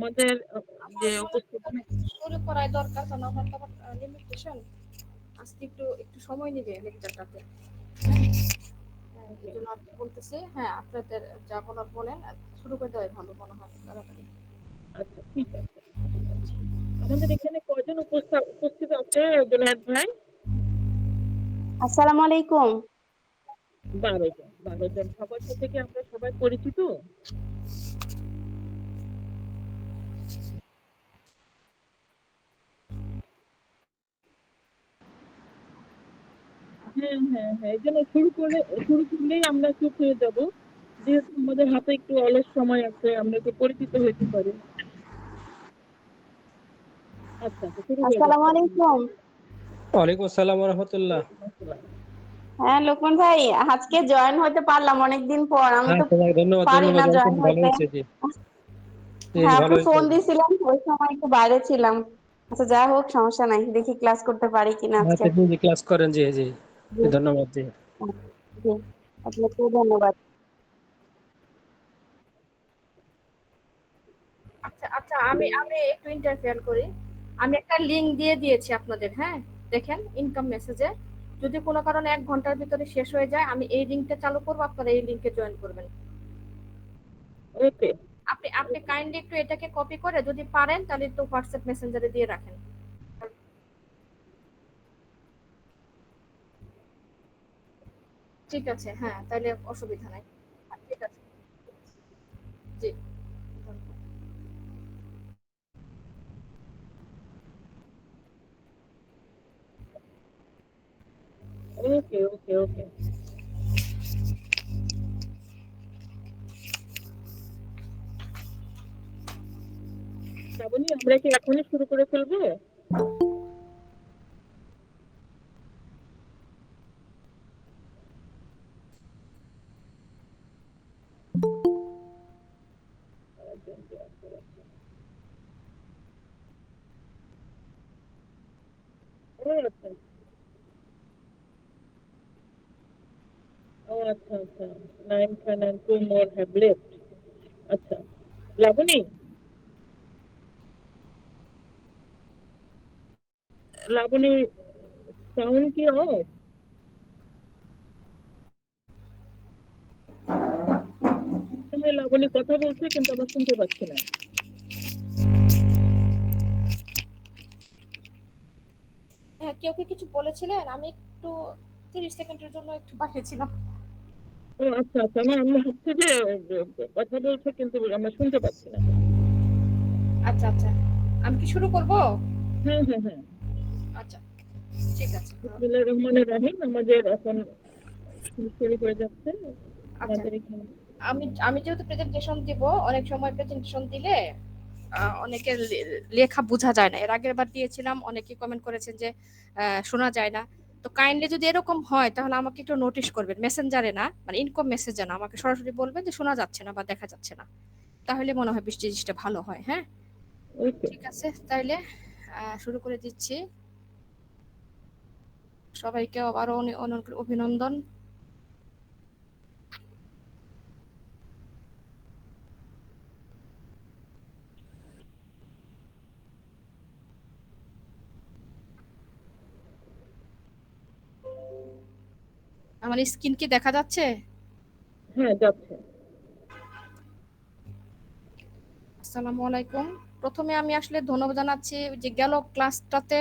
আমাদের যে আমার মনে হয় উপস্থাপনা তবে শুরু করাই দরকার, কারণ আমার তো আবার লিমিটেশন। আজকে একটু একটু সময় নেবে লেকচারটাতে। এই জন্য আপনি বলতেছি, হ্যাঁ আপনাদের যা বলার বলেন, আর শুরু করে দেওয়াই ভালো মনে হয় তাড়াতাড়ি। আচ্ছা, ঠিক আছে, ঠিক আছে। আমাদের এখানে কয়জন উপস্থিত আছে জুনায়েদ ভাই? আসসালামু আলাইকুম। 12 জন, 12 জন। সবার সাথে কি আমরা সবাই পরিচিত? হ্যাঁ, হ্যাঁ, হ্যাঁ, এই জন্য শুরু করলেই আমরা চুপ হয়ে যাব, যেহেতু আমাদের হাতে একটু অলস সময় আছে, আমরা একটু পরিচিত হইতে পারি। আচ্ছা, আচ্ছা, শুরু হয়ে আসসালামু যাচ্ছে। আলাইকুম। ওয়ালাইকুম আসসালাম রহমতুল্লাহ। হ্যাঁ লোকমান ভাই, আজকে জয়েন হতে পারলাম অনেকদিন পর। আমি হ্যাঁ, তো তোমাকে ধন্যবাদ পারি ধন্যবাদ না জয়েন ভালো হতে। হয়েছে জি। জি, হ্যাঁ ভালো আপনি হয়েছে। ফোন দিয়েছিলাম, ওই সময় একটু বাইরে ছিলাম। আচ্ছা যাই হোক, সমস্যা নাই, দেখি ক্লাস করতে পারি কিনা আজকে। আপনি যে ক্লাস করেন, জি জি, জি, ধন্যবাদ জি। জি, আপনাকেও ধন্যবাদ। আচ্ছা আচ্ছা, আমি আমি একটু ইন্টারফেয়ার করি। আমি একটা লিংক দিয়ে দিয়েছি আপনাদের, হ্যাঁ দেখেন ইনকাম মেসেজে। যদি কোনো কারণে 1 ঘন্টার ভিতরে শেষ হয়ে যায়, আমি এই লিংকটা চালু করবো, আপনারা এই লিংকে জয়েন করবেন। ওকে। আপনি আপনি কাইন্ডলি একটু এটাকে কপি করে যদি পারেন তাহলে একটু হোয়াটসঅ্যাপ মেসেঞ্জারে দিয়ে রাখেন। ঠিক আছে, হ্যাঁ তাহলে অসুবিধা নাই। ঠিক আছে, জি। ওকে, ওকে, ওকে। শ্রাবণী, আমরা কি এখনই শুরু করে ফেলবো? ও আচ্ছা, ও আচ্ছা, আচ্ছা। 9 and 2 more have left. আচ্ছা, লাবণী, লাবণী, সাউন্ড কি অফ? লাবণী কথা বলছে কিন্তু আমরা শুনতে পাচ্ছি না। হ্যাঁ, কেউ কি কিছু বলেছিলেন? আমি একটু 30 সেকেন্ডের জন্য একটু বাইরে ছিলাম। ও আচ্ছা, আচ্ছা, আমরা হচ্ছে যে কথা বলছে কিন্তু আমরা শুনতে পাচ্ছি না। আচ্ছা আচ্ছা, আমি কি শুরু করব? হ্যাঁ, হ্যাঁ, হ্যাঁ। আচ্ছা, ঠিক আছে। বিসমিল্লাহির রহমানির রহিম। আমাদের এখন শুরু হয়ে যাচ্ছে আচ্ছা, আমাদের এখানে। আমি আমি যেহেতু প্রেজেন্টেশন দিব, অনেক সময় প্রেজেন্টেশন দিলে অনেকের লেখা বোঝা যায় না। এর আগের বার দিয়েছিলাম, অনেকে কমেন্ট করেছেন যে শোনা যায় না। তো কাইন্ডলি যদি এরকম হয় তাহলে আমাকে একটু নোটিশ করবেন, মেসেঞ্জারে না, মানে ইনকম মেসেজে না, আমাকে সরাসরি বলবেন যে শোনা যাচ্ছে না বা দেখা যাচ্ছে না। তাহলে মনে হয় বৃষ্টি জিনিসটা ভালো হয়। হ্যাঁ, ওকে। ঠিক আছে, তাইলে শুরু করে দিচ্ছি। সবাইকে আবারও অনেক অভিনন্দন। আমার স্ক্রিন কি দেখা যাচ্ছে? হ্যাঁ, যাচ্ছে। আসসালামু আলাইকুম। প্রথমে আমি আসলে ধন্যবাদ জানাচ্ছি যে গেল ক্লাসটাতে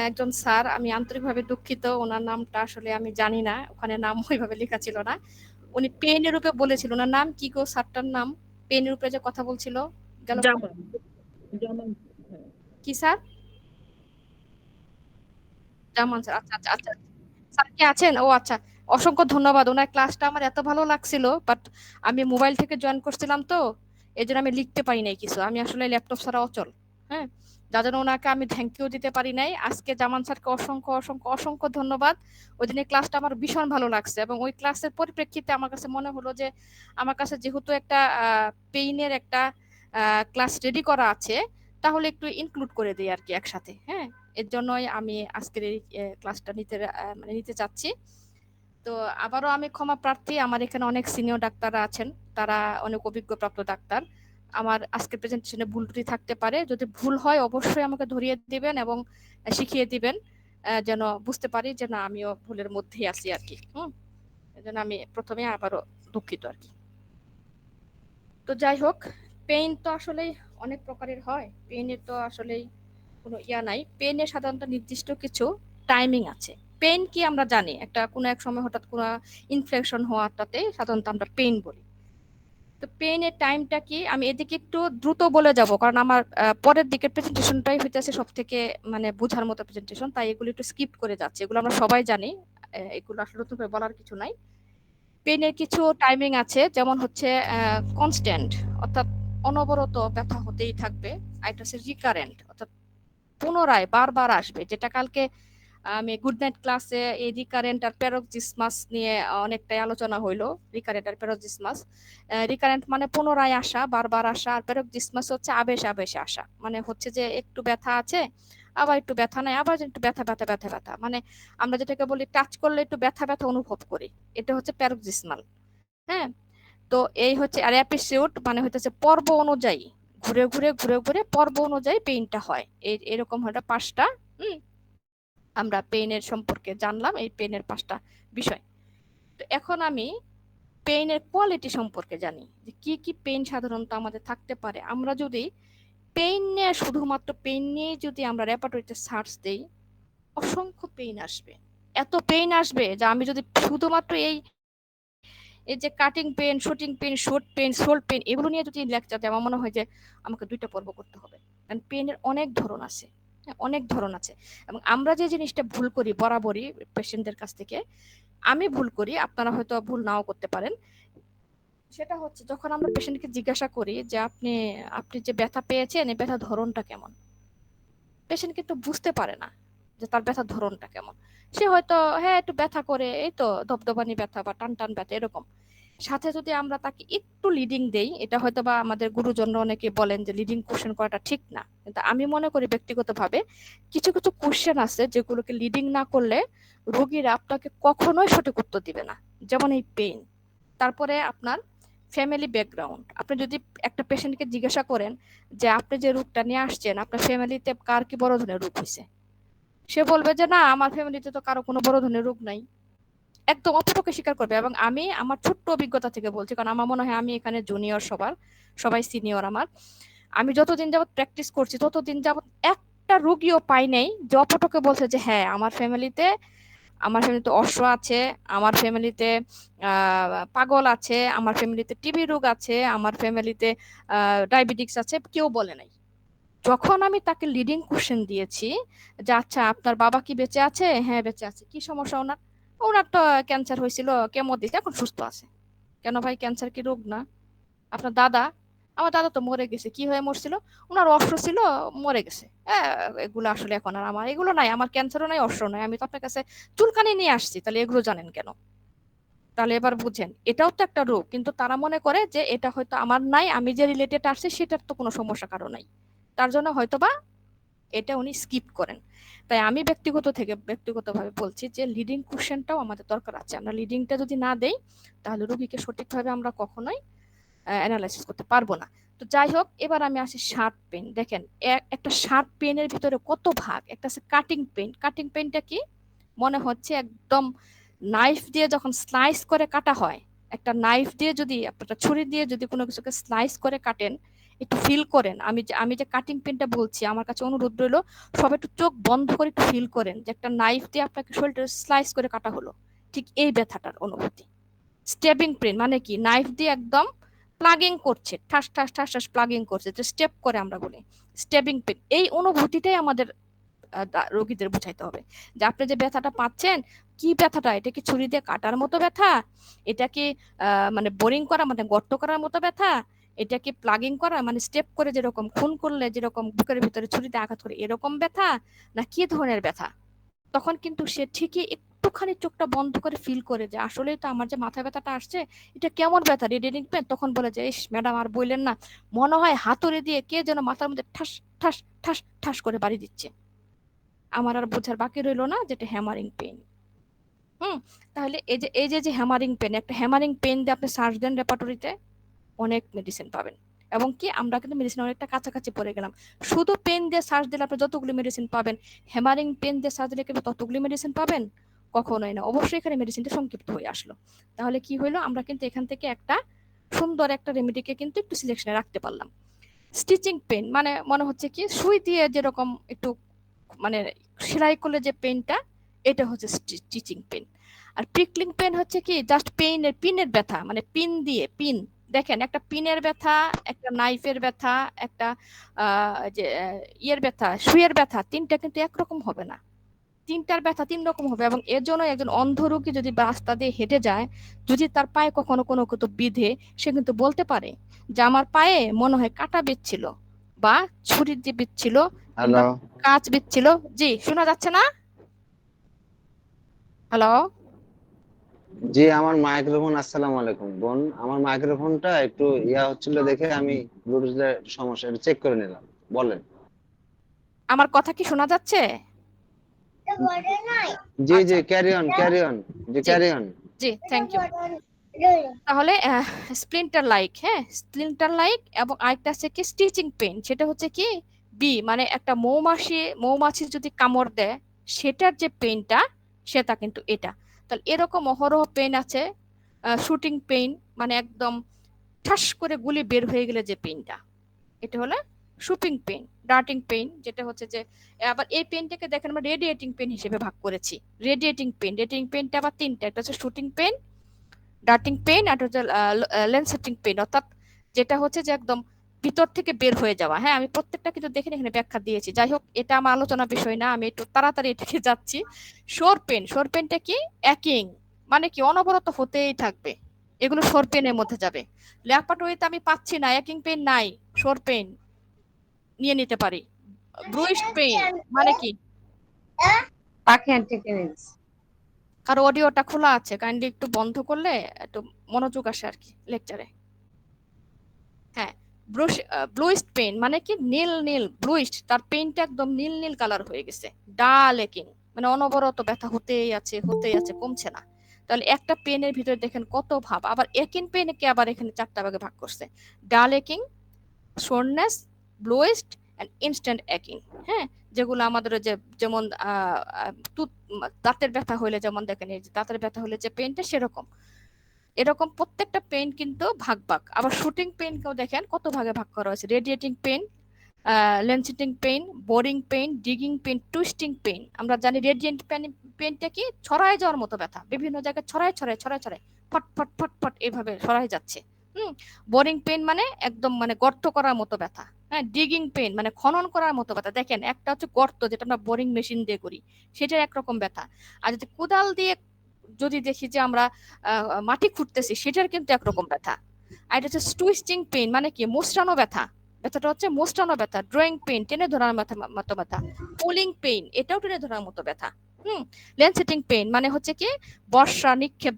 একজন স্যার, আমি আন্তরিকভাবে দুঃখিত, ওনার নামটা আসলে আমি জানি না, ওখানে নাম ওইভাবে লেখা ছিল না। উনি পেনের রূপে বলেছিল, ওনার নাম কি গো স্যারটার নাম? পেনের রূপে যে কথা বলছিল গেল জামান, জামান। হ্যাঁ। কি স্যার? জামান স্যার, আচ্ছা আচ্ছা আচ্ছা। স্যার কি আছেন? ও আচ্ছা, অসংখ্য ধন্যবাদ। ওনার ক্লাসটা আমার এত ভালো লাগছিল, বাট আমি মোবাইল থেকে জয়েন করছিলাম তো, এই জন্য আমি লিখতে পারি নাই কিছু। আমি আসলে ল্যাপটপ ছাড়া অচল। হ্যাঁ, যার জন্য ওনাকে আমি থ্যাংক ইউ দিতে পারি নাই। আজকে জামান স্যারকে অসংখ্য অসংখ্য অসংখ্য ধন্যবাদ। ওই দিনের ক্লাসটা আমার ভীষণ ভালো লাগছে, এবং ওই ক্লাসের পরিপ্রেক্ষিতে আমার কাছে মনে হলো যে আমার কাছে যেহেতু একটা পেইনের একটা ক্লাস রেডি করা আছে, তাহলে একটু ইনক্লুড করে দিই আর কি একসাথে। হ্যাঁ, এর জন্যই আমি আজকের এই ক্লাসটা মানে নিতে চাচ্ছি। তো আবারও আমি ক্ষমা প্রার্থী, আমার এখানে অনেক সিনিয়র ডাক্তাররা আছেন, তারা অনেক অভিজ্ঞ প্রাপ্ত ডাক্তার। আমার আজকের প্রেজেন্টেশনে ভুল ত্রুটি থাকতে পারে। যদি ভুল হয় অবশ্যই আমাকে ধরিয়ে দিবেন এবং শিখিয়ে দিবেন, যেন বুঝতে পারি যে না আমিও ভুলের মধ্যেই আছি আর কি। এজন্য আমি প্রথমে আবারও দুঃখিত আর কি। তো যাই হোক, পেইন তো আসলেই অনেক প্রকারের হয়। পেইনের তো আসলেই কোনো ইয়া নাই। পেইনের সাধারণত নির্দিষ্ট কিছু টাইমিং আছে। পেইন কি আমরা জানি, একটা কোনো এক সময় হঠাৎ কোনো ইনফেকশন হওয়াটাতে সাধারণত আমরা পেইন বলি। তো পেইনের টাইমটা কি, আমি এদিকে একটু দ্রুত বলে যাব কারণ আমার পরের দিকের প্রেজেন্টেশনটাই হইতেছে সব থেকে মানে বোঝার মতো প্রেজেন্টেশন, তাই এগুলো একটু স্কিপ করে যাচ্ছে। এগুলো আমরা সবাই জানি, এগুলো আসলে নতুন করে বলার কিছু নাই। পেইনের কিছু টাইমিং আছে, যেমন হচ্ছে কনস্ট্যান্ট, অর্থাৎ অনবরত ব্যথা হতেই থাকবে। আর একটা হচ্ছে রিকারেন্ট, অর্থাৎ পুনরায় বারবার আসবে, যেটা কালকে আমি গুড নাইট ক্লাসে এই রিকারেন্ট আর প্যারক্সিসমাস নিয়ে অনেকটাই আলোচনা হইলো। রিকারেন্ট আর প্যারক্সিসমাস, রিকারেন্ট মানে পুনরায় আসা, বারবার আসা, আর প্যারক্সিসমাস হচ্ছে আবেশ আবেশে আসা, মানে হচ্ছে যে একটু ব্যথা আছে আবার একটু ব্যথা নাই, আবার একটু ব্যথা ব্যথা ব্যথা ব্যথা, মানে আমরা যেটাকে বলি টাচ করলে একটু ব্যথা ব্যথা অনুভব করি, এটা হচ্ছে প্যারক্সিসমাল। হ্যাঁ, তো এই হচ্ছে আর এপিসোড মানে হইতেছে পর্ব অনুযায়ী, ঘুরে ঘুরে ঘুরে ঘুরে পর্ব অনুযায়ী পেইনটা হয়। এরকম হলো 5টা আমরা পেইনের সম্পর্কে জানলাম, এই পেইনের 5টা বিষয়। তো এখন আমি পেইনের কোয়ালিটি সম্পর্কে জানি, যে কি কি পেইন সাধারণত আমাদের থাকতে পারে। আমরা যদি পেইন নিয়ে, শুধুমাত্র পেইন নিয়ে যদি আমরা রেপার্টরিতে সার্চ দেই, অসংখ্য পেইন আসবে। এত পেইন আসবে যে আমি যদি শুধুমাত্র এই এই যে cutting pain, shooting pain, short pain, শোল্ড পেন, এগুলো নিয়ে যদি লেকচার দেয়, আমার মনে হয় যে আমাকে 2টা পর্ব করতে হবে। কারণ পেনের অনেক ধরন আছে, অনেক ধরন আছে। এবং আমরা যে জিনিসটা ভুল করি বরাবরই পেশেন্টদের কাছ থেকে, আমি ভুল করি, আপনারা হয়তো ভুল নাও করতে পারেন, সেটা হচ্ছে যখন আমরা পেশেন্টকে জিজ্ঞাসা করি যে আপনি আপনি যে ব্যথা পেয়েছেন এই ব্যথার ধরনটা কেমন, পেশেন্ট কিন্তু বুঝতে পারে না যে তার ব্যথার ধরনটা কেমন। সে হয়তো হ্যাঁ একটু ব্যথা করে, এই তো দপদপানি ব্যথা বা টান টান ব্যথা এরকম। সাথে যদি আমরা তাকে একটু লিডিং দেই, এটা হয়তো বা আমাদের গুরুজন অনেকে বলেন যে লিডিং কোশ্চেন করাটা ঠিক না, কিন্তু আমি মনে করি ব্যক্তিগতভাবে কিছু কিছু কোশ্চেন আছে যেগুলোকে লিডিং না করলে রোগীরা আপনাকে কখনোই সঠিক উত্তর দিবে না। যেমন এই পেইন, তারপরে আপনার ফ্যামিলি ব্যাকগ্রাউন্ড। আপনি যদি একটা পেশেন্টকে জিজ্ঞাসা করেন যে আপনি যে রোগটা নিয়ে আসছেন আপনার ফ্যামিলিতে কার কি বড় ধরনের রোগ হয়েছে, সে বলবে যে না আমার ফ্যামিলিতে তো কারো কোনো বড় ধরনের রোগ নাই, একদম অপরপক্ষে স্বীকার করবে। এবং আমি আমার ছোট্ট অভিজ্ঞতা থেকে বলছি, কারণ আমার মনে হয় আমি এখানে জুনিয়র, সবাই সিনিয়র আমার। আমি যতদিন যাবত প্র্যাকটিস করছি ততদিন যাবত একটা রোগীও পাই নাই যে অপরপক্ষে বলছে যে হ্যাঁ আমার ফ্যামিলিতে অশ্ব আছে, আমার ফ্যামিলিতে পাগল আছে, আমার ফ্যামিলিতে টিবি রোগ আছে, আমার ফ্যামিলিতে ডায়াবেটিক্স আছে, কেউ বলে নাই। যখন আমি তাকে লিডিং কোশ্চেন দিয়েছি যে আচ্ছা আপনার বাবা কি বেঁচে আছে, হ্যাঁ বেঁচে আছে, কি সমস্যা ওনার, ওনার তো ক্যান্সার হয়েছিল, কেমো দিতে, এখন সুস্থ আছে। কেন ভাই, ক্যান্সার কি রোগ না? আপনার দাদা, আমার দাদা তো মরে গেছে, কি হয়ে মরছিল, ওনার অশ্ব ছিল, মরে গেছে। এগুলো আসলে এখন আর আমার এগুলো নাই, আমার ক্যান্সারও নাই, অশ্ব নাই, আমি তো আপনার কাছে চুলকানি নিয়ে আসছি, তাহলে এগুলো জানেন কেন? তাহলে এবার বুঝেন, এটাও তো একটা রোগ, কিন্তু তারা মনে করে যে এটা হয়তো আমার নাই, আমি যে রিলেটেড আসছি সেটার তো কোনো সমস্যা কারো নাই, তার জন্য হয়তোবা এটা উনি স্কিপ করেন। তাই আমি ব্যক্তিগতভাবে বলছি যে লিডিং কোশ্চেনটাও আমাদের দরকার আছে। আমরা লিডিংটা যদি না দেই তাহলে রোগীকে সঠিকভাবে আমরা কখনোই অ্যানালাইসিস করতে পারবো না। তো যাই হোক, এবার আমি আসি শার্প পেন। দেখেন একটা শার্প পেনের ভিতরে কত ভাগ। একটা আছে কাটিং পেন। কাটিং পেনটা কি, মনে হচ্ছে একদম নাইফ দিয়ে যখন স্লাইস করে কাটা হয়, একটা নাইফ দিয়ে যদি একটা ছুরি দিয়ে যদি কোনো কিছুকে স্লাইস করে কাটেন, একটু ফিল করেন। আমি যে কাটিং পেনটা বলছি, আমার কাছে অনুরোধ রইলো সবাই একটু চোখ বন্ধ করে একটু ফিল করেন যে একটা নাইফ দিয়ে আপনাকে শরীরটা স্লাইস করে কাটা হলো, ঠিক এই ব্যথাটার অনুভূতি। স্টেপিং পেন মানে কি, নাইফ দিয়ে একদম প্লাগিং করছে, ঠাস ঠাস ঠাস ঠাস প্লাগিং করছে, যে স্টেপ করে আমরা বলি স্টেপিং পেন। এই অনুভূতিটাই আমাদের রোগীদের বুঝাইতে হবে যে আপনি যে ব্যথাটা পাচ্ছেন, কি ব্যথাটা, এটা কি ছুরি দিয়ে কাটার মতো ব্যথা, এটা কি মানে বোরিং করা মানে গর্ত করার মতো ব্যথা, এটা কি প্লাগিং করা মানে স্টেপ করে যেরকম খুন করলে যেরকম বুকের ভিতরে ছুরিতে আঘাত করে এরকম ব্যথা, না কি ধরনের ব্যথা। তখন কিন্তু সে ঠিকই একটুখানি চোখটা বন্ধ করে ফিল করে যে আসলেই তো আমার যে মাথা ব্যথাটা আসছে এটা কেমন ব্যথা, রিডিং পেন। তখন বলে যে ইস ম্যাডাম আর বললেন না, মনে হয় হাতুড়ি দিয়ে কে যেন মাথার মধ্যে ঠাস ঠাস ঠাস ঠাস করে বাড়ি দিচ্ছে। আমার আর বোঝার বাকি রইলো না যেটা হ্যামারিং পেন। তাহলে এই যে হ্যামারিং পেন, একটা হ্যামারিং পেন দিয়ে আপনি সার্চ দেন রেপার্টরিতে, অনেক মেডিসিন পাবেন। এবং কি আমরা কিন্তু মেডিসিন অনেকটা কাছাকাছি পড়ে গেলাম। শুধু পেন দিয়ে সার্চ দিলে আপনি যতগুলো মেডিসিন পাবেন, হ্যামারিং পেন দিয়ে সার্চ দিলে কিন্তু ততগুলো মেডিসিন পাবেন? কখনোই না। অবশ্যই এখানে মেডিসিনটা সংক্ষিপ্ত হয়ে আসলো। তাহলে কি হইলো, আমরা কিন্তু এখান থেকে একটা সুন্দর একটা রেমেডিকে কিন্তু একটু সিলেকশনে রাখতে পারলাম। স্টিচিং পেন মানে মনে হচ্ছে কি সুই দিয়ে যেরকম একটু মানে সেলাই করলে যে পেনটা, এটা হচ্ছে স্টিচিং পেন। আর প্রিকলিং পেন হচ্ছে কি জাস্ট পিনের ব্যথা, মানে পিন দিয়ে পিন, দেখেন একটা পিনের ব্যথা, একটা নাইফের ব্যথা, একটা যে ইয়ের ব্যথা, সুইয়ের ব্যথা, তিনটা কিন্তু একরকম হবে না। তিনটার ব্যথা তিন রকম হবে। এবং এর জন্য একজন অন্ধ রোগী যদি রাস্তা দিয়ে হেঁটে যায়, যদি তার পায়ে কখনো কোনো কিছু বিধে, সে কিন্তু বলতে পারে যে আমার পায়ে মনে হয় কাঁটা বিচ্ছিল, বা ছুরি দিয়ে বিচ্ছিল, কিংবা হ্যালো। কাঁচ বিচ্ছিল। জি, শোনা যাচ্ছে না? হ্যালো। জি, আমার মাইক্রোফোন। আসসালামু আলাইকুম বোন, আমার মাইক্রোফোনটা একটু হচ্ছিল দেখে আমি ব্লুটুথের সমস্যা এটা চেক করে নিলাম। বলেন। আমার কথা কি শোনা যাচ্ছে? জি জি, আচ্ছা, ক্যারি অন ক্যারি অন। জি, জি ক্যারি অন। জি, থ্যাংক ইউ। তাহলে স্প্লিন্টার লাইক, হ্যাঁ স্প্লিন্টার লাইক, এবং আরেকটা আছে কি স্টিচিং পেন, সেটা হচ্ছে কি বি মানে একটা মৌমাছি যদি কামড় দেয়, সেটার যে পেনটা, সেটা কিন্তু এটা। তাহলে এরকম অহরহ পেন আছে। শুটিং পেন মানে একদম ঠাস করে গুলি বের হয়ে গেলে যে পেনটা, এটা হলো শুটিং পেন। ডার্টিং পেন যেটা হচ্ছে যে, আবার এই পেনটাকে দেখেন আমরা রেডিয়েটিং পেন হিসেবে ভাগ করেছি। রেডিয়েটিং পেনটা আবার তিনটা, একটা হচ্ছে শুটিং পেন, ডার্টিং পেইন, আর হচ্ছে লেন্সেটিং পেইন, অর্থাৎ যেটা হচ্ছে যে একদম ভিতর থেকে বের হয়ে যাওয়া। হ্যাঁ, আমি প্রত্যেকটা কিন্তু দেখে এখানে ব্যাখ্যা দিয়েছি। যাই হোক, এটা আমার আলোচনার বিষয় না, আমি একটু তাড়াতাড়ি এটাকে যাচ্ছি। শোর পেনটা কি একইং, মানে কি অনবরত হতেই থাকবে, এগুলো শোর পেনের মধ্যে যাবে। ল্যাপাটোইতে আমি পাচ্ছি না, একইং পেন নাই, শোর পেন নিয়ে নিতে পারি। ব্রুইস্ট পেইন মানে কি, পাখি আন্টি টেনিস। কারো অডিওটা খোলা আছে, কাইন্ডলি একটু বন্ধ করলে একটু মনোযোগ আসে আর কি লেকচারে। হ্যাঁ, ব্লুইস্ট পেইন মানে কি নীল নীল, ব্লুইস্ট তার পেইনটা একদম নীল নীল কালার হয়ে গেছে। ডাল একিং মানে অনবরত ব্যথা হতেই আছে, কমছে না। তাহলে একটা পেনের ভিতরে দেখেন কত ভাব। আবার একিন পেনকে আবার এখানে চারটা ভাগে ভাগ করছে: ডাল একিং, সোরনেস, ব্লুইস্ট এন্ড ইনস্ট্যান্ট একিং। হ্যাঁ, যেগুলো আমাদের ওই যে যেমন দাঁতের ব্যথা হইলে যেমন দেখেন, এই যে দাঁতের ব্যথা হলে যে পেইনটা সেরকম, এরকম প্রত্যেকটা পেইন কিন্তু ভাগ ভাগ। আবার শুটিং পেইনকেও দেখেন কত ভাগে ভাগ করা হয়েছে: radiating pain, lancinating pain, boring pain, digging pain, twisting pain. আমরা জানি রেডিয়েন্ট পেইনটা কি ছড়ায় যাওয়ার মতো ব্যথা, বিভিন্ন জায়গায় ছড়ায় ফট ফট ফট ফট এভাবে ছড়ায় যাচ্ছে। বোরিং পেইন মানে একদম মানে গর্ত করার মতো ব্যথা। হ্যাঁ, ডিগিং পেইন মানে খনন করার মতো ব্যথা। দেখেন, একটা হচ্ছে গর্ত যেটা আমরা বোরিং মেশিন দিয়ে করি, সেটার একরকম ব্যথা। আর যদি কোদাল দিয়ে যদি দেখি যে আমরা মাটি খুঁড়তেছি, সেটার কিন্তু একরকম ব্যথা। আর এটা হচ্ছে টুইস্টিং পেইন মানে কি মোচড়ানো ব্যথা, ব্যথাটা হচ্ছে মোচড়ানো ব্যথা। ড্রয়িং পেইন টেনে ধরার মতো ব্যথা। পুলিং পেইন এটাও টেনে ধরার মতো ব্যথা। লেন্সেটিং পেইন মানে হচ্ছে কি বর্ষা নিক্ষেপ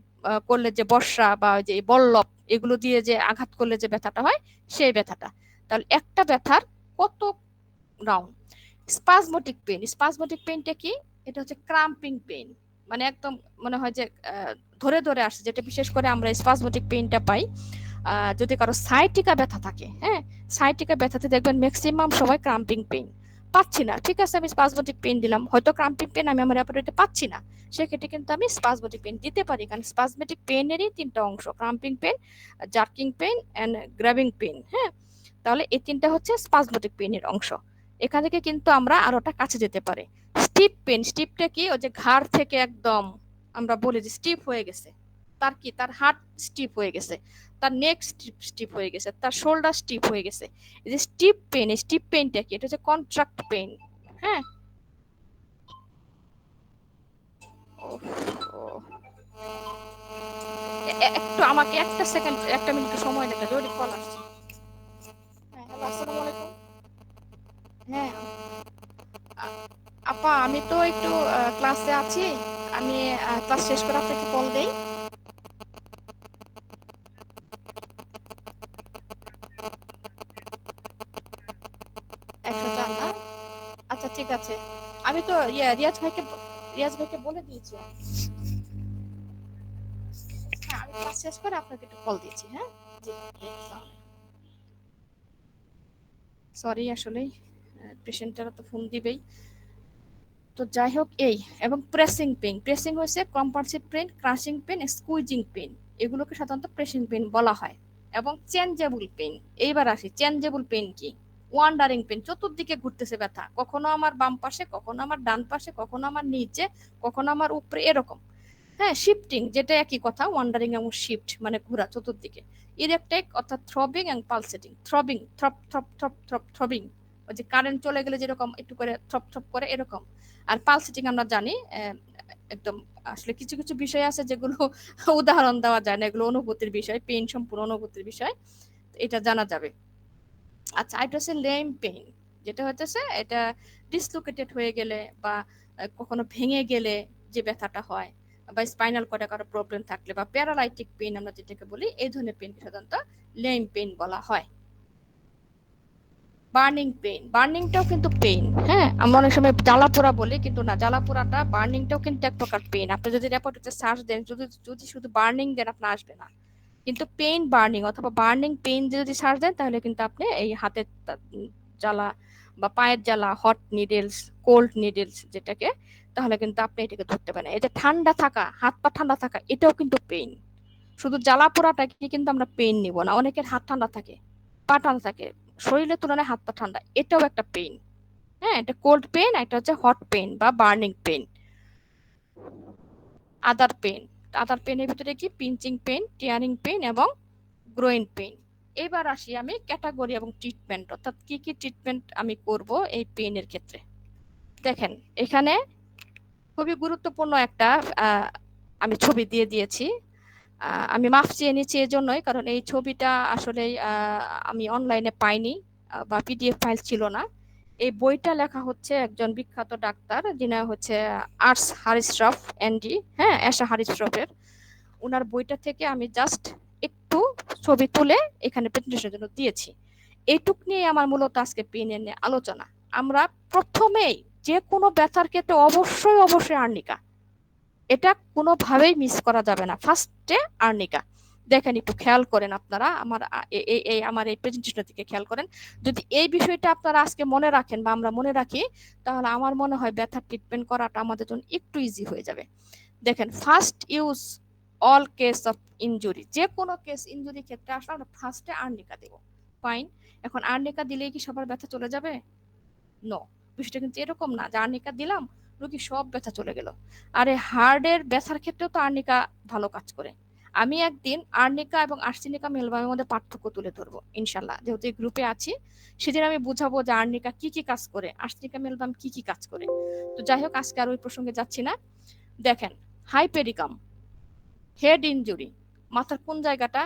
করলে যে বর্ষা বা যে বল্লভ এগুলো দিয়ে যে আঘাত করলে যে ব্যথাটা হয়, সেই ব্যথাটা। তাহলে একটা ব্যথার কত রাউন্ড। স্পাজমোটিক পেইনটা কি, এটা হচ্ছে ক্রাম্পিং পেইন, মানে একদম মনে হয় যে ধরে ধরে আসছে, যেটা বিশেষ করে আমরা স্পাজমোটিক পেইনটা পাই যদি কারো সাইটিকা ব্যথা থাকে। হ্যাঁ, সাইটিকা ব্যথাতে দেখবেন ম্যাক্সিমাম সময় ক্রাম্পিং পেইন পাচ্ছি না, ঠিক আছে আমি স্পাজমোটিক পেইন দিলাম, হয়তো ক্রাম্পিং পেইন আমি আমার অ্যাপারেটে পাচ্ছি না, সেক্ষেত্রে কিন্তু আমি স্পাজমোটিক পেইন দিতে পারি। কারণ স্পাজমেটিক পেইনেরই তিনটা অংশ: cramping pain, jerking pain and grabbing pain. হ্যাঁ, তাহলে এই তিনটা হচ্ছে স্পাজমোটিক পেইনের অংশ। এখান থেকে কিন্তু আমরা আরোটা কাছে যেতে পারি। স্টিপ পেন, স্টিপটা কি ওই যে ঘাড় থেকে একদম আমরা বলি যে স্টিপ হয়ে গেছে, তার কি তার হার্ট স্টিপ হয়ে গেছে, তার নেক স্টিপ হয়ে গেছে, তার শোল্ডার স্টিপ হয়ে গেছে। এই যে স্টিপ পেন, স্টিপ পেনটা কি, এটা হচ্ছে কন্ট্রাক্ট পেন। হ্যাঁ, একটু আমাকে একটা সেকেন্ড, একটা মিনিট সময় লাগবে, জরুরি কল আসছে। হ্যাঁ, হ্যালো, আসসালামু আলাইকুম। হ্যাঁ আপা, আমি তো একটু ক্লাসে আছি, আমি ক্লাস শেষ করে আপনাকে কল দেই। 104 না? আচ্ছা ঠিক আছে, আমি তো রিয়াজ ভাইকে বলে দিয়েছি। হ্যাঁ, আমি ক্লাস শেষ করে আপনাকে একটু কল দিয়েছি। হ্যাঁ জি, আসসালামু আলাইকুম। সরি আসলে পেশেন্টেরা তো ফোন দিবেই। তো যাই হোক এই এবং প্রেসিং পেইন, প্রেসিং হচ্ছে compulsive pain, crushing pain, squeezing pain, এগুলোকে সাধারণত প্রেসিং পেইন বলা হয়। এবং চেঞ্জেবল পেইন, এইবার আসি চেঞ্জেবল পেইন কি। ওয়ান্ডারিং পেইন, চতুর্দিকে ঘুরতেছে ব্যথা, কখনো আমার বাম পাশে, কখনো আমার ডান পাশে, কখনো আমার নিচে, কখনো আমার উপরে, এরকম। হ্যাঁ, শিফটিং, যেটা একই কথা, ওয়ান্ডারিং এবং শিফট মানে ঘোরা চতুর্দিকে। ইরেকটাইক অর্থাৎ throbbing and pulsating, throbbing, throb throb throb throb throbbing, ওই যে কারেন্ট চলে গেলে যেরকম একটু করে থ্রপ থ্রপ করে, এরকম। আর পালসেটিং আমরা জানি একদম, আসলে কিছু কিছু বিষয় আছে যেগুলো উদাহরণ দেওয়া যায় না, এগুলো অনুভূতির বিষয়, পেইন সম্পূর্ণ অনুভূতির বিষয়, এটা জানা যাবে। আচ্ছা, এটা হচ্ছে লেম পেইন, যেটা হচ্ছে এটা ডিসলোকেটেড হয়ে গেলে বা কখনো ভেঙে গেলে যে ব্যথাটা হয়, বা স্পাইনাল কর্ডে কারো প্রবলেম থাকলে, বা প্যারালাইটিক পেইন আমরা যেটাকে বলি, এই ধরনের পেইন সাধারণত লেম পেইন বলা হয়। বার্নিং পেইন, বার্নিংটাও কিন্তু পেইন। হ্যাঁ, আমরা অনেক সময় জ্বালা পোড়া বলি, কিন্তু না, জ্বালা পোড়াটা, বার্নিংটাও কিন্তু এক প্রকার পেইন। আপনি যদি রেপোর্টে সার্চ দেন, যদি শুধু বার্নিং দেন, আপনার আসবে না। কিন্তু পেইন বার্নিং অথবা বার্নিং পেইন যদি সার্চ দেন, তাহলে কিন্তু আপনি এই হাতের জ্বালা বা পায়ের জ্বালা, হট নিডেলস, কোল্ড নিডেলস যেটাকে, তাহলে কিন্তু আপনি এটাকে ধরতে পারেন। এই যে ঠান্ডা থাকা, হাত পা ঠান্ডা থাকা, এটাও কিন্তু পেইন। শুধু জ্বালা পোড়াটাকে কিন্তু আমরা পেইন নিব না। অনেকের হাত ঠান্ডা থাকে, পা ঠান্ডা থাকে, শরীরের তুলনায় হাত পা ঠান্ডা, এটাও একটা পেইন। হ্যাঁ, এটা কোল্ড পেইন, এটা হচ্ছে হট পেইন বা বার্নিং পেইন। আদার পেইন, আদার পেইনের ভিতরে কি পিঞ্চিং পেইন, টিয়ারিং পেইন এবং গ্রোইন পেইন। এবার আসি আমি ক্যাটাগরি এবং ট্রিটমেন্ট, অর্থাৎ কি কি ট্রিটমেন্ট আমি করব এই পেইনের ক্ষেত্রে। দেখেন, এখানে খুবই গুরুত্বপূর্ণ একটা আমি ছবি দিয়ে দিয়েছি। আমি মাফ চেয়ে নিচ্ছি এই জন্যই, কারণ এই ছবিটা আসলে আমি অনলাইনে পাইনি, বা পিডিএফ ফাইল ছিল না। এই বইটা লেখা হচ্ছে একজন বিখ্যাত ডাক্তার, যিনি হচ্ছে আর্স হারিসরফ এনডি, হ্যাঁ, এশা হারিসরফের। ওনার বইটা থেকে আমি জাস্ট একটু ছবি তুলে এখানে প্রেজেন্টেশনের জন্য দিয়েছি। এইটুক নিয়ে আমার মূলত আজকে পেইন নিয়ে আলোচনা। আমরা প্রথমেই যে কোনো ব্যথার ক্ষেত্রে অবশ্যই অবশ্যই আর্নিকা, এটা কোনোভাবেই মিস করা যাবে না। ফার্স্টে আর্নিকা। দেখেন, একটু খেয়াল করেন আপনারা, আমার এই প্রেজেন্টেশনের দিকে খেয়াল করেন। যদি এই বিষয়টা আপনারা আজকে মনে রাখেন বা আমরা মনে রাখি, তাহলে আমার মনে হয় ব্যথার ট্রিটমেন্ট করাটা আমাদের জন্য একটু ইজি হয়ে যাবে। দেখেন, first use all case of injury, যে কোনো কেস ইনজুরি ক্ষেত্রে আসলে আমরা ফার্স্টে আর্নিকা দেব। ফাইন। এখন আর্নিকা দিলেই কি সবার ব্যথা চলে যাবে? নো, বিষয়টা কিন্তু এরকম না যে আর্নিকা দিলাম রোগী সব ব্যথা চলে গেল। আরে হার্টের ব্যথার ক্ষেত্রেও তো আর্নিকা ভালো কাজ করে। আমি একদিন আর্নিকা এবং আর্সেনিকা মেলবামের মধ্যে পার্থক্য তুলে ধরবো ইনশাল্লাহ, যেহেতু এই গ্রুপে আছি। সেদিন আমি বুঝাবো যে আর্নিকা কি কি কাজ করে, আর্সেনিকা মেলবাম কি কি কাজ করে। তো যাই হোক, আজকে আর ওই প্রসঙ্গে যাচ্ছি না। দেখেন, হাইপেরিকাম, হেড ইনজুরি, মাথার কোন জায়গাটা,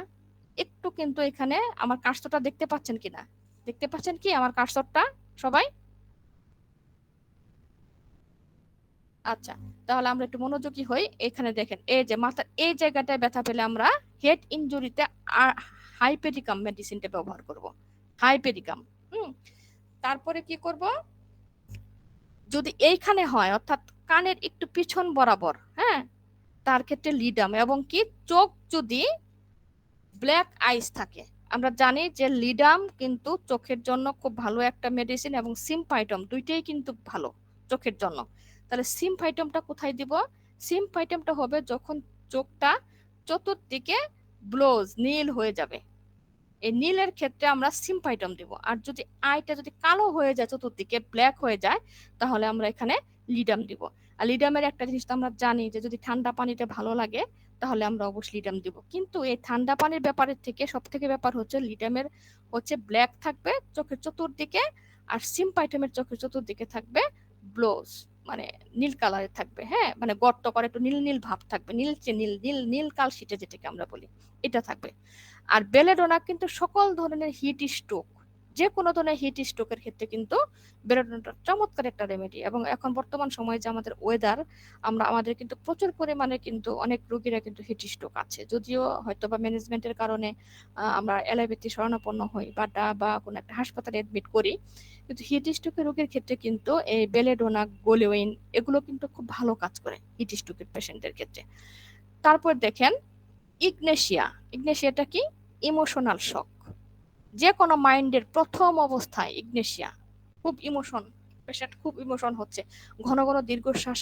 একটু কিন্তু এখানে আমার কার্সরটা দেখতে পাচ্ছেন কিনা, দেখতে পাচ্ছেন কি আমার কার্সরটা সবাই? আচ্ছা, তাহলে আমরা একটু মনোযোগী হই। এখানে দেখেন, এই যে মাথার এই জায়গাটায় ব্যথা পেলে আমরা হেড ইনজুরিতে হাইপেরিকাম মেডিসিনটা ব্যবহার করব, হাইপেরিকাম। তারপরে কি করব, যদি এইখানে হয় অর্থাৎ কানের একটু পিছন বরাবর, হ্যাঁ, তার ক্ষেত্রে লিডাম, এবং কি চোখ যদি ব্ল্যাক আইস থাকে। আমরা জানি যে লিডাম কিন্তু চোখের জন্য খুব ভালো একটা মেডিসিন, এবং সিম্পাইটম দুইটাই কিন্তু ভালো চোখের জন্য। তাহলে সিম্পাইটমটা কোথায় দিব? সিম্পাইটমটা হবে যখন চোখটা চতুর্দিকে ব্লোজ নীল হয়ে যাবে, এই নীলের ক্ষেত্রে আমরা সিম্পাইটম দিব। আর যদি আইটা যদি কালো হয়ে যায়, চতুর্দিকে ব্ল্যাক হয়ে যায়, তাহলে আমরা এখানে লিডাম দিব। আর লিডামের একটা জিনিস তো আমরা জানি যে যদি ঠান্ডা পানিতে ভালো লাগে, তাহলে আমরা অবশ্যই লিডাম দিব। কিন্তু এই ঠান্ডা পানির ব্যাপারের থেকে সব থেকে ব্যাপার হচ্ছে লিডামের হচ্ছে ব্ল্যাক থাকবে চোখের চতুর্দিকে, আর সিম্পাইটমের চোখের চতুর্দিকে থাকবে ব্লোজ, মানে নীল কালারের থাকবে। হ্যাঁ, মানে গর্ত করে একটু নীল নীল ভাব থাকবে, নীলচে নীল নীল নীল কালশিটে যেটাকে আমরা বলি, এটা থাকবে। আর বেলেডোনা কিন্তু সকল ধরনের হিট স্ট্রোক, যে কোনো ধরনের হিট স্ট্রোকের ক্ষেত্রে কিন্তু বেলেডোনাটা চমৎকার একটা রেমেডি। এবং এখন বর্তমান সময়ে যে আমাদের ওয়েদার, আমাদের কিন্তু প্রচুর পরিমাণে কিন্তু অনেক রোগীরা কিন্তু হিট স্ট্রোক আছে, যদিও হয়তো বা ম্যানেজমেন্টের কারণে আমরা অ্যালোপ্যাথি শরণাপন্ন হই বা কোনো একটা হাসপাতালে অ্যাডমিট করি, কিন্তু হিট স্ট্রোকের রোগীর ক্ষেত্রে কিন্তু এই বেলেডোনা, গোলিওইন, এগুলো কিন্তু খুব ভালো কাজ করে হিট স্ট্রোকের পেশেন্টদের ক্ষেত্রে। তারপর দেখেন ইগনেশিয়াটা কি? ইমোশনাল শক, যে কোনো মাইন্ডের প্রথম অবস্থায় ইগনেশিয়া, খুব ইমোশন, পেশেন্ট খুব ইমোশন হচ্ছে, ঘন ঘন দীর্ঘশ্বাস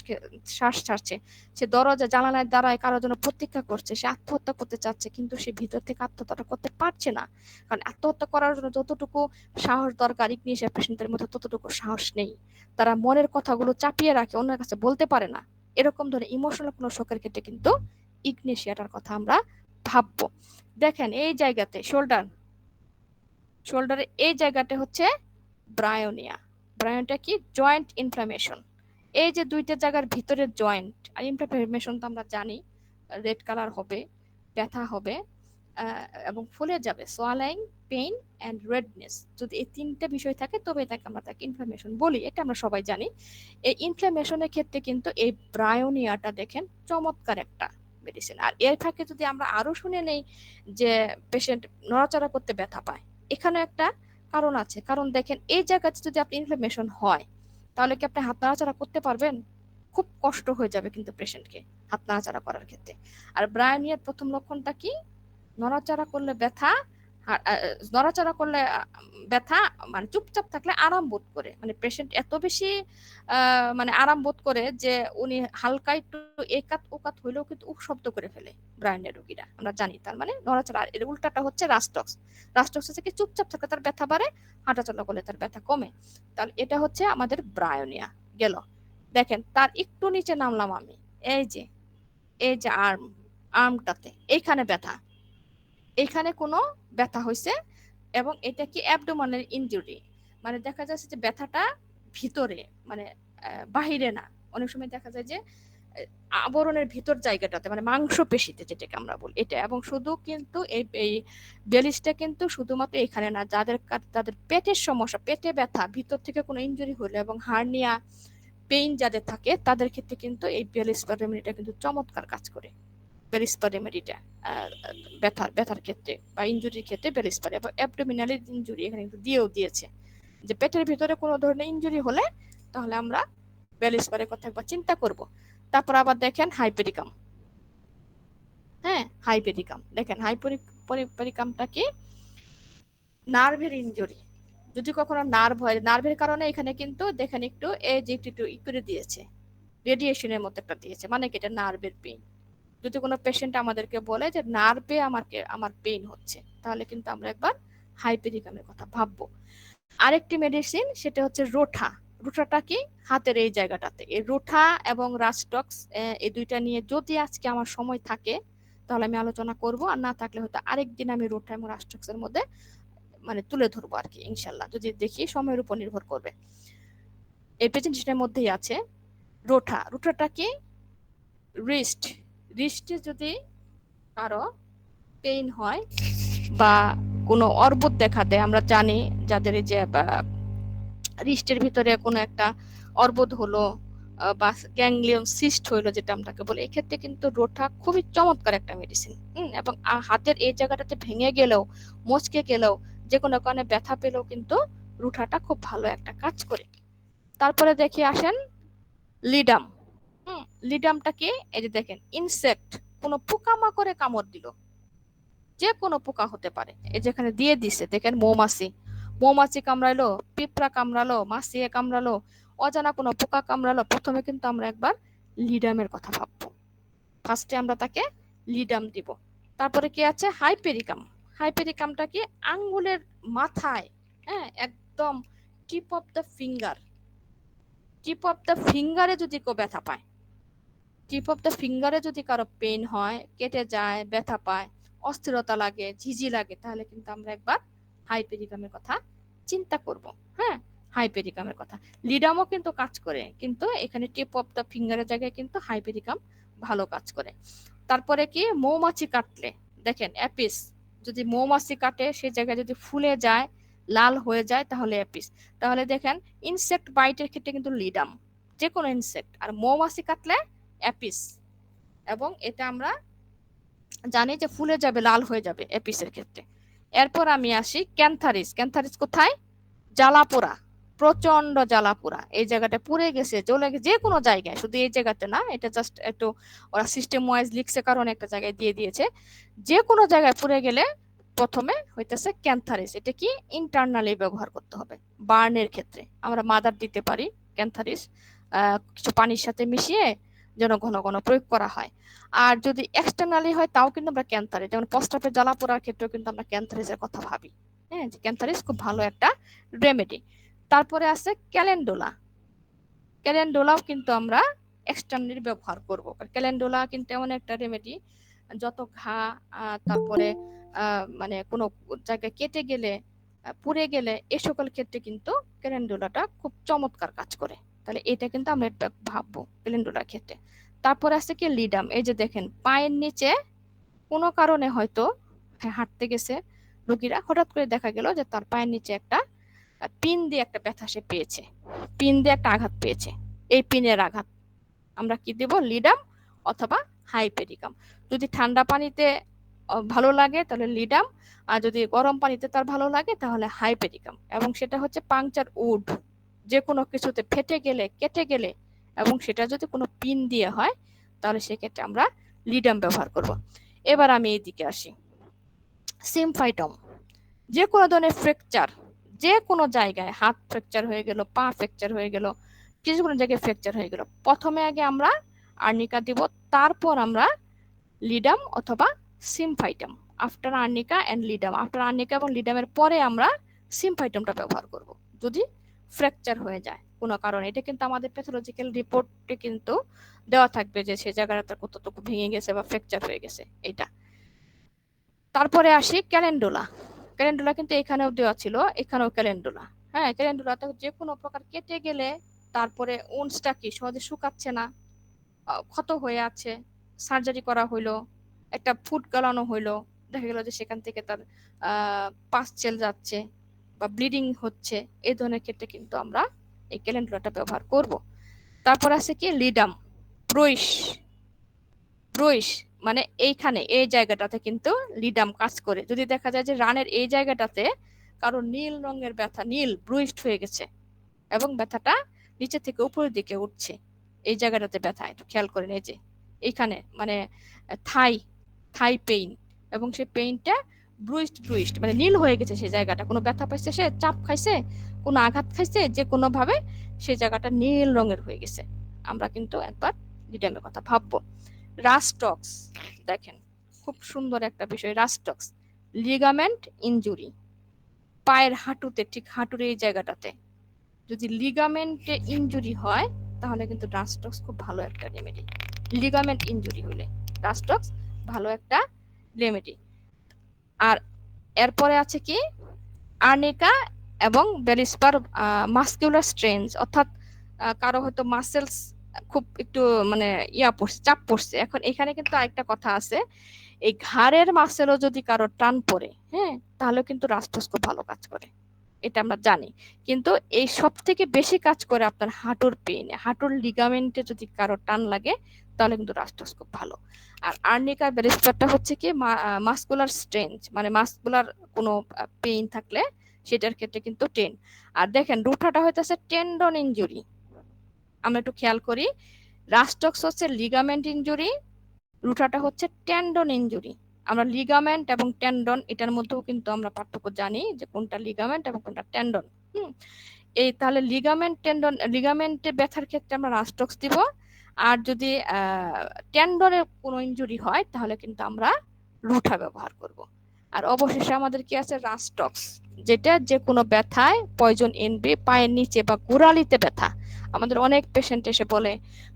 শ্বাস ছাড়ছে, সে দরজা জানালার দ্বারায় কারোর জন্য প্রতীক্ষা করছে, সে আত্মহত্যা করতে চাচ্ছে, কিন্তু সে ভিতর থেকে আত্মহত্যা করতে পারছে না, কারণ আত্মহত্যা করার জন্য যতটুকু সাহস দরকার ইগনেশিয়া পেশেন্টের মধ্যে ততটুকু সাহস নেই। তারা মনের কথাগুলো চাপিয়ে রাখে, অন্যের কাছে বলতে পারে না। এরকম ধরনের ইমোশনাল কোনো শোকের ক্ষেত্রে কিন্তু ইগনেশিয়াটার কথা আমরা ভাববো। দেখেন এই জায়গাতে শোল্ডারের এই জায়গাটা হচ্ছে ব্রায়োনিয়া। ব্রায়োনিয়াটা কি? Joint inflammation. এই যে দুইটা জায়গার ভিতরের জয়েন্ট আর ইনফ্লামেশন তো আমরা জানি রেড কালার হবে, ব্যথা হবে এবং ফুলে যাবে, সোয়ালাইং, পেইন এন্ড রেডনেস। যদি এই তিনটা বিষয় থাকে তবে আমরা তাকে ইনফ্লামেশন বলি, এটা আমরা সবাই জানি। এই ইনফ্লামেশনের ক্ষেত্রে কিন্তু এই ব্রায়োনিয়াটা দেখেন চমৎকার একটা মেডিসিন। আর এর ফাঁকে যদি আমরা আরো শুনে নেই যে পেশেন্ট নড়াচড়া করতে ব্যথা পায়, এখানে একটা কারণ আছে। কারণ দেখেন এই জায়গাতে যদি আপনি ইনফ্লামেশন হয় তাহলে কি আপনি হাত নাড়াচাড়া করতে পারবেন? খুব কষ্ট হয়ে যাবে কিন্তু পেশেন্টকে হাত নাড়াচাড়া করার ক্ষেত্রে। আর ব্রায়োনিয়ার প্রথম লক্ষণটা কি? নড়াচড়া করলে ব্যথা, নড়াচড়া করলে ব্যথা, মানে চুপচাপ থাকলে আরাম বোধ করে, মানে পেশেন্ট এত বেশি মানে আরাম বোধ করে যে উনি হালকা একটু একাত ওকাত হইলেও কিন্তু উক শব্দ করে ফেলে ব্রায়োনিয়া রোগীরা, আমরা জানি। তার মানে নড়াচড়া। এর উল্টাটা হচ্ছে রাস্টক্স। রাস্টক্স হচ্ছে কি চুপচাপ থাকলে তার ব্যথা বাড়ে, হাঁটাচলা করলে তার ব্যথা কমে। তাহলে এটা হচ্ছে আমাদের ব্রায়োনিয়া গেল। দেখেন তার একটু নিচে নামলাম আমি, এই যে আর্মটাতে এইখানে ব্যথা, এখানে কোনো ব্যথা হয়েছে এবং এটা কি অ্যাবডোমিনাল ইনজুরি, মানে দেখা যাচ্ছে যে ব্যথাটা ভিতরে, মানে বাহিরে না। অনেক সময় দেখা যায় যে আবরণের ভিতর জায়গাটাতে, মানে মাংস পেশিতে যেটাকে আমরা বলি এটা। এবং শুধু কিন্তু এই বেলিসটা কিন্তু শুধুমাত্র এখানে না, যাদের পেটের সমস্যা, পেটে ব্যথা, ভিতর থেকে কোনো ইনজুরি হলে এবং হার্নিয়া পেইন যাদের থাকে তাদের ক্ষেত্রে কিন্তু এই বেলিস বা রেমেডিটা কিন্তু চমৎকার কাজ করে। বেলিসপা রেমেডিটা ব্যথার ক্ষেত্রে বা ইনজুরির ক্ষেত্রে বেলিসপা, এবং অ্যাবডোমিনাল ইনজুরি এখানে কিন্তু দিয়েও দিয়েছে যে পেটের ভিতরে কোনো ধরনের ইনজুরি হলে তাহলে আমরা বেলিসপারের কথা একবার চিন্তা করব। তারপর আবার দেখেন হাইপেরিকাম। হ্যাঁ, হাইপেরিকাম দেখেন, হাইপেরিকামটা কি? নার্ভের ইনজুরি। যদি কখনো নার্ভ হয়, নার্ভের কারণে এখানে কিন্তু দেখেন একটু এই যে একটু করে দিয়েছে, রেডিয়েশনের মতো একটা দিয়েছে, মানে কি এটা নার্ভের পেইন। যদি কোনো পেশেন্ট আমাদেরকে বলে যে নার্ভে আমার পেইন হচ্ছে, তাহলে কিন্তু আমরা একবার হাইপেরিকামের কথা ভাববো। আরেকটি মেডিসিন সেটা হচ্ছে রোঠা। রোঠাটা কি? হাতের এই জায়গাটাতে। এই রোঠা এবং রাস্টক্স এই দুইটা নিয়ে যদি আজকে আমার সময় থাকে তাহলে আমি আলোচনা করব, আর না থাকলে হয়তো আরেকদিন আমি রোঠা এবং রাস্টক্সের মধ্যে মানে তুলে ধরবো আর কি, ইনশাল্লাহ, যদি দেখি সময়ের উপর নির্ভর করবে। এই প্রেজেন্টেশনের মধ্যেই আছে রোঠা। রোঠাটা কি? রিস্টে যদি কারো পেইন হয় বা কোনো অর্বুদ দেখা দেয়, আমরা জানি যাদের এই যে রিস্টের ভিতরে কোনো একটা অর্বুদ হলো বা গ্যাংলিয়ন সিস্ট হইলো যেটা আমরাকে বলি, এক্ষেত্রে কিন্তু রোঠা খুবই চমৎকার একটা মেডিসিন। এবং হাতের এই জায়গাটাতে ভেঙে গেলেও, মচকে গেলেও, যে কোনো কারণে ব্যথা পেলেও কিন্তু রোঠাটা খুব ভালো একটা কাজ করে। তারপরে দেখি আসেন লিডাম। লিডামটা কি? এই যে দেখেন ইনসেক্ট, কোনো পোকামাকড়ে কামড় দিল, যে কোনো পোকা হতে পারে, এই যেখানে দিয়ে দিছে দেখেন মৌমাছি কামড়াইলো, পিঁপড়া কামড়ালো, মাছিয়ে কামড়ালো, অজানা কোনো পোকা কামড়ালো, প্রথমে কিন্তু আমরা একবার লিডামের কথা ভাববো। ফার্স্টে আমরা তাকে লিডাম দিব। তারপরে কি আছে? হাইপেরিকাম। হাইপেরিকামটা কি? আঙ্গুলের মাথায়, হ্যাঁ, একদম টিপ অফ দ্য ফিঙ্গারে যদি কেউ ব্যথা পায়, টিপ অফ দ্য ফিঙ্গারে যদি কারো পেইন হয়, কেটে যায়, ব্যথা পায়, অস্থিরতা লাগে, ঝিঝি লাগে, তাহলে কিন্তু আমরা একবার হাইপেরিকামের কথা চিন্তা করব। হ্যাঁ, হাইপেরিকামের কথা। লিডামও কিন্তু কাজ করে, কিন্তু এখানে টিপ অফ দ্য ফিঙ্গারের জায়গায় কিন্তু হাইপেরিকাম ভালো কাজ করে। তারপরে কি? মৌমাছি কাটলে দেখেন অ্যাপিস, যদি মৌমাছি কাটে সেই জায়গায় যদি ফুলে যায়, লাল হয়ে যায়, তাহলে অ্যাপিস। তাহলে দেখেন ইনসেক্ট বাইটের ক্ষেত্রে কিন্তু লিডাম, যে কোনো ইনসেক্ট, আর মৌমাছি কাটলে অ্যাপিস। এবং এটা আমরা জানি যে ফুলে যাবে, লাল হয়ে যাবে অ্যাপিসের ক্ষেত্রে। এরপর আমি আসি ক্যান্থারিস। ক্যান্থারিস কোথায়? জ্বালাপোড়া, প্রচন্ড জ্বালাপোড়া, এই জায়গাটা পুড়ে গেছে, জ্বলে গেছে, যে কোনো জায়গায়, শুধু এই জায়গাতে না, এটা জাস্ট একটু ওরা সিস্টেম ওয়াইজ লিখছে কারণ একটা জায়গায় দিয়ে দিয়েছে। যে কোনো জায়গায় পুড়ে গেলে প্রথমে হইতেছে ক্যান্থারিস, এটা কি ইন্টারনালি ব্যবহার করতে হবে। বার্নের ক্ষেত্রে আমরা মাদার দিতে পারি ক্যান্থারিস, কিছু পানির সাথে মিশিয়ে যেন ঘন ঘন প্রয়োগ করা হয়। আর যদি এক্সটার্নালি হয় তাও কিন্তু আমরা ক্যান্থারিস, যেমন প্রস্রাবের জ্বালা পোড়ার ক্ষেত্রেও কিন্তু আমরা ক্যান্থারিসের কথা ভাবি। হ্যাঁ, যে ক্যান্থারিস খুব ভালো একটা রেমেডি। তারপরে আছে ক্যালেন্ডুলা। ক্যালেন্ডুলাও কিন্তু আমরা এক্সটার্নালি ব্যবহার করব। ক্যালেন্ডুলা কিন্তু এমন একটা রেমেডি, যত ঘা তারপরে মানে কোনো জায়গায় কেটে গেলে পুড়ে গেলে এই সকল ক্ষেত্রে কিন্তু ক্যালেন্ডুলাটা খুব চমৎকার কাজ করে। তাহলে এটা কিন্তু আমরা একটা ভাববো ক্যালেন্ডুলার ক্ষেত্রে। তারপরে আছে কি লিডাম। এই যে দেখেন পায়ের নিচে কোনো কারণে হয়তো হাঁটতে গেছে রোগীরা, হঠাৎ করে দেখা গেল যে তার পায়ের নিচে একটা পিন দিয়ে একটা ব্যথা সে পেয়েছে, পিন দিয়ে একটা আঘাত পেয়েছে। এই পিনের আঘাত আমরা কি দেব? লিডাম অথবা হাইপেরিকাম। যদি ঠান্ডা পানিতে ভালো লাগে তাহলে লিডাম, আর যদি গরম পানিতে তার ভালো লাগে তাহলে হাইপেরিকাম। এবং সেটা হচ্ছে পাংচার উড, যে কোনো কিছুতে ফেটে গেলে কেটে গেলে এবং সেটা যদি কোনো পিন দিয়ে হয় তাহলে সেক্ষেত্রে আমরা লিডাম ব্যবহার করব। এবার আমি এইদিকে আসি, সিমফাইটম। যে কোনো ধরনের ফ্র্যাকচার, যে কোনো জায়গায় হাত ফ্র্যাকচার হয়ে গেল, পা ফ্র্যাকচার হয়ে গেল, কিছু কোনো জায়গায় ফ্র্যাকচার হয়ে গেল, প্রথমে আগে আমরা আর্নিকা দিব, তারপর আমরা লিডাম অথবা symphytum. After arnica and ledum, after arnica এবং লিডামের পরে আমরা সিমফাইটমটা ব্যবহার করব যদি ফ্র্যাকচার হয়ে যায় কোনো কারণে। এটা কিন্তু আমাদের প্যাথোলজিক্যাল রিপোর্টে কিন্তু দেওয়া থাকবে যে সে জায়গাটা কতটুকু ভেঙে গেছে বা ফ্র্যাকচার হয়ে গেছে এটা। তারপরে আসি ক্যালেন্ডুলা। ক্যালেন্ডুলা কিন্তু এখানেও দেওয়া ছিল, এখানেও ক্যালেন্ডুলা। হ্যাঁ, ক্যালেন্ডুলাতে যে কোনো প্রকার কেটে গেলে তারপরে উন্সটা কি সহজে শুকাচ্ছে না, ক্ষত হয়ে আছে, সার্জারি করা হইলো, একটা ফুট গালানো হইলো, দেখা গেল যে সেখান থেকে তার পাসচেল যাচ্ছে বা ব্লিডিং হচ্ছে, এই ধরনের ক্ষেত্রে কিন্তু আমরা এই ক্যালেন্ডুলাটা ব্যবহার করব। তারপর আছে কি লিডাম, ব্রুইশ। ব্রুইশ মানে এইখানে এই জায়গাটাতে কিন্তু লিডাম কাজ করে। যদি দেখা যায় যে রানের এই জায়গাটাতে কারো নীল রঙের ব্যথা, নীল ব্রুইশড হয়ে গেছে এবং ব্যথাটা নিচে থেকে উপরের দিকে উঠছে, এই জায়গাটাতে ব্যথা, একটু খেয়াল করেন। এই যে এইখানে মানে থাই থাই পেইন, এবং সেই পেইনটা ব্রুইশড মানে নীল হয়ে গেছে সেই জায়গাটা, কোনো ব্যথা পাইছে, সে চাপ খাইছে, কোনো আঘাত খাইছে, যে কোনো ভাবে সেই জায়গাটা নীল রঙের হয়ে গেছে, আমরা কিন্তু একবার লিডামের কথা ভাববো। রাস্টক্স, দেখেন খুব সুন্দর একটা বিষয়। রাস্টক্স লিগামেন্ট ইনজুরি, পায়ের হাঁটুতে, ঠিক হাঁটুর এই জায়গাটাতে যদি লিগামেন্টে ইনজুরি হয় তাহলে কিন্তু রাস্টক্স খুব ভালো একটা রেমেডি। লিগামেন্ট ইনজুরি হলে রাস্টক্স ভালো একটা রেমেডি। আর এরপরে আছে কি আর্নিকা এবং বেলিস্পার মাসকুলার স্ট্রেনস, অর্থাৎ কারো হয়তো মাসেলস খুব একটু মানে পড়ছে, চাপ পড়ছে। এখন এখানে কিন্তু আরেকটা কথা আছে, এই ঘাড়ের মাসেলও যদি কারো টান পড়ে, হ্যাঁ, তাহলে কিন্তু রাস্টক্স খুব ভালো কাজ করে, এটা আমরা জানি। কিন্তু এই সব থেকে বেশি কাজ করে আপনার হাঁটুর পেইনে, হাঁটুর লিগামেন্টে যদি কারো টান লাগে তাহলে কিন্তু রাস্টক্স খুব ভালো। আর আর্নিকা বেলিস্পারটা হচ্ছে কি মাসকুলার স্ট্রেনথ, মানে মাসকুলার কোনো পেইন থাকলে সেটার ক্ষেত্রে কিন্তু টেন। আর দেখেন রুটাটা হইতেছে টেন্ডন ইনজুরি, আমরা একটু খেয়াল করি, রাস্টক্স হচ্ছে লিগামেন্ট ইনজুরি, রুটাটা হচ্ছে টেন্ডন ইনজুরি। আমরা লিগামেন্ট এবং টেন্ডন এটার মধ্যেও কিন্তু আমরা পার্থক্য জানি যে কোনটা লিগামেন্ট এবং কোনটা টেন্ডন। এই তাহলে লিগামেন্ট টেন্ডন, লিগামেন্টে ব্যথার ক্ষেত্রে আমরা রাস্টক্স দিব, আর যদি টেন্ডনের কোনো ইনজুরি হয় তাহলে কিন্তু আমরা রুটা ব্যবহার করব। আর অবশেষে আমাদের কি আছে? রাস্টক্স, যেটা যে কোনো ব্যথায় পয়জন এনবি, পায়ের নিচে বা গোড়ালিতে ব্যথা। আমাদের অনেক পেশেন্ট এসে বলে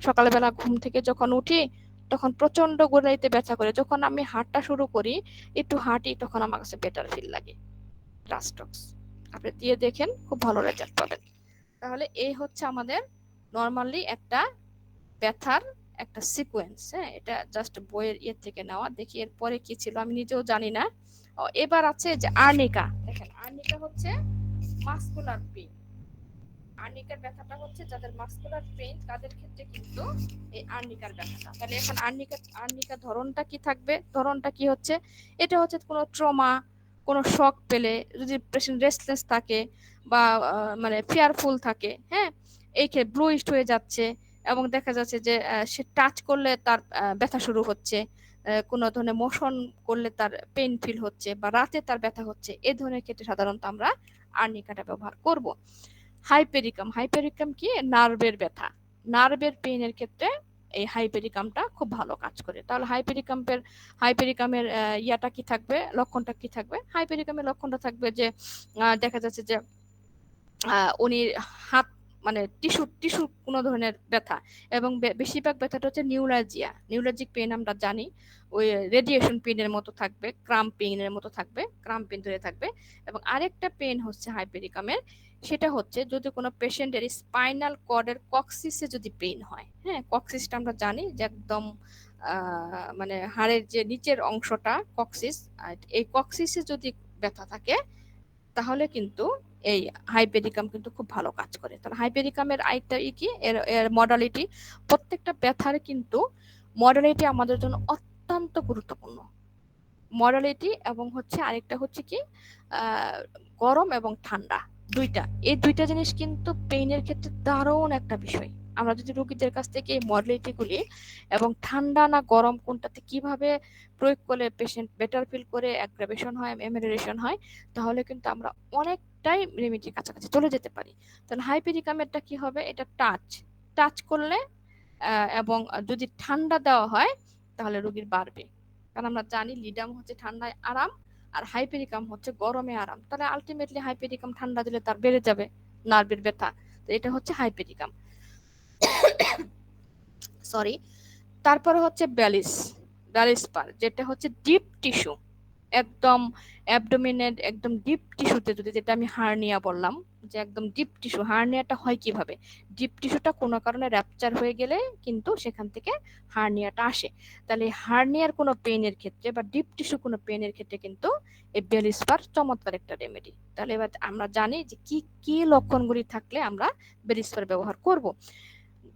সকালবেলা ঘুম থেকে যখন উঠি তখন প্রচন্ড গোড়ালিতে ব্যথা করে, যখন আমি হাঁটা শুরু করি, একটু হাঁটি, তখন আমার কাছে বেটার ফিল লাগে। রাস্টক্স আপনি দিয়ে দেখেন, খুব ভালো রেজাল্ট পাবেন। তাহলে এই হচ্ছে আমাদের নরমালি একটা ব্যথার একটা সিকোয়েন্স। হ্যাঁ, এটা জাস্ট বইয়ের ইয়ে থেকে নেওয়া। দেখি এরপরে কি ছিল, আমি নিজেও জানি না। এবার আছে যে আর্নিকা। দেখেন আর্নিকা হচ্ছে মাসকুলার পেইন। আর্নিকার ব্যথাটা হচ্ছে যাদের মাসকুলার পেইন তাদের ক্ষেত্রে কিন্তু এই আর্নিকার ব্যথাটা। তাহলে এখন আর্নিকা ধরনটা কি থাকবে? ধরনটা কি হচ্ছে? এটা হচ্ছে কোনো ট্রমা, কোনো শক পেলে, যদি পেশেন্ট রেস্টলেস থাকে বা মানে ফিয়ারফুল থাকে, হ্যাঁ, এই ক্ষেত্রে ব্লুইশড হয়ে যাচ্ছে এবং দেখা যাচ্ছে যে সে টাচ করলে তার ব্যথা শুরু হচ্ছে, কোনো ধরনের মোশন করলে তার পেইন ফিল হচ্ছে বা রাতে তার ব্যথা হচ্ছে, এই ধরনের ক্ষেত্রে সাধারণত আমরা আর্নিকাটা ব্যবহার করব। হাইপেরিকাম কি? নার্ভের ব্যথা, নার্ভের পেইনের ক্ষেত্রে এই হাইপেরিকামটা খুব ভালো কাজ করে। তাহলে হাইপেরিকামের ইয়াটা কি থাকবে, লক্ষণটা কি থাকবে? হাইপেরিকামের লক্ষণটা থাকবে যে দেখা যাচ্ছে যে উনি হাত মানে টিস্যু কোনো ধরনের ব্যথা, এবং বেশিরভাগ ব্যথাটা হচ্ছে নিউরালজিক পেইন আমরা জানি, ওই রেডিয়েশন পেইনের মতো থাকবে, ক্রাম্পিংয়ের মতো থাকবে, ক্রাম্পিং ধরে থাকবে। এবং আরেকটা পেইন হচ্ছে হাইপেরিকামের, সেটা হচ্ছে যদি কোনো পেশেন্টের স্পাইনাল কর্ডের কক্সিসে যদি পেইন হয়। হ্যাঁ, কক্সিসটা আমরা জানি যে একদম মানে হাড়ের যে নিচের অংশটা কক্সিস, এই কক্সিসে যদি ব্যথা থাকে তাহলে কিন্তু এই হাইপেরিকাম কিন্তু খুব ভালো কাজ করে। তাহলে হাইপেরিকামের আরেকটা কি, এর মডালিটি, প্রত্যেকটা ব্যথার কিন্তু মডালিটি আমাদের জন্য অত্যন্ত গুরুত্বপূর্ণ। মডালিটি এবং হচ্ছে আরেকটা হচ্ছে কি গরম এবং ঠান্ডা, এই দুইটা জিনিস কিন্তু পেইনের ক্ষেত্রে দারুণ একটা বিষয়। আমরা যদি রোগীদের কাছ থেকে এই মডালিটি গুলি এবং ঠান্ডা না গরম কোনটাতে কিভাবে প্রয়োগ করলে পেশেন্ট বেটার ফিল করে, অ্যাগ্রাভেশন হয়, এমেলিওরেশন হয়, তাহলে কিন্তু আমরা অনেকটাই রেমেডির কাছাকাছি চলে যেতে পারি। তাহলে হাইপেরিকামেরটা কি হবে, এটা টাচ করলে এবং যদি ঠান্ডা দেওয়া হয় তাহলে রোগীর বাড়বে। কারণ আমরা জানি লিডাম হচ্ছে ঠান্ডায় আরাম আর হাইপেরিকাম হচ্ছে গরমে আরাম। তাহলে আলটিমেটলি হাইপেরিকাম ঠান্ডা দিলে তার বেড়ে যাবে নার্ভের ব্যথা। তো এটা হচ্ছে হাইপেরিকাম। সরি। তারপরে হচ্ছে ব্যালিস্পার, যেটা হচ্ছে ডিপ টিস্যু, একদম অ্যাবডোমিনের একদম ডিপ টিস্যুতে, যদি যেটা আমি হার্নিয়া বললাম যে একদম ডিপ টিস্যু, হার্নিয়াটা হয় কিভাবে? ডিপ টিস্যুটা কোনো কারণে র্যাপচার হয়ে গেলে কিন্তু সেখান থেকে হার্নিয়াটা আসে। তাহলে হার্নিয়ার কোনো পেইনের ক্ষেত্রে বা ডিপ টিস্যু কোনো পেইনের ক্ষেত্রে কিন্তু এই বেলিস্পার চমৎকার একটা রেমেডি। তাহলে এবার আমরা জানি যে কি কি লক্ষণগুলি থাকলে আমরা বেলিস্পার ব্যবহার করব।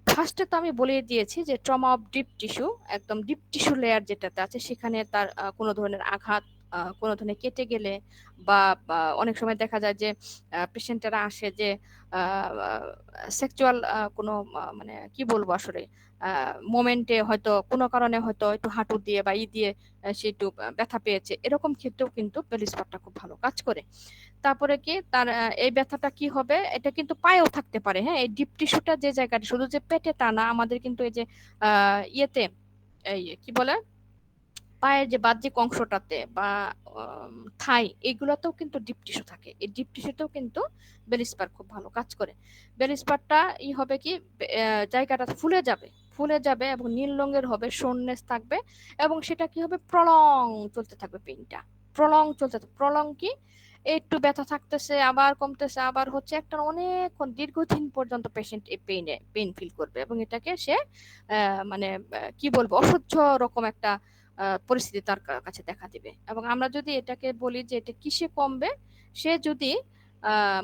ফার্স্টে তো আমি বলে দিয়েছি যে ট্রমা অফ ডিপ টিস্যু, একদম ডিপ টিস্যু লেয়ার যেটাতে আছে সেখানে তার কোনো ধরনের আঘাত, কোনো ধরনের কেটে গেলে বা অনেক সময় দেখা যায় যে পেশেন্টেরা আসে যে সেক্সুয়াল কোনো মানে কি বলবো আসলে মোমেন্টে হয়তো কোনো কারণে হয়তো একটু হাঁটু দিয়ে বা দিয়ে সে একটু ব্যথা পেয়েছে, এরকম ক্ষেত্রেও কিন্তু বেলিস্পারটা খুব ভালো কাজ করে। তারপরে কি তার এই ব্যথাটা কি হবে, এটা কিন্তু পায়েও থাকতে পারে। হ্যাঁ, এই ডিপ টিস্যুটা যে জায়গাটা, শুধু যে পেটে তা না, আমাদের কিন্তু এই যে ইয়েতে এই কি বলে পায়ের যে বাহ্যিক অংশটাতে বা থাই, এগুলোতেও কিন্তু ডিপ টিস্যু থাকে। এই ডিপ টিস্যুতেও কিন্তু বেলিস্পার খুব ভালো কাজ করে। বেলিস্পারটা হবে কি জায়গাটা ফুলে যাবে এবং নীল রঙের হবে, সোননেস থাকবে এবং সেটা কি হবে, প্রলং চলতে থাকবে পেইনটা, প্রলং কি একটু ব্যথা থাকতেছে আবার কমতেছে আবার হচ্ছে, একটা অনেকক্ষণ দীর্ঘদিন পর্যন্ত পেশেন্ট এই পেইন ফিল করবে এবং এটাকে সে মানে কি বলবো অসহ্য রকম একটা পরিস্থিতি তার কাছে দেখা দিবে। এবং আমরা যদি এটাকে বলি যে এটা কিসে কমবে, সে যদি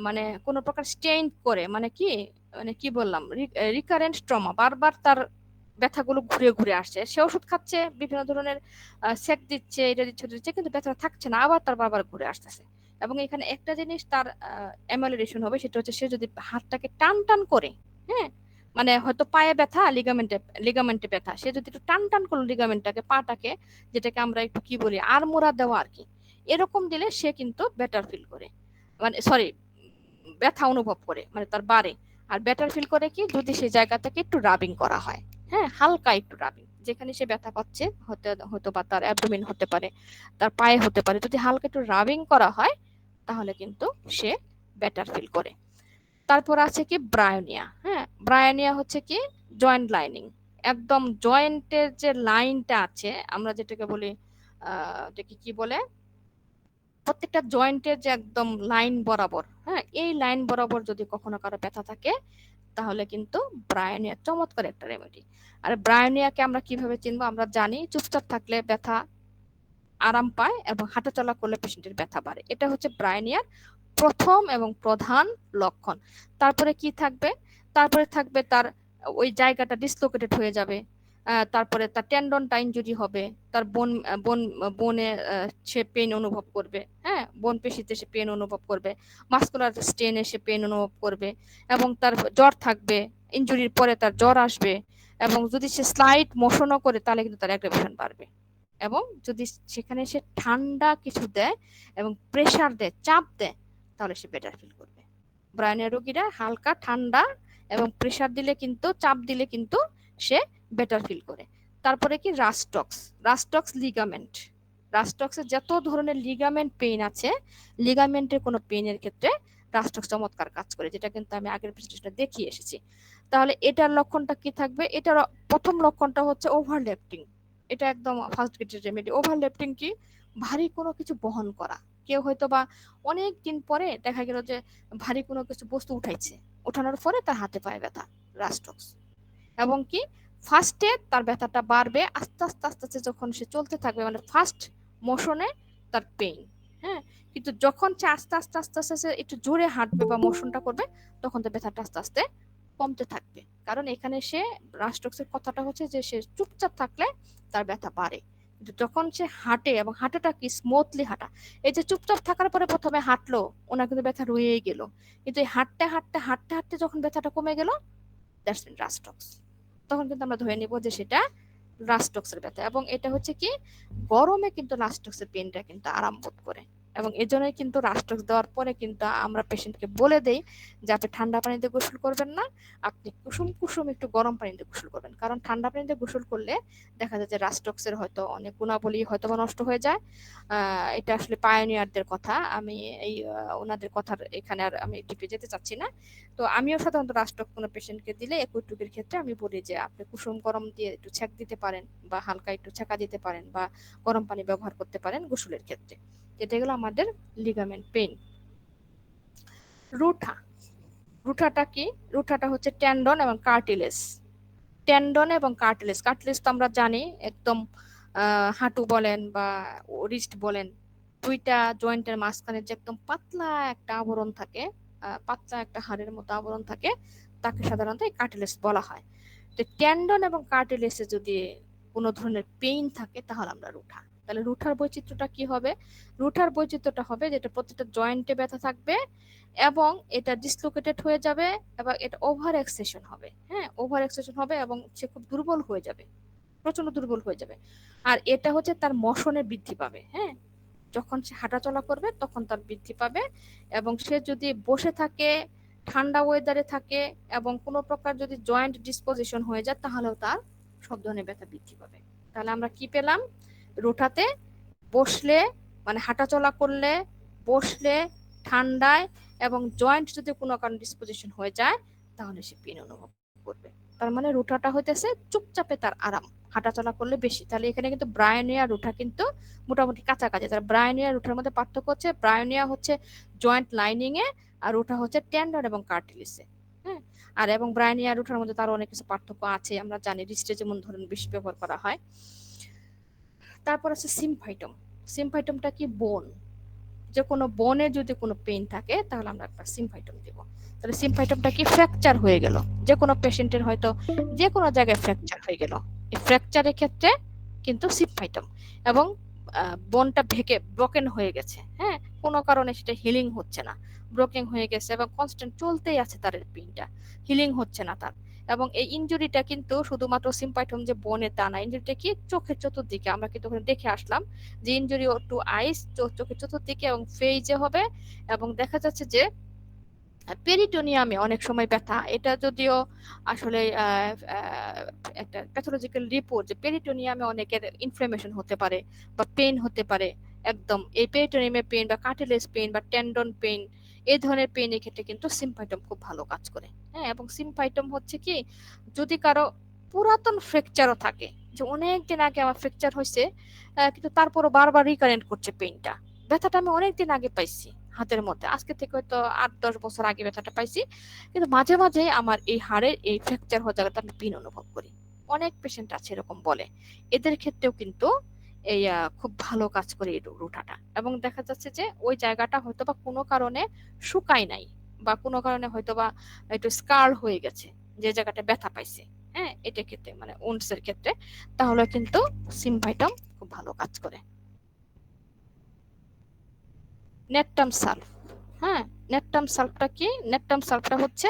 মানে কোনো প্রকার স্টেইন করে, মানে কি বললাম, রিকারেন্ট ট্রমা, বারবার তার ব্যথাগুলো ঘুরে ঘুরে আসছে, সে ওষুধ খাচ্ছে, বিভিন্ন ধরনের সেক দিচ্ছে, এটা দিচ্ছে কিন্তু ব্যথা থাকছে না, আবার তার বারবার ঘুরে আসতেছে। এবং এখানে একটা জিনিস তার এমালিরেশন হবে, সেটা হচ্ছে সে যদি হাতটাকে টান টান করে, হ্যাঁ, মানে হয়তো পায়ে ব্যথা, লিগামেন্টে ব্যথা, সে যদি একটু টান টান করলো লিগামেন্টটাকে, পাটাকে, যেটাকে আমরা একটু কি বলি আড়মোড়া দেওয়া আর কি, এরকম দিলে সে কিন্তু বেটার ফিল করে, মানে সরি ব্যথা অনুভব করে, মানে তার বাড়ে। আর বেটার ফিল করে কি, যদি সেই জায়গাটাকে একটু রাবিং করা হয়, হ্যাঁ, হালকা একটু রাবিং, যেখানে সে ব্যথা পাচ্ছে, হয়তো বা তার অ্যাবডোমেন হতে পারে, তার পায়ে হতে পারে, যদি হালকা একটু রাবিং করা হয় তাহলে কিন্তু সে বেটার ফিল করে। তারপর আছে কি ব্রায়োনিয়া। হ্যাঁ, ব্রায়োনিয়া হচ্ছে কি জয়েন্ট লাইনিং, একদম জয়েন্টের যে লাইনটা আছে, আমরা যেটাকে বলি এটাকে কি বলে, প্রত্যেকটা জয়েন্টের যে একদম লাইন বরাবর, হ্যাঁ, এই লাইন বরাবর যদি কখনো কারো ব্যথা থাকে তাহলে কিন্তু ব্রায়োনিয়া চমৎকার একটা রেমেডি। আর ব্রায়োনিয়াকে আমরা কিভাবে চিনবো, আমরা জানি চুপচাপ থাকলে ব্যথা আরাম পায় এবং হাঁটাচলা করলে পেশেন্টের ব্যথা বাড়ে, এটা হচ্ছে ব্রায়োনিয়ার প্রথম এবং প্রধান লক্ষণ। তারপরে কি থাকবে, তারপরে থাকবে তার ওই জায়গাটা ডিসলোকেটেড হয়ে যাবে, তারপরে তার টেন্ডনটা ইনজুরি হবে, তার বনে সে পেন অনুভব করবে, হ্যাঁ, বোন পেশিতে সে পেন অনুভব করবে, মাস্কুলার স্টেনে সে পেন অনুভব করবে এবং তার জ্বর থাকবে, ইনজুরির পরে তার জ্বর আসবে এবং যদি সে স্লাইড মোশনও করে তাহলে কিন্তু তার অ্যাগ্রাভেশন বাড়বে। এবং যদি সেখানে সে ঠান্ডা কিছু দেয় এবং প্রেসার দেয়, চাপ দেয়, তাহলে সে বেটার ফিল করবে। ব্রায়োনিয়া রোগীরা হালকা ঠান্ডা এবং প্রেসার দিলে কিন্তু, চাপ দিলে কিন্তু সে বেটার ফিল করে। তারপরে কি রাস্টক্স, রাস্টক্স লিগামেন্ট, রাস্টক্সের যত ধরনের লিগামেন্ট পেইন আছে, লিগামেন্টের কোনো পেইনের ক্ষেত্রে রাস্টক্স চমৎকার কাজ করে, যেটা কিন্তু আমি আগের প্রেজেন্টেশনে দেখিয়ে এসেছি। তাহলে এটার লক্ষণটা কি থাকবে? এটার প্রথম লক্ষণটা হচ্ছে ওভারল্যাপিং। এটা একদম ফার্স্ট গ্রেডের রেমেডি। ওভারল্যাপিং কি? ভারী কোনো কিছু বহন করা। কেউ হয়তো বা অনেক দিন পরে দেখা গেল যে ভারী কোনো কিছু বস্তু উঠাইছে, উঠানোর পরে তার হাতে পায়ে ব্যথা, রাস্টক্স। এবং কি ফার্স্টে তার ব্যথাটা বাড়বে, আস্তে আস্তে আস্তে আস্তে যখন সে চলতে থাকবে, মানে ফার্স্ট মোশনে তার পেইন, হ্যাঁ, কিন্তু যখন সে আস্তে আস্তে আস্তে আস্তে আস্তে একটু জোরে হাঁটবে বা মোশনটা করবে, তখন তার ব্যথাটা আস্তে আস্তে কমতে থাকবে। কারণ এখানে সে রাস্টক্সের কথাটা হচ্ছে যে সে চুপচাপ থাকলে তার ব্যথা বাড়ে, কিন্তু যখন সে হাঁটে, এবং হাঁটাটা কি স্মুথলি হাঁটা, এই যে চুপচাপ থাকার পরে প্রথমে হাঁটলো, ওনার কিন্তু ব্যথা রয়েই গেল, কিন্তু এই হাঁটতে হাঁটতে হাঁটতে হাঁটতে যখন ব্যথাটা কমে গেল, দ্যাটস মিন রাস্টক্স। তখন কিন্তু আমরা ধরে নিব যে সেটা রাস্টক্সের ব্যথা। এবং এটা হচ্ছে কি, গরমে কিন্তু রাস্টক্সের পেনটা কিন্তু আরাম বোধ করে, এবং এজন্যই কিন্তু রাস্টক্স দেওয়ার পরে কিন্তু আমরা পেশেন্টকে বলে দেই যে আপনি ঠান্ডা পানিতে গোসল করবেন না, আপনি কুসুম কুসুম একটু গরম পানিতে গোসল করবেন। কারণ ঠান্ডা পানিতে গোসল করলে দেখা যায় যে রাস্টক্সের হয়তো অনেক গুণাবলী হয়তো বা নষ্ট হয়ে যায়। এটা আসলে পায়োনিয়ারদের কথা, আমি এই ওনাদের কথার এখানে আর আমি ডিপে যেতে চাচ্ছি না। তো আমিও সাধারণত রাস্টক্স কোনো পেশেন্টকে দিলে একটুকের ক্ষেত্রে আমি বলি যে আপনি কুসুম গরম দিয়ে একটু ছ্যাঁক দিতে পারেন, বা হালকা একটু ছ্যাঁকা দিতে পারেন, বা গরম পানি ব্যবহার করতে পারেন গোসলের ক্ষেত্রে। এটা গেল আমাদের লিগামেন্ট পেইন। রুঠা, রুঠাটা কি? রুঠাটা হচ্ছে টেন্ডন এবং কার্টিলেজ। টেন্ডন এবং কার্টিলেজ, কার্টিলেজ তো আমরা জানি একদম হাঁটু বলেন বা রিস্ট বলেন, দুইটা জয়েন্টের মাঝখানে যে একদম পাতলা একটা আবরণ থাকে, পাতলা একটা হাড়ের মতো আবরণ থাকে, তাকে সাধারণত কার্টিলেজ বলা হয়। তো টেন্ডন এবং কার্টিলেজে যদি কোনো ধরনের পেইন থাকে, তাহলে আমরা রুঠা। তাহলে রুঠার বৈচিত্র্যটা কি হবে? রুঠার বৈচিত্র্যটা হবে যেটা প্রত্যেকটা জয়েন্টে ব্যথা থাকবে, এবং এটা ডিসলোকেটেড হয়ে যাবে, এবং এটা ওভার এক্সেশন হবে। হ্যাঁ, ওভার এক্সেশন হবে এবং সে খুব দুর্বল হয়ে যাবে, প্রচন্ড দুর্বল হয়ে যাবে। আর এটা হচ্ছে তার মশনে বৃদ্ধি পাবে। হ্যাঁ, যখন সে হাঁটাচলা করবে তখন তার বৃদ্ধি পাবে, এবং সে যদি বসে থাকে, ঠান্ডা ওয়েদারে থাকে, এবং কোনো প্রকার যদি জয়েন্ট ডিসপোজিশন হয়ে যায়, তাহলেও তার সব ধরনের ব্যথা বৃদ্ধি পাবে। তাহলে আমরা কি পেলাম? রোঠাতে বসলে, মানে হাঁটাচলা করলে, বসলে, ঠান্ডায়, এবং জয়েন্ট যদি কোনো কারণে ডিসপোজিশন হয়ে যায়, তাহলে সে পেন অনুভব করবে। তার মানে রুঠাটা হইতেছে চুপচাপে তার আরাম, হাঁটাচলা করলে বেশি। তাহলে এখানে কিন্তু ব্রায়োনিয়া রুঠা কিন্তু মোটামুটি কাছাকাছি। তার ব্রায়োনিয়া রুঠার মধ্যে পার্থক্য হচ্ছে, ব্রায়োনিয়া হচ্ছে জয়েন্ট লাইনিং এ, আর রুঠা হচ্ছে টেন্ডন এবং কার্টিলেজে। হ্যাঁ, আর এবং ব্রায়োনিয়া রুঠার মধ্যে তারও অনেক কিছু পার্থক্য আছে, আমরা জানি রিস্টে যেমন ধরুন বেশি ব্যবহার করা হয়। তারপর আছে সিম্পাইটম। সিম্পাইটমটা কি? বোন, যে কোনো বোনে যদি কোনো পেইন থাকে, তাহলে আমরা একটা সিম্পাইটম দিব। তাহলে সিম্পাইটমটা কি? ফ্র্যাকচার হয়ে গেল, যে কোনো পেশেন্টের হয়তো যে কোনো জায়গায় ফ্র্যাকচার হয়ে গেল, এই ফ্র্যাকচারের ক্ষেত্রে কিন্তু সিম্পাইটম, এবং বোনটা ভেঙে ব্রোকেন হয়ে গেছে, হ্যাঁ, কোনো কারণে সেটা হিলিং হচ্ছে না, ব্রোকেন হয়ে গেছে এবং কনস্ট্যান্ট চলতেই আছে তার পেইনটা, হিলিং হচ্ছে না তার। এবং এই ইনজুরিটা কিন্তু শুধুমাত্র সিম্পাইটম যে বোনে তা না, ইনজুরিটা কি? চোখের চতুর্দিকে। আমরা কিন্তু ওখানে দেখে আসলাম যে ইনজুরি টু আইস, চোখের চতুর্দিকে এবং ফেইজে হবে, এবং দেখা যাচ্ছে যে পেরিটোনিয়ামে অনেক সময় ব্যথা। এটা যদিও আসলে একটা প্যাথোলজিক্যাল রিপোর্ট যে পেরিটোনিয়ামে অনেকের ইনফ্লামেশন হতে পারে বা পেইন হতে পারে। একদম এই পেরিটোনিয়ামে পেইন বা কার্টিলেজ পেইন বা টেন্ডন পেইন, এই ধরনের পেইনের ক্ষেত্রে কিন্তু সিম্পাইটম খুব ভালো কাজ করে। হ্যাঁ, এবং সিম্পাইটম হচ্ছে কি, যদি কারো পুরাতন ফ্র্যাকচারও থাকে, যে অনেক দিন আগে আমার ফ্র্যাকচার হয়েছে, কিন্তু তারপরও বারবার রিকারেন্ট করছে পেইনটা, ব্যথাটা আমি অনেকদিন আগে পাইছি হাতের মধ্যে, আজকে থেকে হয়তো 8-10 বছর আগে ব্যথাটা পাইছি, কিন্তু মাঝে মাঝে আমার এই হাড়ের এই ফ্র্যাকচার হওয়ার জায়গাতে আমি পেইন অনুভব করি। অনেক পেশেন্ট আছে এরকম বলে, এদের ক্ষেত্রেও কিন্তু এই খুব ভালো কাজ করে এই রুটাটা। এবং দেখা যাচ্ছে যে ওই জায়গাটা হয়তো বা কোনো কারণে শুকায় নাই, বা কোনো কারণে হয়তো বা একটু স্কার হয়ে গেছে, যে জায়গাটা ব্যথা পাইছে, হ্যাঁ, এটা ক্ষেত্রে মানে উন্ডস এর ক্ষেত্রে, তাহলে কিন্তু সিম্পাইটম খুব ভালো কাজ করে। নেপটাম সালফ, হ্যাঁ, নেপটাম সালফটা কি? নেপটাম সালফটা হচ্ছে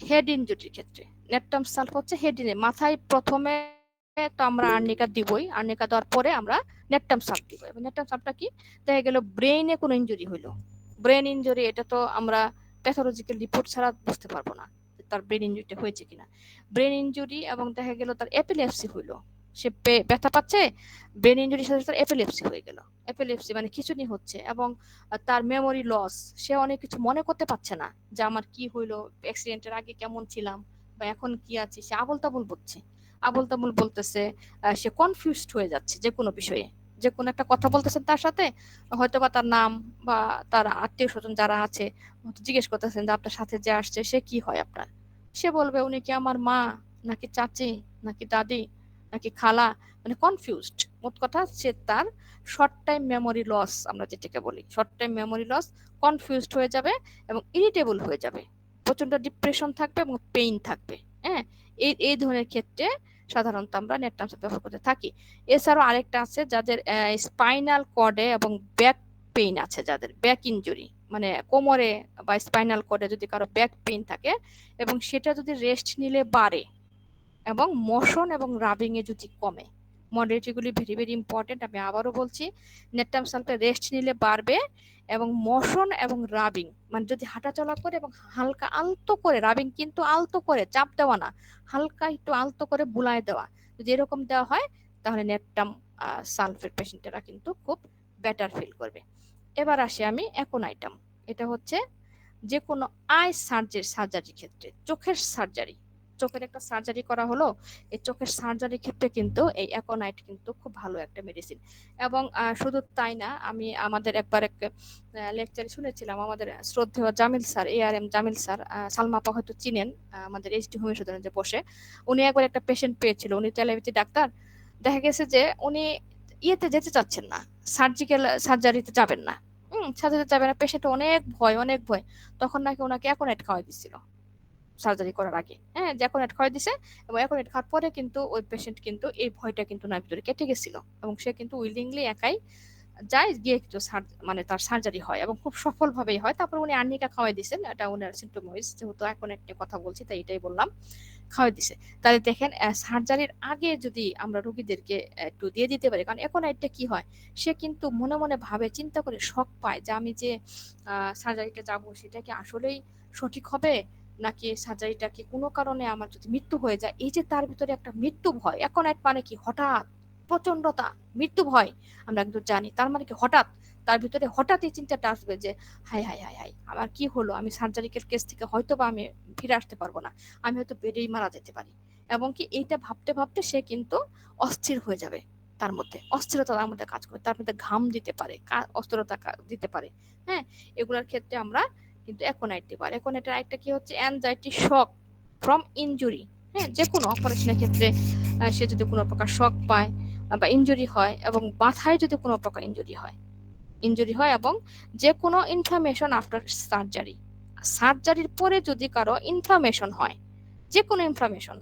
হেড ইনজুরির ক্ষেত্রে। নেপটাম সালফ হচ্ছে হেড ইনজুরি, মাথায় প্রথমে তো আমরা আর্নিকা দিবই, আর্নিকা দেওয়ার পরে আমরা নেটটাম সাপ দিব। এবং নেটটাম সাপটা কি, দেখা গেল ব্রেইনে কোনো ইনজুরি হইলো, ব্রেন ইনজুরি, এটা তো আমরা প্যাথোলজিক্যাল রিপোর্ট ছাড়া বুঝতে পারবো না তার ব্রেন ইনজুরিটা হয়েছে কিনা। ব্রেন ইনজুরি এবং দেখা গেল তার এপিলেপসি হইলো, সে ব্যথা পাচ্ছে, ব্রেন ইনজুরির সাথে তার এপিলেপসি হয়ে গেল, এপিলেপসি মানে খিঁচুনি হচ্ছে, এবং তার মেমোরি লস, সে অনেক কিছু মনে করতে পারছে না যে আমার কি হইলো, অ্যাক্সিডেন্টের আগে কেমন ছিলাম বা এখন কি আছি, সে আবল তাবল বলছে, আবল তাবল বলতেছে, সে কনফিউজড হয়ে যাচ্ছে যে কোনো বিষয়ে, যে কোনো একটা কথা বলতেছেন তার সাথে, হয়তো বা তার নাম বা তার আত্মীয় স্বজন যারা আছে জিজ্ঞেস করতেছেন যে আপনার সাথে যে আসছে সে কি হয় আপনার, সে বলবে উনি কি আমার মা, নাকি চাচি, নাকি দাদি, নাকি খালা, মানে কনফিউজড। মোট কথা সে তার শর্ট টাইম মেমোরি লস, আমরা যেটাকে বলি short time memory loss, confused হয়ে যাবে এবং ইরিটেবল হয়ে যাবে, প্রচন্ড ডিপ্রেশন থাকবে এবং পেইন থাকবে। হ্যাঁ, এই ধরনের ক্ষেত্রে সাধারণত আমরা নেটটাম ব্যবহার করতে থাকি। এছাড়াও আরেকটা আছে যাদের স্পাইনাল কর্ডে এবং ব্যাক পেইন আছে, যাদের ব্যাক ইনজুরি, মানে কোমরে বা স্পাইনাল কর্ডে যদি কারো ব্যাক পেইন থাকে এবং সেটা যদি রেস্ট নিলে বাড়ে এবং মোশন এবং রাবিং এ যদি কমে, মডালিটিগুলি ভেরি ভেরি ইম্পর্টেন্ট, আমি আবারও বলছি, নেটটাম সালফে রেস্ট নিলে বাড়বে এবং মোশন এবং রাবিং, মানে যদি হাঁটাচলা করে এবং হালকা আলতো করে, রাবিং কিন্তু আলতো করে, চাপ দেওয়া না, হালকা একটু আলতো করে বুলায় দেওয়া, যদি এরকম দেওয়া হয় তাহলে নেটটাম সালফের পেশেন্টেরা কিন্তু খুব বেটার ফিল করবে। এবার আসি আমি এখন আইটেম, এটা হচ্ছে যে কোনো আই সার্জারির ক্ষেত্রে, চোখের সার্জারি, চোখের একটা সার্জারি করা হলো, এই চোখের সার্জারির ক্ষেত্রে কিন্তু এই অ্যাকোনাইট কিন্তু খুব ভালো একটা মেডিসিন। এবং শুধু তাই না, আমি আমাদের একবার এক লেকচারে শুনেছিলাম, আমাদের শ্রদ্ধেয় Jamil sir, ARM Jamil sir, Salma আপা হয়তো চিনেন, আমাদের HD হোমিওপ্যাথি যে বসে, উনি একবার একটা পেশেন্ট পেয়েছিল, উনি টেলিপ্যাথি ডাক্তার, দেখা গেছে যে উনি ইয়েতে যেতে চাচ্ছেন না, সার্জিক্যাল সার্জারিতে যাবেন না, সার্জারিতে যাবে না, পেশেন্ট অনেক ভয়, অনেক ভয়, তখন নাকি ওনাকে অ্যাকোনাইট খাওয়াই দিছিল সার্জারি করার আগে। হ্যাঁ, যে অ্যাকোনাইট খাওয়াই দিছে, এবং অ্যাকোনাইট খাওয়ার পরে কিন্তু ওই পেশেন্ট কিন্তু এই ভয়টা কিন্তু ওনার ভিতরে কেটে গেছিল, এবং সে কিন্তু উইলিংলি একাই যায়, গিয়ে কিন্তু মানে তার সার্জারি হয় এবং খুব সফলভাবেই হয়। তারপর উনি আর্নিকা খাওয়াই দিয়েছেন, এটা ওনার সিম্পটম ওয়াইজ, যেহেতু অ্যাকোনাইট নিয়ে কথা বলছি তাই এটাই বললাম, খাওয়াই দিছে। তাহলে দেখেন সার্জারির আগে যদি আমরা রোগীদেরকে একটু দিয়ে দিতে পারি, কারণ অ্যাকোনাইটটা কি হয়, সে কিন্তু মনে মনে ভাবে, চিন্তা করে শক পায় যে আমি যে সার্জারিটা যাবো সেটা কি আসলেই সঠিক হবে, নাকি সার্জারিটা কি কোনো কারণে আমার যদি মৃত্যু হয়ে যায়, এই যে তার ভিতরে একটা মৃত্যু ভয়, অ্যাকোনাইট মানে কি হঠাৎ প্রচন্ডতা মৃত্যু ভয়, আমরা কিন্তু জানি, তার মানে কি হঠাৎ তার ভিতরে হঠাৎ এই চিন্তাটা আসবে যে হাই হাই হাই হাই আমার কি হলো, আমি সার্জারিকের কেস থেকে হয়তো বা আমি ফিরে আসতে পারবো না, আমি হয়তো বেডেই মারা যেতে পারি, এবং কি এইটা ভাবতে ভাবতে সে কিন্তু অস্থির হয়ে যাবে, তার মধ্যে অস্থিরতা তার মধ্যে কাজ করে, তার মধ্যে ঘাম দিতে পারে, অস্থিরতা দিতে পারে। হ্যাঁ, এগুলোর ক্ষেত্রে আমরা কিন্তু অ্যাকোনাইট দিতে পারি। অ্যাকোনাইটের একটা কি হচ্ছে অ্যানজাইটি শক ফ্রম ইনজুরি। হ্যাঁ, যে কোনো অপারেশনের ক্ষেত্রে সে যদি কোনো প্রকার শক পায় বা ইনজুরি হয়, এবং মাথায় যদি কোনো প্রকার ইনজুরি হয় এবং যে কোনো ইনফ্লামেশন আফটার সার্জারি, সার্জারির পরে যদি কারো ইনফ্লামেশন হয়, যে কোনো ইনফ্লামেশন,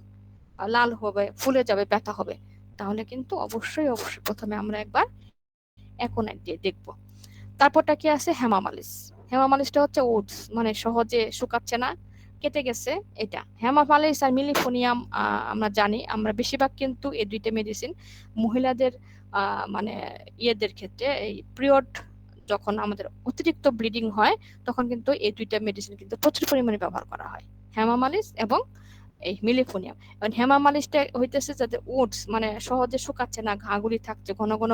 লাল হবে, ফুলে যাবে, ব্যথা হবে, তাহলে কিন্তু অবশ্যই অবশ্যই প্রথমে আমরা একবার অ্যাকোনাইট দিয়ে দেখবো। তারপরটা কি আছে, হেমামালিস। হেমামালিসটা হচ্ছে উডস, মানে সহজে শুকাচ্ছে না, কেটে গেছে, এটা হেমামালিস। আর মিলিফোনিয়াম আমরা জানি, আমরা বেশিরভাগ কিন্তু এই দুইটা মেডিসিন মহিলাদের মানে ইয়েদের ক্ষেত্রে, এই পিরিয়ড যখন আমাদের অতিরিক্ত ব্লিডিং হয় তখন কিন্তু এই দুইটা মেডিসিন কিন্তু প্রচুর পরিমাণে ব্যবহার করা হয়, হেমামালিস এবং এই মিলিফোনিয়াম। এবং হেমামালিসটা হইতেছে যাতে উডস, মানে সহজে শুকাচ্ছে না, ঘাগুলি থাকছে, ঘন ঘন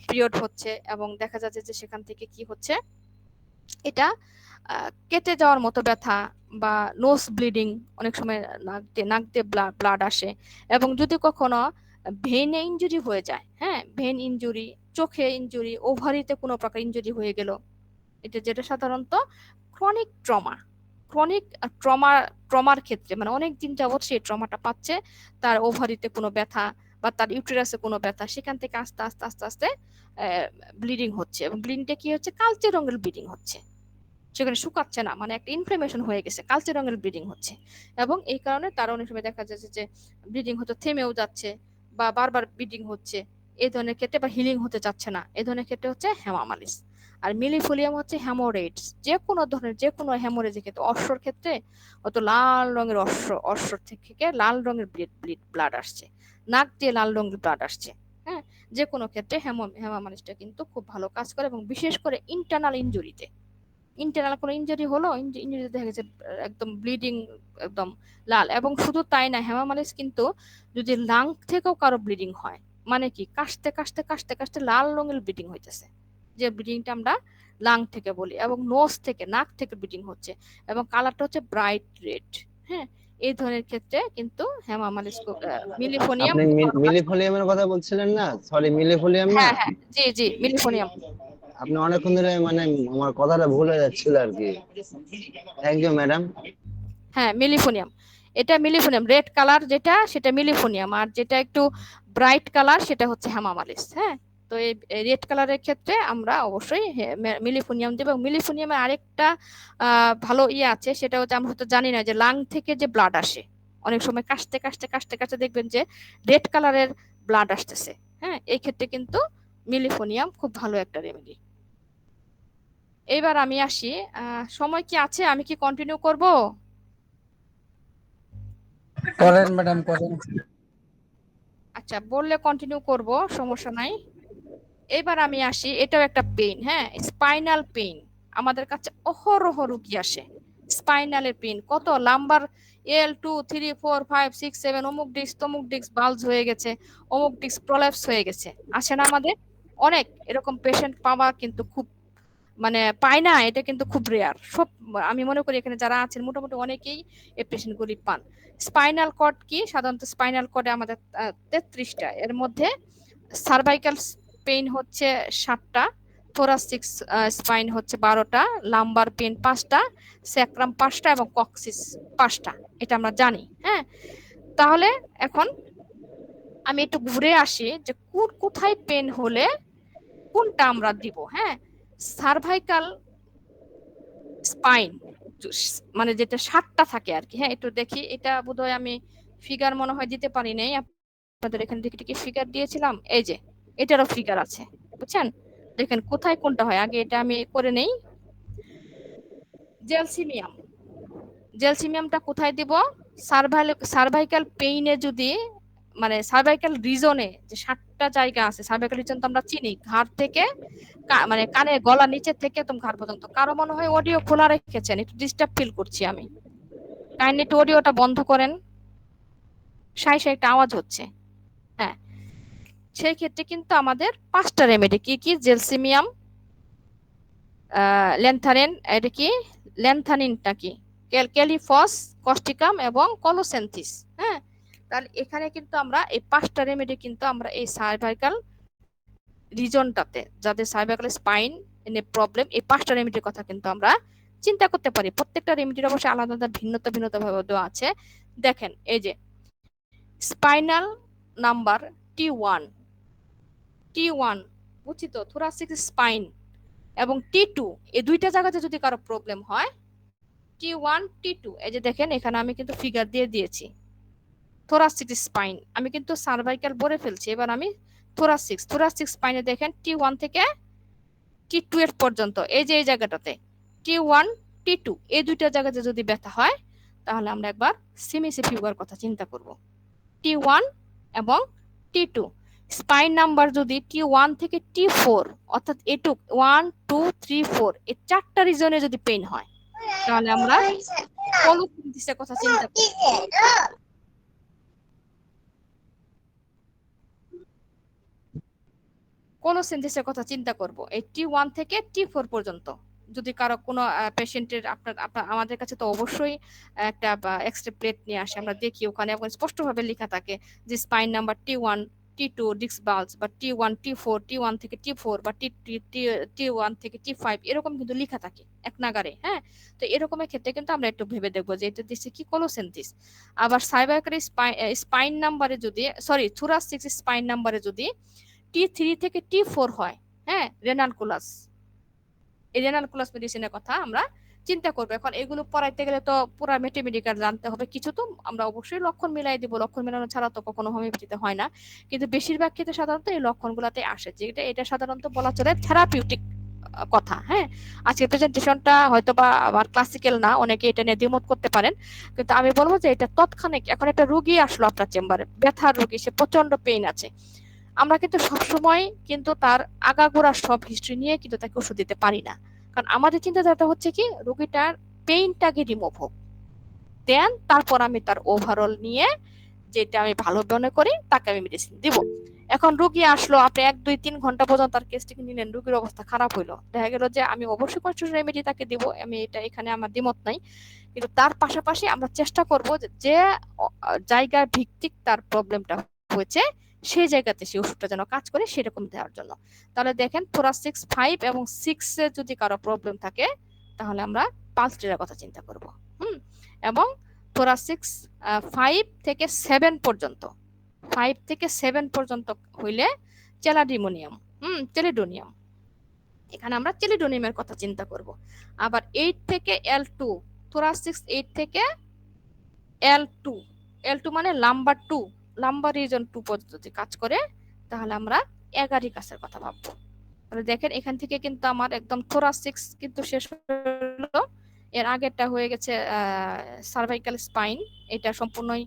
পিরিয়ড হচ্ছে, এবং দেখা যাচ্ছে যে সেখান থেকে কি হচ্ছে, এটা কেটে যাওয়ার মতো ব্যথা বা নোজ ব্লিডিং, অনেক সময় নাক দিয়ে ব্লাড আসে, এবং যদি কখনো ভেইনে ইনজুরি হয়ে যায়, হ্যাঁ ভেইন ইনজুরি, চোখে ইনজুরি, ওভারিতে কোনো প্রকার ইনজুরি হয়ে গেল, এটা যেটা সাধারণত ক্রনিক ট্রমার ক্ষেত্রে, মানে অনেক দিন যাবত সেই ট্রমাটা পাচ্ছে, তার ওভারিতে কোনো ব্যথা বা তার ইউটেরাসে কোনো ব্যথা, সেখান থেকে আস্তে আস্তে আস্তে আস্তে ব্লিডিং হচ্ছে, এবং ব্লিডিংটা কি হচ্ছে, কালচে রঙের ব্লিডিং হচ্ছে, সেখানে শুকাচ্ছে না, মানে একটা ইনফ্লামেশন হয়ে গেছে, কালচে রঙের ব্লিডিং হচ্ছে, এবং এই কারণে তার অনেক সময় দেখা যাচ্ছে যে ব্লিডিং হয়তো থেমেও যাচ্ছে বা বারবার ব্লিডিং হচ্ছে, এই ধরনের ক্ষেত্রে বা হিলিং হতে চাচ্ছে না, এই ধরনের ক্ষেত্রে হচ্ছে হেমামালিস। আর মিলিফোলিয়াম হচ্ছে হ্যামোরেডস, যে কোনো ধরনের যে কোনো হ্যামোরেজের ক্ষেত্রে, অশ্বর ক্ষেত্রে হয়তো লাল রঙের অশ্বর থেকে লাল রঙের ব্লাড আসছে, নাক দিয়ে লাল রঙের ব্লাড আসছে, হ্যাঁ, যে কোনো ক্ষেত্রে হেমামালিসটা কিন্তু খুব ভালো কাজ করে। এবং বিশেষ করে ইন্টারনাল ইনজুরিতে, ইন্টারনাল কোনো ইনজুরি হলো, ইনজুরি দেখা গেছে একদম ব্লিডিং, একদম লাল। এবং শুধু তাই না, হেমামালিস কিন্তু যদি লাং থেকেও কারো ব্লিডিং হয়, মানে কি কাশতে কাশতে কাশতে কাশতে লাল রঙের ব্লিডিং হইতেছে, যে ব্লিডিংটা আমরা লাং থেকে বলি, এবং নোজ থেকে নাক থেকে ব্লিডিং হচ্ছে এবং কালারটা হচ্ছে ব্রাইট রেড, হ্যাঁ, এই ধরনের ক্ষেত্রে কিন্তু হেমামালিস মিলিফোনিয়াম আপনি খুব ভালো কাজ করে। মিলিফোলিয়ামের কথা বলছিলেন না? সরি, মিলিফোলিয়াম না? হ্যাঁ হ্যাঁ, জি জি, মিলিফোনিয়াম। আপনি অনেকক্ষণ ধরে মানে আমার কথাটা ভুল হয়ে যাচ্ছিল আর কি। Thank you madam. হ্যাঁ, মিলিফোনিয়াম, এটা মিলিফোনিয়াম রেড কালার যেটা, সেটা মিলিফোনিয়াম। আর যেটা একটু ব্রাইট কালার সেটা হচ্ছে হেমামালিস। হ্যাঁ, তো এই রেড কালারের ক্ষেত্রে আমরা অবশ্যই মিলিফোনিয়াম দেব। এবং মিলিফোনিয়ামের আরেকটা ভালো ইয়ে আছে, সেটা হচ্ছে আমরা হয়তো জানি না যে লাং থেকে যে ব্লাড আসে, অনেক সময় কাশতে কাশতে কাশতে কাশতে দেখবেন যে রেড কালারের ব্লাড আসতেছে। হ্যাঁ, এই ক্ষেত্রে কিন্তু মিলিফোনিয়াম খুব ভালো একটা রেমেডি। এবার আমি আসি, সময় কি আছে, আমি কি কন্টিনিউ করব? করেন ম্যাডাম, করেন। আচ্ছা, বললে কন্টিনিউ করব, সমস্যা নাই। এবার আমি আসি, এটাও একটা পেইন, হ্যাঁ, স্পাইনাল পেইন। আমাদের কাছে অহরহ রুগী আসে স্পাইনালের পেইন, কত লাম্বার L2 3 4 5 6 7, অমুক ডিস্ক তমুক ডিস্ক বালজ হয়ে গেছে, অমুক ডিস্ক প্রলাপস হয়ে গেছে, আসে না আমাদের? অনেক এরকম পেশেন্ট পাওয়া কিন্তু খুব, মানে পায় না, এটা কিন্তু খুব রেয়ার। সব, আমি মনে করি এখানে যারা আছেন মোটামুটি অনেকেই এই পেশেন্টগুলি পান। স্পাইনাল কর্ড কি, সাধারণত স্পাইনাল কর্ডে আমাদের 33টা, এর মধ্যে সার্ভাইকাল পেইন হচ্ছে 7টা, থোরাসিক স্পাইন হচ্ছে 12টা, লাম্বার পেইন 5টা, স্যাক্রাম 5টা এবং কক্সিস 5টা, এটা আমরা জানি। হ্যাঁ, তাহলে এখন আমি একটু ঘুরে আসি যে কোথায় পেন হলে কোনটা আমরা দিব। হ্যাঁ, সার্ভাইকাল স্পাইন মানে যেটা 7টা থাকে আর কি। হ্যাঁ, একটু দেখি, এটা বোধহয় আমি ফিগার মনে হয় দিতে পারি নাই আপনাদের, এখানে দেখি কি ফিগার দিয়েছিলাম, এই যে এটারও ফিগার আছে, বুঝছেন? দেখেন কোথায় কোনটা হয়, আগে এটা আমি করে নেই। জেলসিমিয়াম, জেলসিমিয়ামটা কোথায় দিব? সার্ভাইকাল পেইনে যদি, মানে সার্ভাইকাল রিজনে যে 7টা জায়গা আছে, সার্ভাইকাল রিজন তো আমরা চিনি, ঘাড় থেকে মানে কানে গলা নিচে থেকে একদম ঘাড় পর্যন্ত। কারো মনে হয় অডিও খোলা রেখেছেন, একটু ডিস্টার্ব ফিল করছি আমি, কাইন্ডলি একটু অডিওটা বন্ধ করেন, সাই সাই একটা আওয়াজ হচ্ছে। হ্যাঁ, সেই ক্ষেত্রে কিন্তু আমাদের 5টা রেমেডি কি কি, জেলসিমিয়াম, ল্যান্থানিন, এটা কি ল্যান্থানিনটা কি, ক্যালিফস, কস্টিকাম এবং কলোসেন্থিস। হ্যাঁ, তাহলে এখানে কিন্তু আমরা এই 5টা রেমেডি কিন্তু আমরা এই সার্ভাইকাল রিজনটাতে, যাদের সার্ভাইকাল স্পাইন এনে প্রবলেম, এই 5টা রেমেডির কথা কিন্তু আমরা চিন্তা করতে পারি। প্রত্যেকটা রেমেডির অবশ্যই আলাদা আলাদা ভিন্নতা ভাবে দেওয়া আছে। দেখেন, এই যে স্পাইনাল নাম্বার T1, T1 বুঝছি তো, থোরাসিক স্পাইন, এবং T2, এই দুইটা জায়গাতে যদি কারো প্রবলেম হয়, T1 T2, এই যে দেখেন এখানে আমি কিন্তু ফিগার দিয়ে দিয়েছি। থোরাসিক স্পাইন আমি কিন্তু সার্ভাইকাল বলে ফেলছি, এবার আমি থোরাসিক স্পাইনে দেখেন T1 থেকে T2 এর পর্যন্ত, এই যে এই জায়গাটাতে T1 T2, এই দুইটা জায়গাতে যদি ব্যথা হয়, তাহলে আমরা একবার সিমিসিফিউগার কথা চিন্তা করব। T1 এবং T2 স্পাইন নাম্বার যদি T1 থেকে T4, অর্থাৎ এটুক 1 2 3 4, এই 4টা রিজনে যদি পেইন হয়, তাহলে আমরা কলোসিন্থিসের কথা চিন্তা করব। কলোসিন্থিসের কথা চিন্তা করব এই T1 থেকে T4 পর্যন্ত। যদি কারো কোনো পেশেন্টের, আপনার আমাদের কাছে তো অবশ্যই একটা এক্সরে প্লেট নিয়ে আসে, আমরা দেখি ওখানে এখন স্পষ্টভাবে লেখা থাকে যে spine number T1 T2 disk বালজ, বা T1 T4, T1 থেকে T4, বা T1 থেকে T5, এরকম কিন্তু লেখা থাকে এক নাগারে। হ্যাঁ, তো এরকমের ক্ষেত্রে কিন্তু আমরা একটু ভেবে দেখবো যে এটা দিচ্ছে কি কলোসিন্থিস। আবার সার্ভাইকাল স্পাইন নাম্বারে যদি, সরি থোরাসিক স্পাইন নাম্বারে যদি T3 থেকে T4 হয়, হ্যাঁ, রেনালকুলাস, এই রেনালকুলাস মেডিসিনের কথা আমরা চিন্তা করবো। এখন এগুলো পড়াইতে গেলে তো পুরা ম্যাথমেটিক্যাল জানতে হবে, কিছু তো আমরা অবশ্যই লক্ষণ মিলাই দিব, লক্ষণ মেলানো ছাড়া তো কখনো হোমিওপ্যাথিতে হয় না, কিন্তু বেশিরভাগ ক্ষেত্রে সাধারণত এই লক্ষণগুলোতে আসে, যেটা এটা সাধারণত বলা চলে থেরাপিউটিক কথা। হ্যাঁ, আজকে প্রেজেন্টেশনটা হয়তো বা আবার ক্লাসিক্যাল না, অনেকে এটা নিয়ে দ্বিমত করতে পারেন, কিন্তু আমি বলবো যে এটা তৎক্ষণিক। এখন একটা রুগী আসলো আপনার চেম্বারে, ব্যথার রুগী, সে প্রচন্ড পেইন আছে, আমরা কিন্তু সবসময় কিন্তু তার আগাগোড়া সব হিস্ট্রি নিয়ে কিন্তু তাকে ওষুধ দিতে পারি না, কারণ আমাদের চিন্তাধারাটা হচ্ছে কি রোগীটার পেইনটাকে রিমুভ হোক, দেন তারপর আমি তার ওভারঅল নিয়ে যেটা আমি ভালো মনে করি তাকে আমি মেডিসিন দিব। এখন রোগী আসলো, আপনি 1 2 3 ঘন্টা পর্যন্ত তার কেসটিকে নিলেন, রোগীর অবস্থা খারাপ হইলো, দেখা গেল যে আমি অবশ্যই কনস্টিটিউশন রেমেডি তাকে দিব, আমি এটা এখানে আমার দ্বিমত নাই, কিন্তু তার পাশাপাশি আমরা চেষ্টা করব যে যে জায়গা ভিত্তিক তার প্রবলেমটা হয়েছে সেই জায়গাতে সেই ওষুধটা যেন কাজ করে সেরকম দেওয়ার জন্য। তাহলে দেখেন thoracic 5 এবং 6 এ যদি কারো প্রবলেম থাকে তাহলে আমরা পালস রেটের কথা চিন্তা করব। এবং thoracic 5 থেকে 7 পর্যন্ত, 5 থেকে 7 পর্যন্ত হইলে চেলাডিমোনিয়াম, চেলিডোনিয়াম, এখানে আমরা চেলিডোনিয়ামের কথা চিন্তা করব। আবার 8 থেকে L2, thoracic 8 থেকে L2, L2 মানে লাম্বার 2, লাম্বার রিজন 2 পর্যন্ত যদি কাজ করে তাহলে আমরা এগারিকাসের কথা ভাববো। তাহলে দেখেন এখান থেকে কিন্তু আমার একদম thoracic কিন্তু শেষ হলো, এর আগেরটা হয়ে গেছে সার্ভাইকাল স্পাইন, এটা সম্পূর্ণই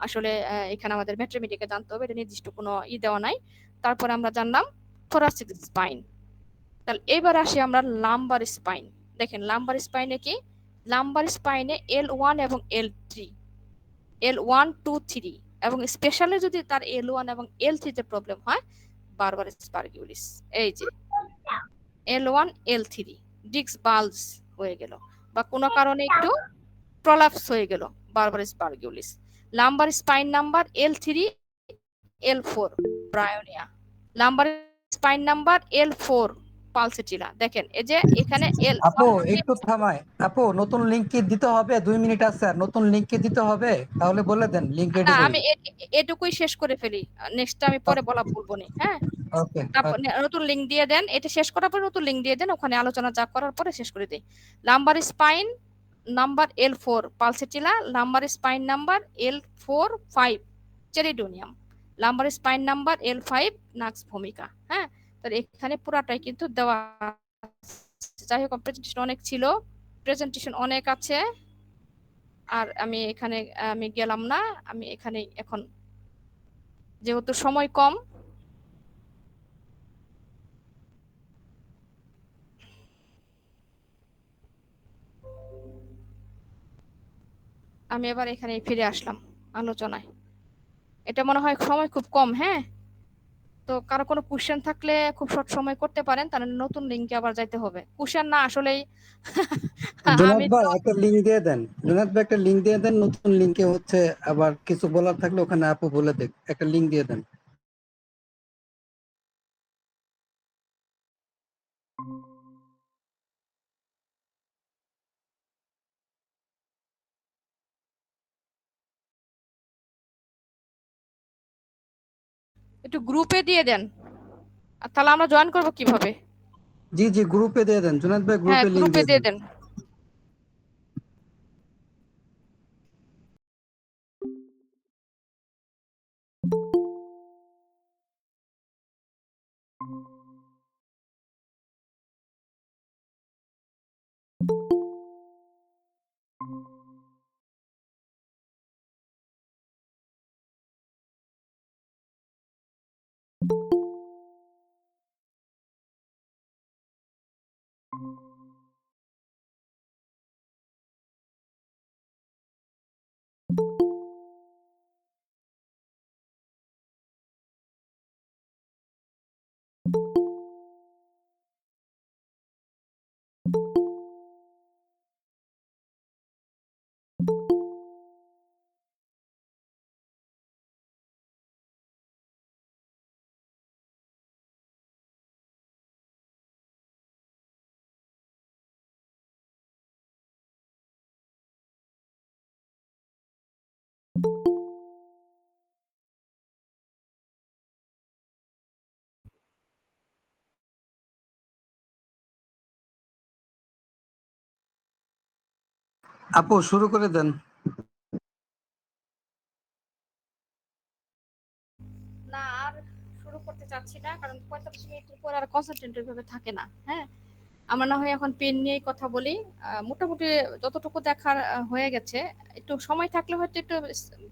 আসলে এখানে আমাদের ম্যাথমেটিকে জানতে হবে, এটা নির্দিষ্ট কোনো দেওয়া নাই। তারপরে আমরা জানলাম thoracic স্পাইন। তাহলে এবার আসি আমরা লাম্বার স্পাইন। দেখেন লাম্বার স্পাইনে কি, লাম্বার স্পাইনে L1 এবং L3, L1 2 3 এবং স্পেশালি যদি তার L1 এবং L3 তে প্রবলেম হয়, বারবার স্পারগিউলিস, এই যে L1 L3 ডিস্ক বালজ হয়ে গেল বা কোনো কারণে একটু প্রলাপস হয়ে গেল, বারবার স্পারগিউলিস। Lumbar spine number L3 L4 bryonia, lumbar spine number L4 pulsatilla. দেখেন এই যে এখানে আপু একটু থামায়, আপু নতুন লিংক কি দিতে হবে? 2 মিনিট আছে, আর নতুন লিংক কি দিতে হবে? তাহলে বলে দেন, লিংক রেডি না, করি। আমি এটুকুই শেষ করে ফেলি, নেক্সট আমি পরে বলা বলবো না। হ্যাঁ, ওকে। তারপর নতুন লিংক দিয়ে দেন, এটা শেষ করার পর নতুন লিংক দিয়ে দেন, ওখানে আলোচনা যা করার পরে শেষ করে দিই। Lumbar spine number L4 pulsatilla, lumbar spine number L4 5 chelidonium, lumbar spine number L5 nux vomica. হ্যাঁ, তাহলে এখানে পুরাটাই কিন্তু দেওয়া আছে। যাই হোক, প্রেজেন্টেশন অনেক ছিল, প্রেজেন্টেশন অনেক আছে, আর আমি এখানে আমি গেলাম না, আমি এখানে এখন যেহেতু সময় কম, আমি এবার এখানে ফিরে আসলাম আলোচনায়। এটা মনে হয় সময় খুব কম। হ্যাঁ, তো কারো কোনো কোশ্চেন থাকলে খুব শর্ট সময় করতে পারেন, তাহলে নতুন লিঙ্কে আবার যাইতে হবে। কোশ্চেন না আসলেই জুনাদ আমি ভাই তো একটা লিংক দিয়ে দেন, জুনাদ ভাই একটা লিংক দিয়ে দেন, নতুন লিংকে হচ্ছে আবার কিছু বলার থাকলে ওখানে আপু বলে দেখ, একটা লিংক দিয়ে দেন। একটু গ্রুপে দিয়ে দেন, আর তাহলে আমরা জয়েন করবো কিভাবে? জি জি, গ্রুপে দিয়ে দেন, জুনাদ ভাই হ্যাঁ, গ্রুপে লিংক গ্রুপে দিয়ে দিয়ে দেন। দেন। আপু শুরু করে দেন। না আর শুরু করতে চাচ্ছি না, কারণ 45 মিনিটের পর আর কনসেন্ট্রেটেড ভাবে থাকে না। হ্যাঁ, আমরা না হয় এখন পেন নিয়েই কথা বলি। মোটামুটি যতটুকু দেখার হয়ে গেছে। একটু সময় থাকলে হয়তো একটু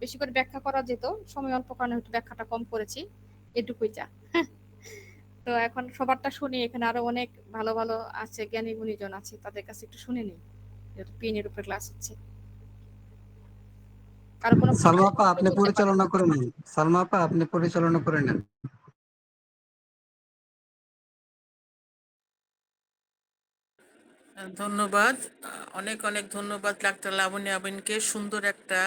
বেশি করে ব্যাখ্যা করা যেত, সময় অল্প কারণে হয়তো ব্যাখ্যাটা কম করেছি, এটুকুই যা। তো এখন সবারটা শুনি, এখানে আরো অনেক ভালো ভালো আছে, জ্ঞানী গুণীজন আছে, তাদের কাছে একটু শুনে নিই, যেহেতু পেনের উপরে ক্লাস হচ্ছে। কারো কোনো প্রশ্ন সালমা আপা থাকলে আপনি করতে পারেন। পরিচালনা করে নেন। সালমা আপা আপনি পরিচালনা করে নেন। ধন্যবাদ। অনেক অনেক ধন্যবাদ ডাক্তার লাবণী আবিনকে। সুন্দর একটা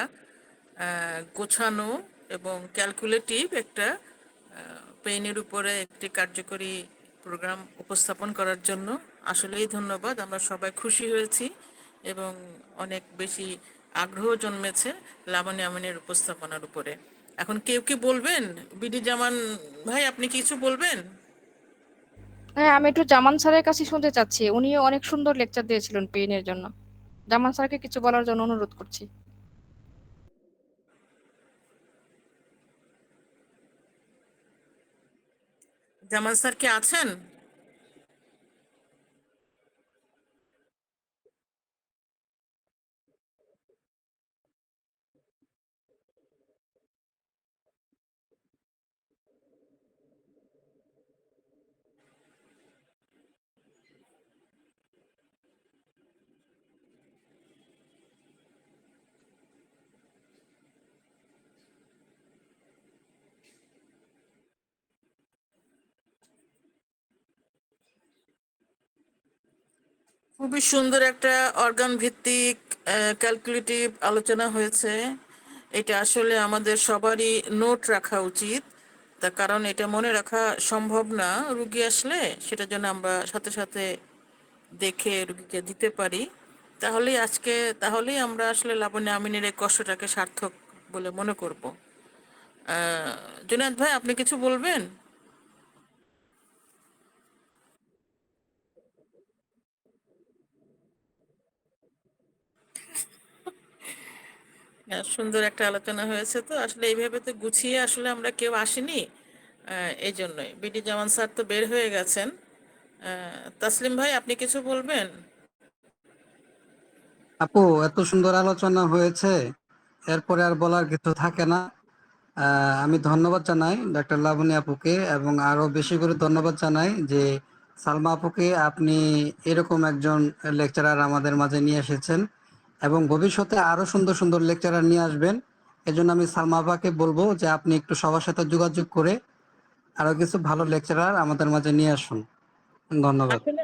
গোছানো এবং ক্যালকুলেটিভ একটা পেইনের উপরে একটি কার্যকরী প্রোগ্রাম উপস্থাপন করার জন্য আসলেই ধন্যবাদ। আমরা সবাই খুশি হয়েছি এবং অনেক বেশি আগ্রহ জন্মেছে লাবণী আমিনের উপস্থাপনার উপরে। এখন কেউ কি বলবেন? বিডি জামান ভাই, আপনি কিছু বলবেন? হ্যাঁ, আমি একটু জামান স্যারের কাছে শুনতে চাচ্ছি, উনিও অনেক সুন্দর লেকচার দিয়েছিলেন পেনের জন্য। জামান স্যারকে কিছু বলার জন্য অনুরোধ করছি। জামান স্যার কি আছেন? খুবই সুন্দর একটা অর্গান ভিত্তিক ক্যালকুলেটিভ আলোচনা হয়েছে। এটা আসলে আমাদের সবারই নোট রাখা উচিত, তার কারণ এটা মনে রাখা সম্ভব না। রুগী আসলে সেটা যেন আমরা সাথে সাথে দেখে রুগীকে দিতে পারি। তাহলেই আমরা আসলে লাবণ্য আমিনের এই কষ্টটাকে সার্থক বলে মনে করব। জুনায়েদ ভাই, আপনি কিছু বলবেন? সুন্দর একটা আলোচনা হয়েছে। তো আসলে এইভাবে তো গুছিয়ে আসলে আমরা কেউ আসিনি, এই জন্যই। বিডি জামান স্যার তো বের হয়ে গেছেন। তাসলিম ভাই, আপনি কিছু বলবেন? আপু এত সুন্দর আলোচনা হয়েছে, এরপরে আর বলার কিছু থাকে না। আমি ধন্যবাদ জানাই ডাক্তার লাবণী আপুকে, এবং আরো বেশি করে ধন্যবাদ জানাই যে সালমা আপুকে আপনি এরকম একজন লেকচারার আমাদের মাঝে নিয়ে এসেছেন, এবং ভবিষ্যতে আরো সুন্দর সুন্দর লেকচারার নিয়ে আসবেন। এজন্য আমি সালমা আপাকে বলবো যে আপনি একটু সবার সাথে যোগাযোগ করে আরো কিছু ভালো লেকচারার আমাদের মাঝে নিয়ে আসুন। ধন্যবাদ। আসলে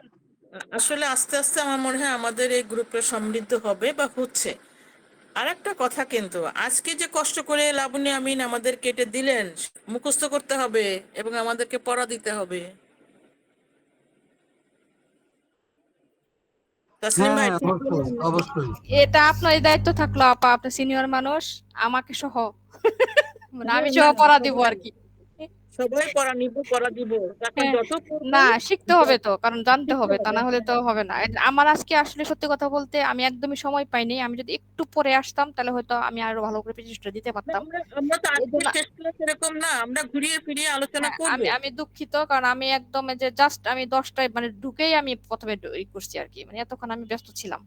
আসলে আস্তে আস্তে আমার মনে হয় আমাদের এই গ্রুপটা সমৃদ্ধ হবে বা হচ্ছে। আর একটা কথা, কিন্তু আজকে যে কষ্ট করে লাবণী আমিন আমাদের কেটে দিলেন, মুখস্থ করতে হবে এবং আমাদেরকে পড়া দিতে হবে। তাসলিম হ্যাঁ ভাই, হ্যাঁ, ঠিক অবশ্যই বললাম নাকি? অবশ্যই। এটা আপনার দায়িত্ব থাকলো আপা, আপনি সিনিয়র মানুষ, আমাকে সহ, মানে আমি হ্যাঁ, সহ না, পড়া দিব সবাই আর কি। সবাই পড়া নিব, পড়া দিব। এখন হ্যাঁ, যত পড়বো, না শিখতে হবে তো, কারণ জানতে শিখতে হবে, তা হবে। না হলে তো হ্যাঁ, হবে না। আমার আজকে আসলে সত্যি কথা বলতে আমি একদমই সময় পাইনি। আমি যদি একটু পরে আসতাম তাহলে হয়তো আমি আরো ভালো করে প্রেজেন্টেশনটা দিতে না, পারতাম। আমরা আমরা তো এই আজকে জন্য শেষ ক্লাস এরকম না, আমরা ঘুরিয়ে ফিরিয়ে আলোচনা হ্যাঁ, করব। আমি আমি দুঃখিত, কারণ আমি একদম এই যে জাস্ট আমি 10টায় মানে ঢুকেই আমি প্রথমে ই করছি আর কি, মানে এতক্ষণ আমি ব্যস্ত ছিলাম।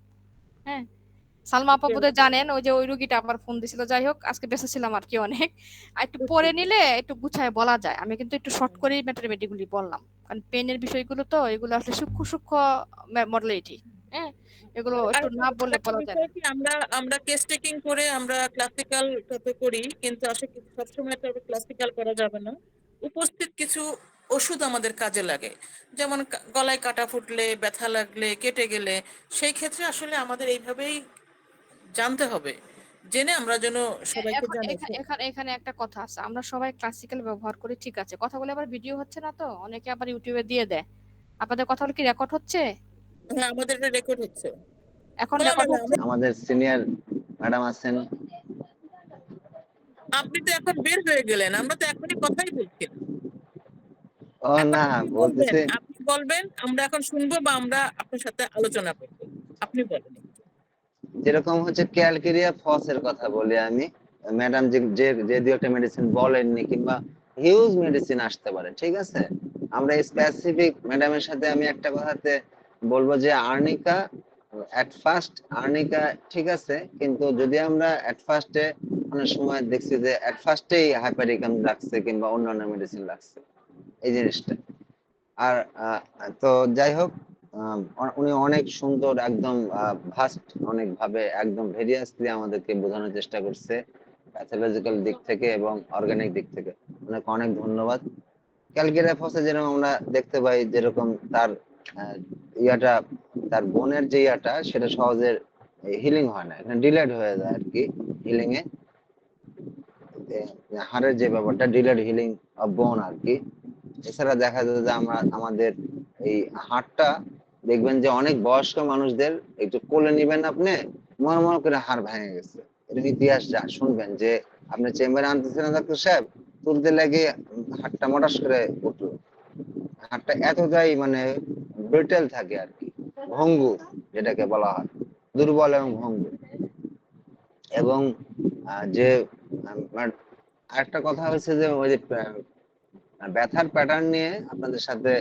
হ্যাঁ, সালমা আপা ওকে, বোধহয় জানেন, ওই যে ওই রুগীটা আবার ফোন দিছিল। যাই হোক, আজকে ব্যস্ত ছিলাম আর কি অনেক। আর একটু পরে বুঝতেছি। নিলে একটু গুছায় বলা যায়। আমি কিন্তু একটু শর্ট করেই ম্যাটারমেটিগুলি বললাম, কারণ পেনের বিষয়গুলো তো এগুলো আসলে সূক্ষ্ম সূক্ষ্ম মডেলিটি। হ্যাঁ, এগুলো একটু আরেকটা না বললে আরেকটা বলা যায় বিষয় না। কি, আমরা আমরা কেস টেকিং করে আমরা ক্লাসিক্যাল তো করি, কিন্তু আসলে সবসময় তো ক্লাসিক্যাল করা যাবে না। উপস্থিত কিছু ওষুধ আমাদের কাজে লাগে, যেমন গলায় কাটা ফুটলে, ব্যথা লাগলে, কেটে গেলে, সেই ক্ষেত্রে আসলে আমাদের এইভাবেই জানতে হবে, জেনে আমরা যেন সবাইকে এখন জানাই। এখানে এখানে একটা কথা আছে, আমরা সবাই ক্লাসিক্যাল ব্যবহার করি, ঠিক আছে, কথা বলে আবার ভিডিও হচ্ছে না তো, অনেকে আবার ইউটিউবে দিয়ে দেয়। আপনাদের কথা হলো কি রেকর্ড হচ্ছে? হ্যাঁ, আমাদের এটা রেকর্ড হচ্ছে। এখন না, না, রেকর্ড না, হচ্ছে? আমাদের সিনিয়র ম্যাডাম আছেন। আপনি তো এখন বের হয়ে গেলেন, আমরা তো এখনই কথাই বলছি। ও এখন না, আপনি বলবেন, বলতেছি আমরা এখন শুনবো বা আমরা আপনার সাথে আলোচনা করবো। আপনি বলেন। যেরকম হচ্ছে ক্যালকেরিয়া ফসের কথা বলি আমি, ম্যাডাম যে যে যে দু একটা মেডিসিন বলেননি, কিংবা হিউজ মেডিসিন আসতে পারে, ঠিক আছে। আমরা স্পেসিফিক ম্যাডামের সাথে আমি একটা কথাতে বলবো যে আর্নিকা এট ফার্স্ট, আর্নিকা ঠিক আছে, কিন্তু যদি আমরা এট ফার্স্টে অনেক সময় দেখছি যে এট ফার্স্টেই হাইপারিকাম লাগছে কিংবা অন্যান্য মেডিসিন লাগছে, এই জিনিসটা। আর তো যাই হোক, উনি অনেক সুন্দর একদম ভাস্ট অনেক ভাবে একদম ভেরিয়াসলি আমাদেরকে বোঝানোর চেষ্টা করছে, প্যাথোলজিক্যাল দিক থেকে এবং অর্গানিক দিক থেকে। অনেক অনেক ধন্যবাদ। ক্যালকেরিয়া ফসে যেরকম আমরা দেখতে পাই, যেরকম তার আহ, ইয়াটা, তার বোনের যে ইয়াটা, সেটা সহজে হিলিং হয় না, এখানে ডিলেড হয়ে যায় আর কি হিলিং এ। হাড়ের যে ব্যাপারটা, ডিলেড হিলিং অফ বোন আর কি। এছাড়া দেখা যায় যে আমরা আমাদের এই হাড়টা দেখবেন যে অনেক বয়স্ক মানুষদের একটু কোলে নিবেন আপনি, মরমর করে হাড় ভেঙে গেছে। এর ইতিহাস যা শুনবেন যে আপনি চেম্বারে আনতেছেন না ডাক্তার সাহেব, তুলতে লাগে হাড়টা মটাস করে উঠলো। হাড়টা এতটাই মানে ব্রিটেল থাকে আর কি, ভঙ্গুর যেটাকে বলা হয়, দুর্বল এবং ভঙ্গুর। এবং যে আরেকটা কথা হচ্ছে যে ওই যে ব্যথার প্যাটার্ন নিয়ে আপনাদের সাথে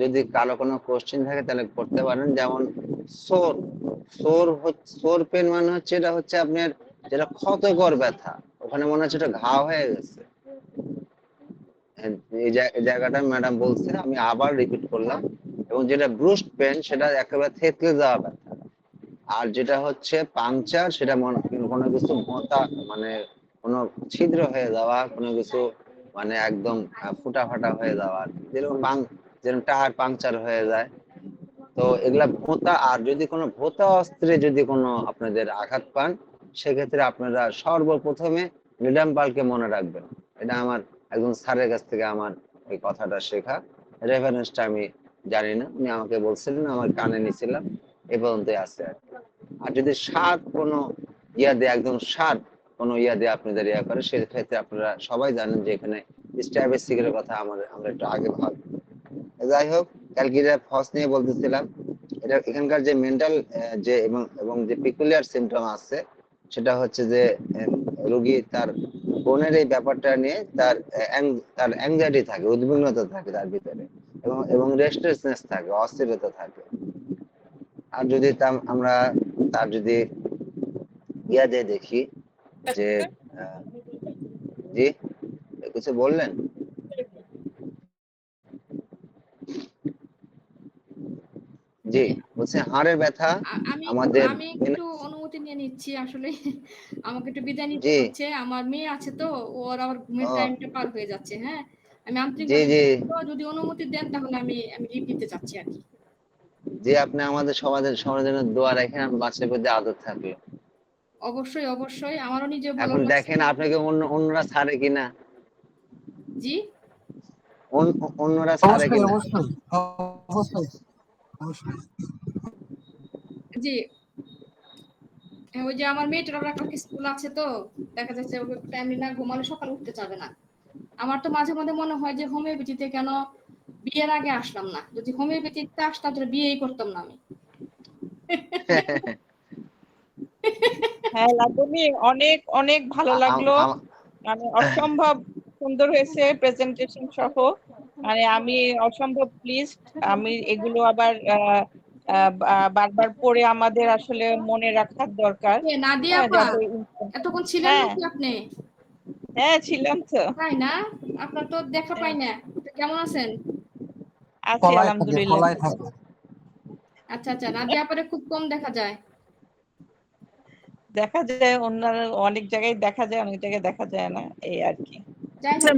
যদি কারো কোনো কোশ্চেন থাকে তাহলে করতে পারেন। যেমন সোর, সোর পেন মানে হচ্ছে, এটা হচ্ছে আপনার যেটা ক্ষতকর ব্যথা, ওখানে মনে হচ্ছে এটা ঘা হয়ে গেছে। এই জায়গাটা ম্যাডাম বলছে, আমি আবার রিপিট করলাম। এবং যেটা ব্রুস্ট পেন, সেটা একেবারে থেতলে যাওয়া ব্যথা। আর যেটা হচ্ছে পাংচার, সেটা কোনো কিছু ভোঁতা, মানে কোনো ছিদ্র হয়ে যাওয়া, কোনো কিছু মানে একদম ফুটা ফাটা হয়ে যাওয়া, যেরকম যেরকম টায়ার পাংচার হয়ে যায়। তো এগুলা ভোঁতা। আর যদি কোনো ভোঁতা অস্ত্রে যদি কোনো আপনাদের আঘাত পান, সেক্ষেত্রে আপনারা সর্বপ্রথমে লিডাম পালকে মনে রাখবেন। এটা আমার একজন স্যারের কাছ থেকে আমার এই কথাটা শেখা, রেফারেন্সটা আমি জানি না, উনি আমাকে বলছিলেন, আমার কানে নিছিলাম, এ পর্যন্ত আছে আর কি। আর যদি শার্প কোনো ইয়া দিয়ে, একদম শার্প কোনো ইয়া দিয়ে আপনাদের ইয়া করে, সেক্ষেত্রে আপনারা সবাই জানেন যে এখানে স্ট্যাবিস্টিকের কথা আমরা একটু আগে ভাবি। যাই হোক, ক্যালকেরিয়া ফস নিয়ে বলতেছিলাম। এটা এখানকার যে মেন্টাল যে এবং যে পিকুলিয়ার সিমটম আছে, সেটা হচ্ছে যে রোগী তার বোনের এই ব্যাপারটা নিয়ে তার অ্যাংজাইটি থাকে, উদ্বিগ্নতা থাকে তার ভিতরে, এবং রেস্টলেসনেস থাকে, অস্থিরতা থাকে। আর যদি আমরা তার যদি ইয়া দিয়ে দেখি যে জি কিছু বললেন? জি, বলছে হাড়ের ব্যথা আমি আমাদের। আমি একটু অনুমতি নিয়ে নিচ্ছি আসলে। আমাকে একটু বিদায় নিতে জি, হচ্ছে, আমার মেয়ে আছে তো, ওর আবার ঘুমের ও টাইমটা পার হয়ে যাচ্ছে। হ্যাঁ, আমি জি আন্তরিকভাবে জি যদি অনুমতি দেন তাহলে আমি লিভ দিতে চাচ্ছি আর কি। জি, আপনি আমাদের সবার জন্য দোয়া রাখেন, বাচ্চার প্রতি আদর থাকবে। অবশ্যই অবশ্যই, আমারও নিজে ভালো এখন লাগছে। দেখেন আপনাকে অন্যরা ছাড়ে কিনা, জি অন্যরা ছাড়ে অবশ্যই কিনা। অবশ্যই অবশ্যই অবশ্যই। জি, ওই যে আমার মেয়েটার আবার কালকে স্কুল আছে তো, দেখা যাচ্ছে ওকে টাইমলি না ঘুমালে সকালে উঠতে চাবে না। আমার তো মাঝে মাঝে মনে হয় যে হোমিওপ্যাথিতে কেন বিয়ের আগে আসলাম না, যদি হোমিওপ্যাথিতে আসতাম তাহলে বিয়েই করতাম না আমি। হ্যাঁ লাবণী, অনেক অনেক ভালো লাগলো, মানে অসম্ভব সুন্দর হয়েছে প্রেজেন্টেশন সহ। মানে আমি অসম্ভব প্লিজড। আমি এগুলো আবার বারবার পড়ে আমাদের আসলে মনে রাখার দরকার। নাদিয়া হ্যাঁ, আপা, যাতে এতক্ষণ ছিলেন হ্যাঁ নাকি আপনি? হ্যাঁ ছিলাম তো। তাই না? আপনার তো দেখা পাই না। কেমন আছেন? আছি ফলায় থাকে আলহামদুলিল্লাহ। ফলায় থাকে। আচ্ছা আচ্ছা, নাদিয়া আপারে খুব কম দেখা যায়। দেখা যায় অন্য অনেক জায়গায় দেখা যায়, অনেক জায়গায় দেখা যায় না, এই আর কি। যাই হোক,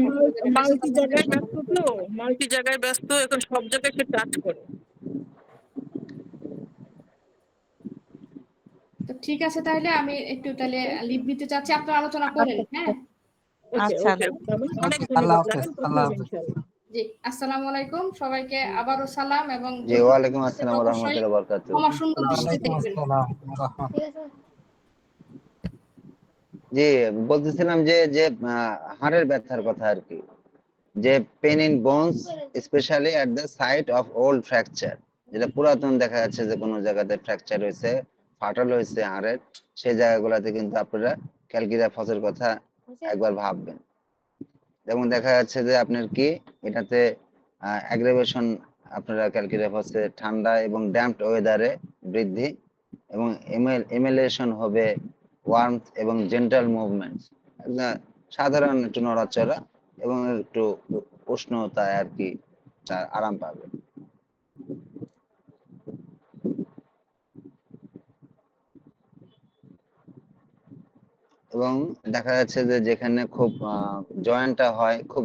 মাল্টি জায়গায় ব্যস্ত তো, মাল্টি জায়গায় ব্যস্ত, এখন সব জায়গায় সে কাজ করে। তো ঠিক আছে, তাহলে আমি একটু তাহলে লিভ দিতে চাচ্ছি, আপনারা আলোচনা করেন। হ্যাঁ, ওকে আচ্ছা ওকে, অনেক আল্লাহ ধন্যবাদ, হাফেজ, রাখেন, কথা আল্লাহ হবে হাফেজ। ইনশাআল্লাহ। জি, আসসালামু আলাইকুম সবাইকে, আবারও সালাম, এবং জি, ওয়ালাইকুম আসসালাম ওয়া অবশ্যই রাহমাতুল্লাহি ওয়া বারাকাতুহু। ক্ষমা সুন্দর দৃষ্টিতে ওয়ালাইকুম দেখবেন। আসসালাম ওয়া রাহমাতুল্লাহ। জি, বলতেছিলাম যে যে হাড়ের ব্যথার কথা আর কি, যে pain in bones specially at the site of old fracture, যেটা পুরাতন দেখা যাচ্ছে যে কোনো জায়গাতে ফ্র্যাকচার হয়েছে, ফাটল হয়েছে হাড়ের, সেই জায়গাগুলোতে কিন্তু আপনারা ক্যালকিরাফসের কথা একবার ভাববেন। যেমন দেখা যাচ্ছে যে আপনার কি এটাতে অ্যাগ্রাভেশন, আপনারা ক্যালকিরাফসে ঠান্ডা এবং ড্যাম্পড ওয়েদারে বৃদ্ধি, এবং এমএলএশন হবে ওয়ার্মথ এবং জেন্টাল মুভমেন্ট, সাধারণ একটু নড়াচড়া এবং একটু উষ্ণতায় আর কি আরাম পাবে। এবং দেখা যাচ্ছে যে যেখানে খুব জয়েন্টটা হয় খুব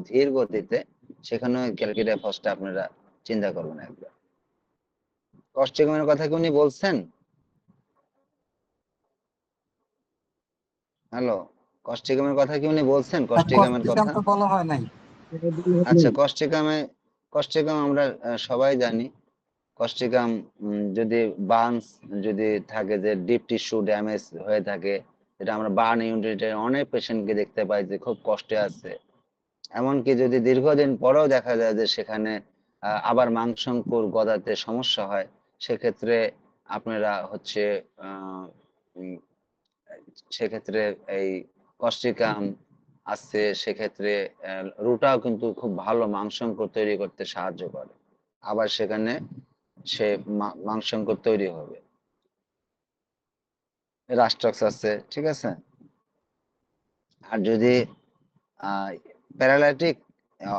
ধীর গতিতে, সেখানেও ক্যালকিরাফসটা আপনারা চিন্তা করবেন একবার। কস্টিকামের কথা কি উনি বলছেন? হ্যালো, কস্টিকামের কথা কি উনি বলছেন? কস্টিকামের কস্টিকাম কথা, তো বলা হয় নাই। আচ্ছা কস্টিকাম আমরা সবাই জানি। কস্টিকাম যদি বার্নস যদি থাকে, যে ডিপ টিস্যু ড্যামেজ হয়ে থাকে, যেটা আমরা বার্ন ইউনিটে অনেক পেশেন্টকে দেখতে পাই যে খুব কষ্টে আছে, এমনকি যদি দীর্ঘদিন পরেও দেখা যায় যে সেখানে আবার মাংসঙ্কুর গদাতে সমস্যা হয়, সেক্ষেত্রে আপনারা হচ্ছে সেক্ষেত্রে এই কস্টিকাম আছে, সেক্ষেত্রে রুটাও কিন্তু খুব ভালো মাংসঙ্কুর তৈরি করতে সাহায্য করে, আবার সেখানে সে মাংসঙ্কুর তৈরি হবে। রাস্ট্রক্স আছে, ঠিক আছে। আর যদি প্যারালাইটিক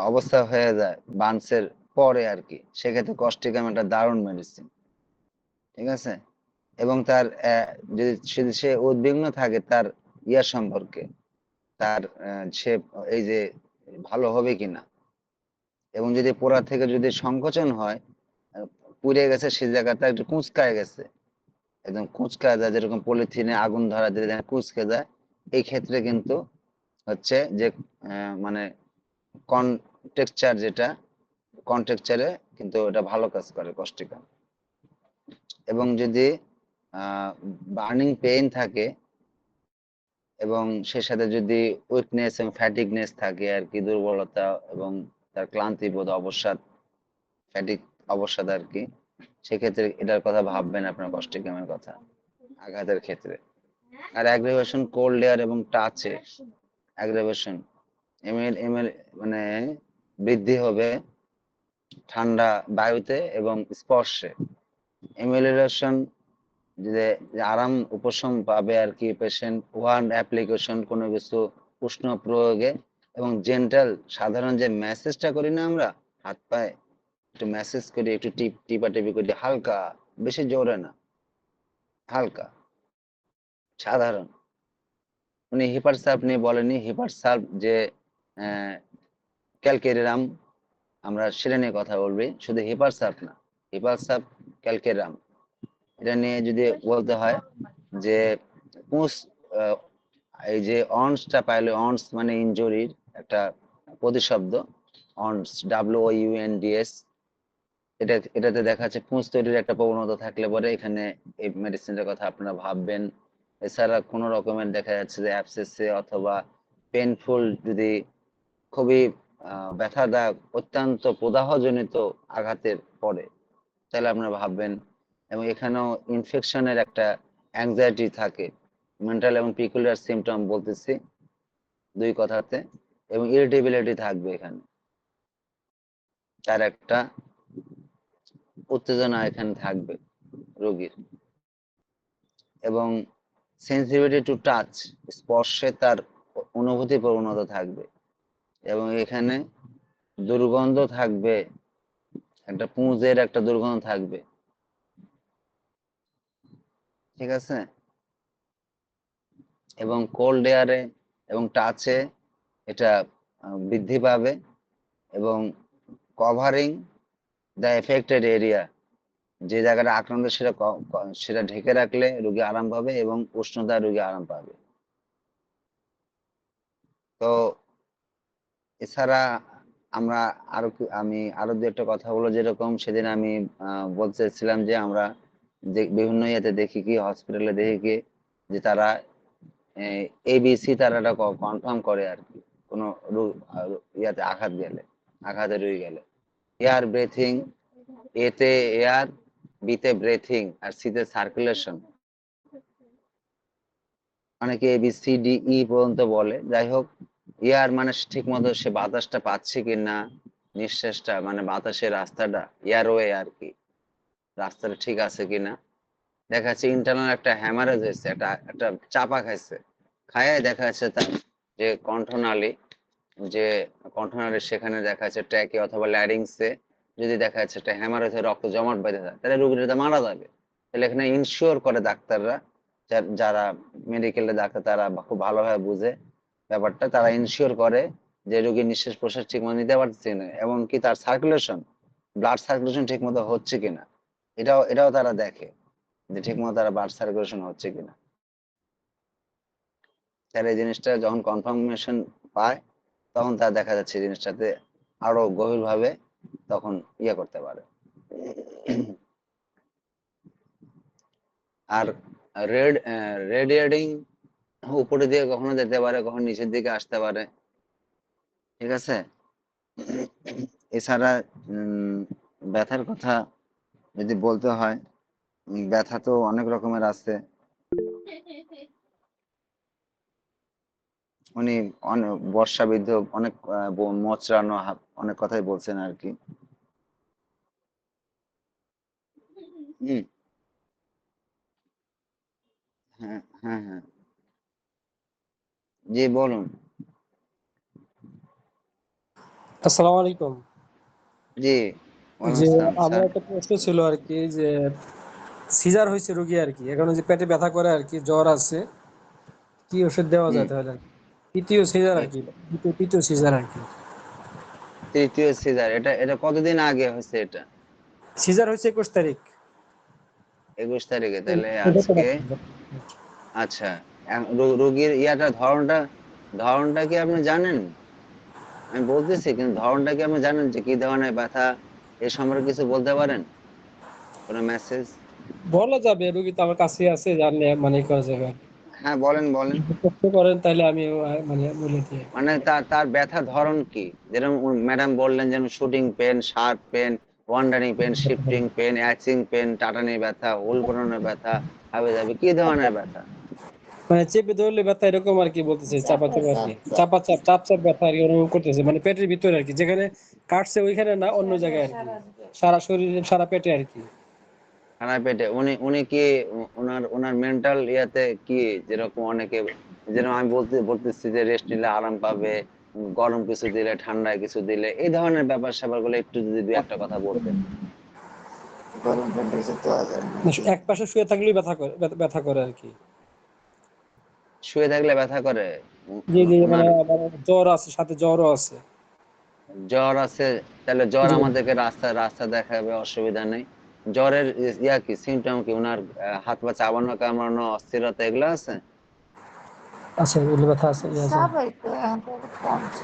অবস্থা হয়ে যায় বার্নসের পরে আর কি, সেক্ষেত্রে কস্টিকাম একটা দারুণ মেডিসিন, ঠিক আছে। এবং তার যদি সে উদ্বিগ্ন থাকে তার সম্পর্কে, তার সে এই যে ভালো হবে কিনা, এবং যদি পোড়া থেকে যদি সংকোচন হয়, পুড়ে গেছে সে জায়গাটা একটু কুঁচকায় গেছে, একদম কুঁচকায় যায়, যেরকম পলিথিনে আগুন ধরা দিলে কুঁচকে যায়, এই ক্ষেত্রে কিন্তু হচ্ছে যে মানে কনটেক্সচারে কিন্তু এটা ভালো কাজ করে কস্টিকাম। এবং যদি বার্নিং পেইন থাকে এবং সে সাথে যদি উইকনেস এবং ফ্যাটিকনেস থাকে আর কি, দুর্বলতা এবং তার ক্লান্তি বোধ, অবসাদ আর কি, সেক্ষেত্রে এটার কথা ভাববেন আপনার কস্টিকামের কথা আঘাতের ক্ষেত্রে। আর অ্যাগ্রাভেশন কোল্ড এয়ার এবং টাচে অ্যাগ্রাভেশন মানে বৃদ্ধি হবে ঠান্ডা বায়ুতে এবং স্পর্শে। এমিউলেশন যে আরাম উপশম পাবে আর কি পেশেন্ট, ওয়ার্ম অ্যাপ্লিকেশন কোনো কিছু উষ্ণ প্রয়োগে, এবং জেন্টাল সাধারণ যে ম্যাসেজটা করি না আমরা হাত পায়ে একটু ম্যাসেজ করি, একটু টিপাটিপি করি, হালকা, বেশি জোরে না, হালকা সাধারণ। উনি হিপার সার্ভ নিয়ে বলেনি, হিপার সার্ভ যে ক্যালকেরিয়াম, আমরা সেটা নিয়ে কথা বলবি, শুধু হিপার সার্ভ না, হিপার সার্ভ ক্যালকেরিয়াম এটা নিয়ে যদি বলতে হয় যে এই যে অনসটা পাইলে, অনস মানে ইনজুরির একটা প্রতিশব্দ, অনস WOUNDS, এটাতে দেখা যাচ্ছে পুঁজ তৈরির একটা প্রবণতা থাকলে পরে এখানে এই মেডিসিনটার কথা আপনারা ভাববেন। এছাড়া কোনো রকমের দেখা যাচ্ছে যে অ্যাবসেসে অথবা পেনফুল, যদি খুবই ব্যথাদায়ক অত্যন্ত প্রদাহজনিত আঘাতের পরে, তাহলে আপনারা ভাববেন। এবং এখানেও ইনফেকশনের একটা অ্যাংজাইটি থাকে, মেন্টাল এবং পিকুলিয়ার সিমটম বলতেছি দুই কথাতে, এবং ইরিটেবিলিটি থাকবে এখানে, তার একটা উত্তেজনা এখানে থাকবে রোগীর, এবং সেন্সিটিভিটি টু টাচ, স্পর্শে তার অনুভূতি প্রবণতা থাকবে, এবং এখানে দুর্গন্ধ থাকবে, একটা পুঁজের একটা দুর্গন্ধ থাকবে, ঠিক আছে। এবং কোল্ড এয়ারে এবং টাচে এটা বৃদ্ধি পাবে, এবং কভারিং দ্য এফেক্টেড এরিয়া, যে জায়গাটা আক্রান্ত সেটা ঢেকে রাখলে রোগী আরাম পাবে এবং উষ্ণতায় রোগী আরাম পাবে। তো এছাড়া আমরা আমি আরো দু একটা কথা বলবো, যেরকম সেদিন আমি বলতেছিলাম যে আমরা বিভিন্ন ইয়েতে দেখি কি, হসপিটালে দেখি কি, যে তারা ABC তারা এটা কনফার্ম করে আর কি, কোনো ইয়াতে আঘাতে রয়ে গেলে, এয়ার ব্রেথিং, এতে এয়ার, বিতে ব্রেথিং, আর সিতে সার্কুলেশন, অনেকে ABCDE পর্যন্ত বলে, যাই হোক ইয়ার মানে ঠিক মতো সে বাতাসটা পাচ্ছে কিনা, নিঃশ্বাসটা মানে বাতাসের রাস্তাটা এয়ারওয়ে আর কি, রাস্তাটা ঠিক আছে কিনা। দেখা যাচ্ছে ইন্টারনাল একটা হ্যামারেজ হয়েছে, একটা একটা চাপা খাইছে, খায় দেখা যাচ্ছে তার যে কণ্ঠনালী, যে কণ্ঠনালী সেখানে দেখা যাচ্ছে ট্র্যাকে অথবা ল্যারিংসে যদি দেখা যাচ্ছে একটা হ্যামারেজ হয়ে রক্ত জমাট বেঁধে যায়, তাহলে রোগীটা মারা যাবে। তাহলে এখানে ইনশিওর করে ডাক্তাররা, যারা মেডিকেলের ডাক্তার তারা খুব ভালোভাবে বুঝে ব্যাপারটা, তারা ইনশিওর করে যে রোগীর নিঃশ্বাস প্রশ্বাস ঠিক মতো নিতে পারছে না, এমনকি তার সার্কুলেশন, ব্লাড সার্কুলেশন ঠিক মতো হচ্ছে কিনা, এটাও তারা দেখে যে ঠিক মতো তারা ব্লাড সার্কুলেশন হচ্ছে কিনা। তাহলে এই জিনিসটা যখন কনফার্মেশন পায়, তখন তারা দেখা যাচ্ছে জিনিসটাতে আরো গভীরভাবে তখন করতে পারে। আর রেডিয়েটিং উপরে দিয়ে কখনো যেতে পারে, কখনো নিচের দিকে আসতে পারে, ঠিক আছে। এছাড়া ব্যথার কথা যদি বলতে হয়, ব্যথা তো অনেক রকমের আছে। উনি বর্ষাবিদ্ধ অনেক মোচড়ানো অনেক কথাই বলছেন আর কি। হ্যাঁ হ্যাঁ হ্যাঁ, জি বলুন। আসসালামু আলাইকুম। জি, যে ওয়ালাইকুম আসসালাম আমার স্যার। একটা প্রশ্ন ছিল আর কি, যে সিজার হয়েছে রোগী আর কি, এখন যে পেটে ব্যথা করে আর কি, জ্বর আছে, কি ওষুধ দেওয়া যায় তাহলে? তৃতীয় সিজার আর কি, তৃতীয় সিজার আর কি। তৃতীয় সিজার, এটা এটা কতদিন আগে হয়েছে? এটা সিজার হয়েছে 21 তারিখ। 21 তারিখে, তাহলে এটা তো আজকে আচ্ছা। রোগীর ধরনটা ধরনটা কি আপনি জানেন? আমি বলতেছি, কিন্তু ধরনটা কি আপনি জানেন যে কি ধরনের ব্যথা, এ সম্পর্কে কিছু বলতে পারেন? কোনো মেসেজ? বলা যাবে, রোগী তো আমার কাছে আছে, জানলে মানে করা যাবে। হ্যাঁ বলেন বলেন। প্রশ্ন করেন তাহলে আমি মানে বলে দিই। মানে তার তার ব্যথা ধরন কি? যেরকম ম্যাডাম বললেন, যেন shooting pain, sharp pain, wandering pain, shifting pain, aching pain, টাটানি ব্যথা, হুল পড়ানোর ব্যথা, হাবে যাবে, কি ধরনের ব্যথা? মানে চেপে ধরলে ব্যথা এরকম আর কি বলতেছে, চাপা চাপা আর কি, চাপা চাপ চাপ চাপ ব্যথা আর কি অনুভব করতেছে, মানে পেটের ভিতরে আর কি, যেখানে কাটছে ওইখানে না, অন্য জায়গায় আর কি, সারা শরীরে সারা পেটে আর কি। সারা পেটে। উনি উনি কি ওনার ওনার মেন্টাল কি, যেরকম অনেকে, যেরকম আমি বলতেছি যে রেস্ট নিলে আরাম পাবে, গরম কিছু দিলে, ঠান্ডায় কিছু দিলে, এই ধরনের ব্যাপার স্যাপার গুলো একটু যদি দু একটা কথা বলতেন। এক পাশে শুয়ে থাকলেই ব্যথা করে, ব্যথা করে আর কি। শুয়ে থাকলে ব্যথা করে? জি জি, মানে ওনার আবার জ্বর আছে, সাথে জ্বরও আছে। জ্বর আছে? তাহলে জ্বর জি। আমাদেরকে রাস্তা রাস্তা দেখাবে, অসুবিধা নেই। জ্বরের কি সিমটম কি? ওনার হাত পা চাবানো, কামড়ানো, অস্থিরতা, এগুলো আছে? আছে, এগুলো ব্যথা আছে, ইয়ে আছে।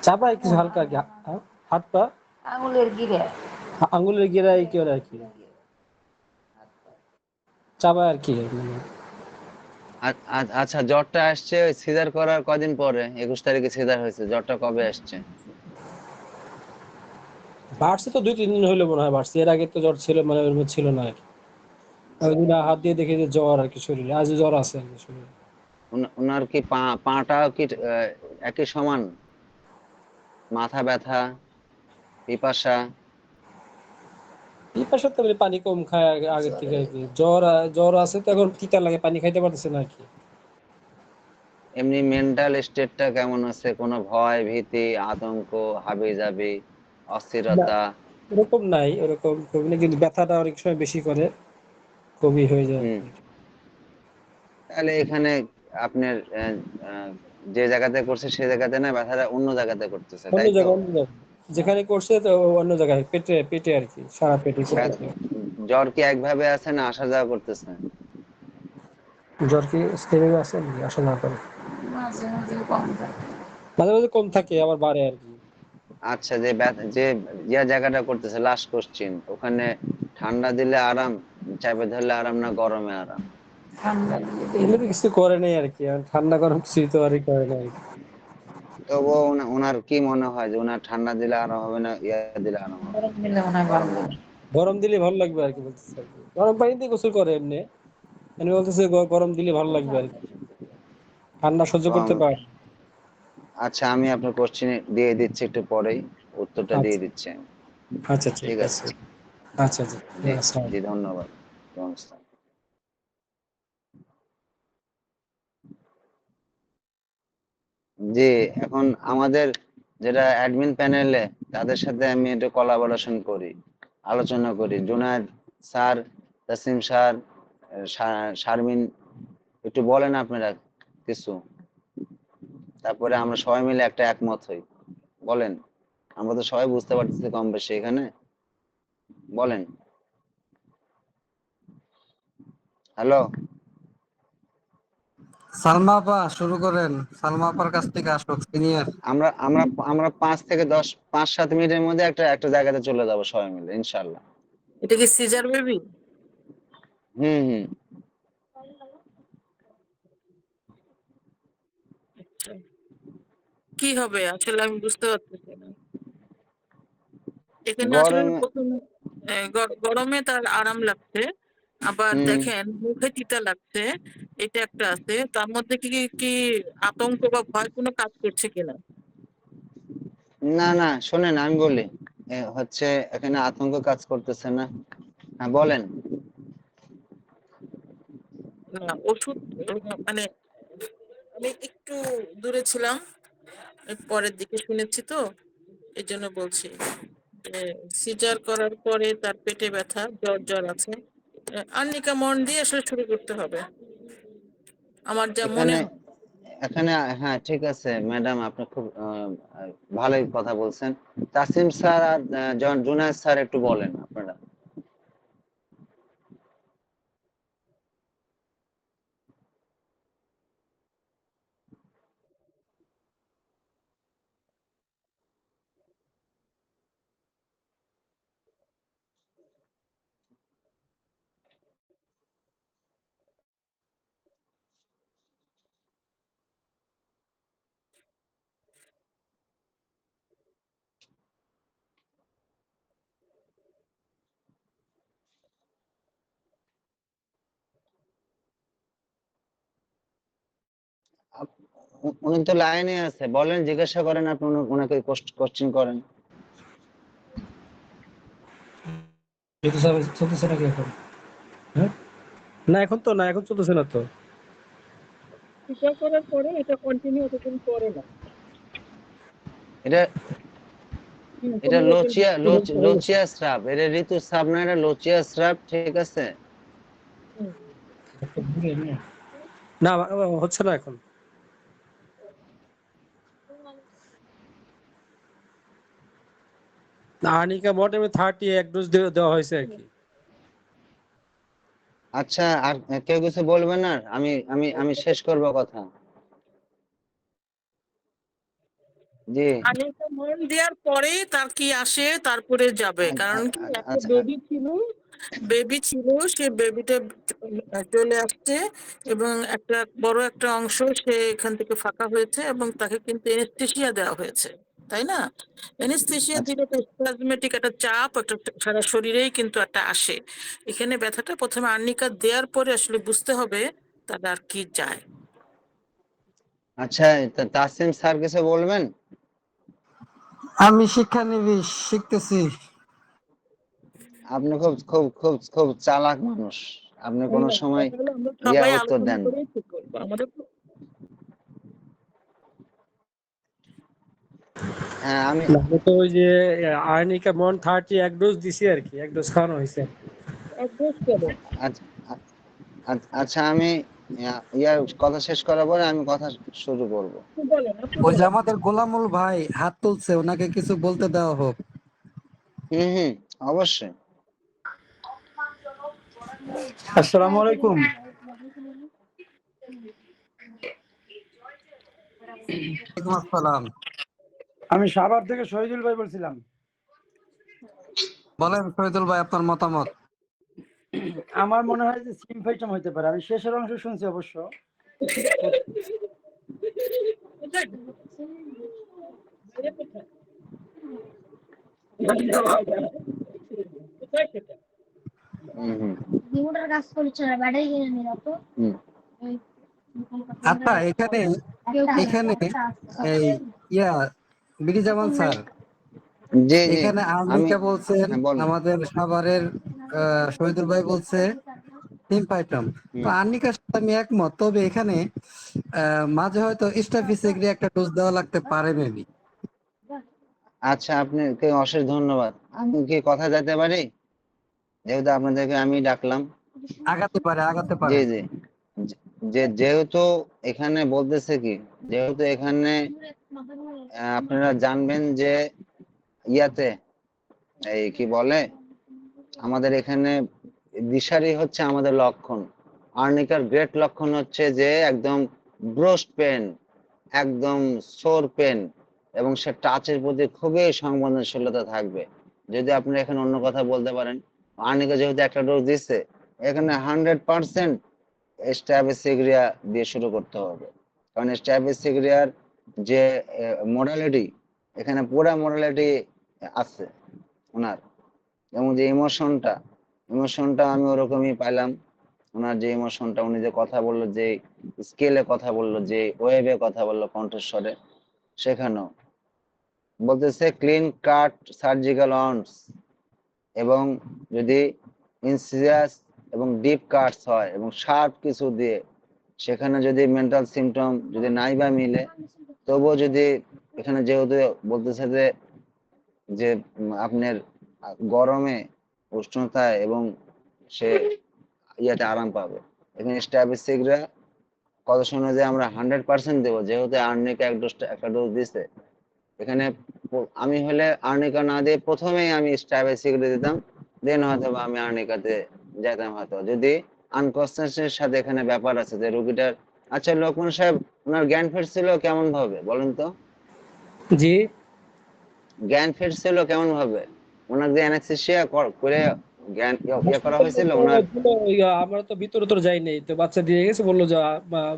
চাপায় কিছু হালকা আর কি, হাত পা আঙুলের গিরায় কি আর কি, চাপায় আর কি মানে। আচ্ছা, জ্বরটা আসছে সিজার করার কদিন পরে? 21 তারিখে সিজার হয়েছে, জ্বরটা কবে আসছে? বাড়ছে তো 2-3 দিন হলো মনে হয় বাড়ছে, এর আগে তো জ্বর ছিল, মানে ওর মধ্যে ছিল না আর কি। ওই দিন হাত দিয়ে দেখি যে জ্বর আর কি শরীরে, আজ জ্বর আছে আর কি শরীরে। ওনার কি পাটা কি একই সমান? মাথা ব্যথা, পিপাসা? এই পাশে তো পানি কম খায় আগের থেকে আর কি, জ্বর জ্বর আছে তো, এখন তিতা লাগে, পানি খাইতে পারতেছে না আর কি। এমনি মেন্টাল স্টেটটা কেমন আছে? কোনো ভয়, ভীতি, আতঙ্ক, হাবিজাবি, না, অস্থিরতা? এরকম নাই, ওরকম খুবই না, কিন্তু ব্যথাটা অনেক সময় বেশি করে, খুবই হয়ে যায় আর হুম। কি। তাহলে এখানে আপনার যে জায়গাতে করছে সে জায়গাতে না, ব্যথাটা অন্য জায়গাতে করতেছে, অন্য তাই তো? জায়গায়, অন্য জায়গায় যেখানে করছে তো, অন্য জায়গায় পেটে পেটে আর কি, সারা পেটে করতেছে। জ্বর কি একভাবে আছে না আসা যাওয়া করতেছে? জ্বর কি স্টেবল আছে নাকি, আসা না করে? মাঝে মাঝে কম থাকে, আবার বাড়ে আর কি। আচ্ছা, যে জায়গাটা করতেছে, লাস্ট কোশ্চিন, ওখানে ঠান্ডা দিলে আরাম, চাপে ধরলে আরাম, না গরমে আরাম? এগুলো তো কিছু করে নাই আর কি, আর ঠান্ডা গরম কিছুই তো আর করে নাই। তবুও ওনার কি মনে হয় যে ওনার ঠান্ডা দিলে আরাম হবে না দিলে আরাম হবে? গরম দিলে? গরম দিলে ভালো লাগবে আর কি বলতেছে আর কি, গরম পানি দিয়ে গোসল করে এমনি, বলতেছে গরম দিলে ভালো লাগবে আর কি। ঠান্ডা সহ্য করতে পার? আচ্ছা, আমি আপনার কোশ্চেন দিয়ে দিচ্ছি, একটু পরেই উত্তরটা দিয়ে আচ্ছা দিচ্ছি আমি। আচ্ছা, ঠিক ঠিক আছে। আছে। আচ্ছা জি, জি আসসালাম। জি, ধন্যবাদ। নমস্কার। জি, এখন আমাদের যেটা অ্যাডমিন প্যানেলে, তাদের সাথে আমি একটু কোলাবোরেশন করি, আলোচনা করি। জুনায়েদ স্যার, তাসিম স্যার, শারমিন, একটু বলেন আপনারা কিছু, তারপরে আমরা সবাই মিলে একটা একমত হই। বলেন, আমরা তো সবাই বুঝতে পারতেছি কম বেশি এখানে। বলেন। হ্যালো। সালমা আপা শুরু করেন, সালমা আপার কাছ থেকে আসুক সিনিয়র। আমরা আমরা আমরা 5 থেকে 7 মিনিটের মধ্যে একটা একটা জায়গাতে চলে যাব সবাই মিলে, ইনশাল্লাহ। এটা কি সিজার বেবি? হুম হুম। কি হবে আসলে আমি বুঝতে পারতেছি না। এখানে আসলে গরমে। প্রথমে গরমে তার আরাম লাগছে, আবার হুম। দেখেন মুখে তিতা লাগছে, এটা একটা আছে। তার মধ্যে কি কি আতঙ্ক বা ভয় কোনো কাজ করছে কিনা? না না, শোনেন আমি বলি, হচ্ছে এখানে আতঙ্ক কাজ করতেছে না। হ্যাঁ বলেন। না ওষুধ মানে আমি একটু দূরে ছিলাম, পরের দিকে শুনেছি তো, এই জন্য বলছি যে সিজার করার পরে তার পেটে ব্যথা, জ্বর জ্বর আছে। আর্নিকা মন দিয়ে আসলে শুরু করতে হবে আমার যা মনে এখানে হয়। এখানে হ্যাঁ, ঠিক আছে ম্যাডাম, আপনি খুব ভালোই কথা বলছেন। তাসিম স্যার আর জুনায়েদ স্যার একটু বলেন আপনারা। উনি তো লাইনে আছে, বলেন, জিজ্ঞাসা করেন, আপনি ওনাকে কোশ্চেন করেন। চলতেছে নাকি এখন? হ্যাঁ, না এখন তো না, এখন চলতেছে না তো। সিজার করার পরে এটা কন্টিনিউ অতদিন করে না। এটা এটা কোনো রকম লচিয়া স্রাব, এটা ঋতু স্রাব না, এটা লচিয়া স্রাব, ঠিক আছে। না, হচ্ছে না এখন। আর্নিকা মোটামুটি 31 ডোজ দেওয়া হয়েছে আর কি। আচ্ছা, আর কেউ কিছু বলবেন না? আমি আমি আমি শেষ করব কথা। জি। আর্নিকা মন দেওয়ার পরে তার কি আসে, তারপরে যাবে। কারণ কি একটা আচ্ছা। বেবি ছিল, সে বেবিটা চলে আসছে, এবং একটা বড় একটা অংশ সে এখান থেকে ফাঁকা হয়েছে, এবং তাকে কিন্তু এনেস্থেশিয়া দেওয়া হয়েছে, তাই না? এনেস্থেশিয়া আচ্ছা দিলে তো স্প্লাজমেটিক একটা চাপ একটা সারা শরীরেই কিন্তু একটা আসে। এখানে ব্যথাটা প্রথমে আর্নিকা দেওয়ার পরে আসলে বুঝতে হবে তার আর কি যায়। আচ্ছা, তাসিম স্যার কিছু বলবেন? আমি শিক্ষানবিশ, শিখতেছি। আপনি খুব খুব খুব খুব চালাক মানুষ, আপনি কোনো না, সময় তাহলে আমরা সবাই উত্তর আলোচনা দেন। করেই ঠিক করবো আমাদের তো। হ্যাঁ আমি। আমি তো ওই যে আর্নিকা মন 31 ডোজ দিছি আর কি, 1 ডোজ খাওয়ানো হয়েছে। অভ্যাস করো। আচ্ছা আচ্ছা, আমি ইয়ার কথা শেষ করার পরে আমি কথা শুরু করব। আপনি বলেন, আপনি ওই যে বলেন। আমাদের গোলামুল ভাই হাত তুলছে, ওনাকে কিছু বলতে দেওয়া হোক। হুম হুম, অবশ্যই। আসসালামু আলাইকুম। ওয়ালাইকুম আসসালাম। আমি সাভার থেকে শহীদুল ভাই বলছিলাম। বলেন শহীদুল ভাই আপনার মতামত। আমার মনে হয় যে সিমফাইটাম হইতে পারে, আমি শেষের অংশ শুনছি অবশ্য। কোথায় সেটা? হুম হুম হুম। আচ্ছা, এখানে এখানে এই ইয়া বিডি জামান স্যার, জি জি, এখানে আমি, আর্নিকা বলছেন, হ্যাঁ বলেন। আমাদের সাভারের শহীদুল ভাই বলছে টিম ফাইটাম। তো হুম। আর্নিকার সাথে আমি একমত, তবে এখানে মাঝে হয়তো স্টাফিসেগ্রি একটা ডোজ দেওয়া লাগতে পারে মেবি। আচ্ছা, আপনাকে অশেষ ধন্যবাদ। আমি কি কথা যেতে পারি, যেহেতু আপনাদেরকে আমি ডাকলাম? আগাতে জি পারেন। জি, যেহেতু এখানে বলতেছে কি, যেহেতু এখানে আপনারা জানবেন যে ইয়াতে এই কি বলে, আমাদের এখানে দিশারি হচ্ছে আমাদের লক্ষণ। আর্নিকার গ্রেট লক্ষণ হচ্ছে যে একদম ব্রোস্ট পেন, একদম সোর পেন, এবং সে টাচের প্রতি খুবই সংবেদনশীলতা থাকবে। যদি আপনি এখানে অন্য কথা বলতে পারেন, আর্নিকা যেহেতু একটা ডোজ দিচ্ছে, এখানে 100% স্ট্যাবিসিগ্রিয়া দিয়ে শুরু করতে হবে। কারণ স্ট্যাবিসিগ্রিয়ার যে মোডালিটি, এখানে পুরা মোডালিটি আছে ওনার, এবং যে ইমোশনটা আমি ওরকমই পাইলাম। ওনার যে ইমোশনটা, উনি যে কথা বললো, যে স্কেলে কথা বললো, যে ওয়েভে কথা বললো কণ্ঠস্বরে, সেখানেও বলতেছে ক্লিন কাট সার্জিক্যাল অন্স, এবং যদি ইনসিডিয়াস এবং ডিপ কাটস হয় এবং শার্প কিছু দিয়ে, সেখানে যদি মেন্টাল সিমটম যদি নাই বা মিলে, তবুও যদি এখানে যেহেতু বলতেছে যে যে আপনার গরমে, উষ্ণতায়, এবং সে ইয়াতে আরাম পাবে। এখানে স্ট্যাবিসিকরা কথা শুনে যে আমরা 100% দেবো, যেহেতু আর্নিকা একটা ডোজ দিছে। এখানে আমি হলে আর্নিকা না দিয়ে প্রথমেই আমি স্ট্যাবিসিকরা দিতাম, দেন হয়তো বা আমি আর্নিকাতে যেতাম হয়তো, যদি আনকনসিয়াসের সাথে এখানে ব্যাপার আছে যে রোগীটার। আচ্ছা লক্ষ্মণ সাহেব, ওনার জ্ঞান ফিরছিল কেমন ভাবে বলেন তো? জি, জ্ঞান ফিরছিল কেমন ভাবে? ওনার যে অ্যানেস্থেসিয়া করে জ্ঞান ইয়ে করা হয়েছিল ওনার? আমরা তো ভিতরে তো যাই নাই, তো বাচ্চা দিয়ে গেছে, বললো যে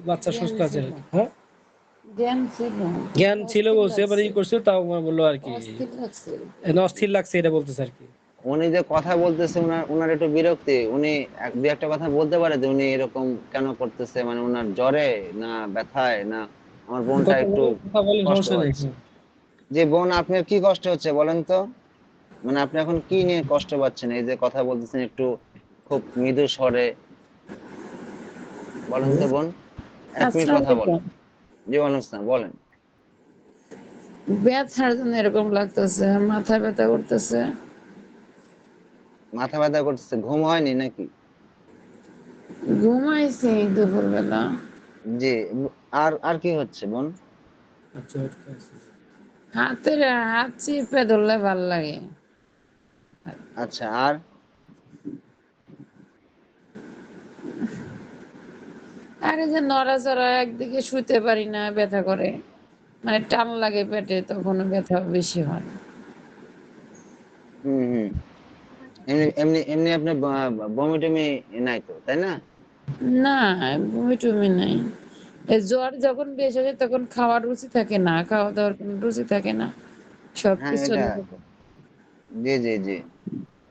বাচ্চা সুস্থ আছে আর কি। হ্যাঁ, জ্ঞান ছিল বলছে, এবার ই করছে, তাও বললো আর কি অস্থির লাগছে, এটা বলতেছে আর কি। উনি যে কথা বলতেছে, ওনার একটু বিরক্তি। উনি দুই একটা কথা বলতে পারে যে উনি এরকম কেন করতেছে, মানে ওনার জ্বরে না ব্যথায় না আমার বোনটা একটু কথা বলেন, কষ্ট সমস্যা নেই। পাচ্ছে? যে বোন, আপনার কি কষ্ট হচ্ছে বলেন তো? মানে আপনি এখন কি নিয়ে কষ্ট পাচ্ছেন, এই যে কথা বলতেছেন একটু খুব মৃদু স্বরে, বলেন তো বোন? 1 মিনিট আসসালামু কথা আলাইকুম। বলেন। জি ওয়ালাইকুম আসসালাম, বলেন। ব্যথার জন্য এরকম লাগতেছে, মাথা ব্যথা করতেছে। মাথা ব্যথা করতেছে, ঘুম হয়নি নাকি? ঘুমাইছি দুপুরবেলা। জি, আর আর কি হচ্ছে বোন? আচ্ছা, হাতের হাত চিপে ধরলে ভাল লাগে। আচ্ছা, আর আর এই যে নড়াচড়া, একদিকে শুতে পারি না, ব্যথা করে, মানে টান লাগে পেটে, তখন ব্যথা বেশি হয়। হুম হুম, এমনি এমনি এমনি আপনার বমি টমি নাই তো, তাই না? না, বমি টমি নাই। এই জ্বর যখন বেশি হয় তখন খাওয়ার রুচি থাকে না, খাওয়া দাওয়ার কোনো রুচি থাকে না, হ্যাঁ, সবকিছু। এটা, জি জি জি,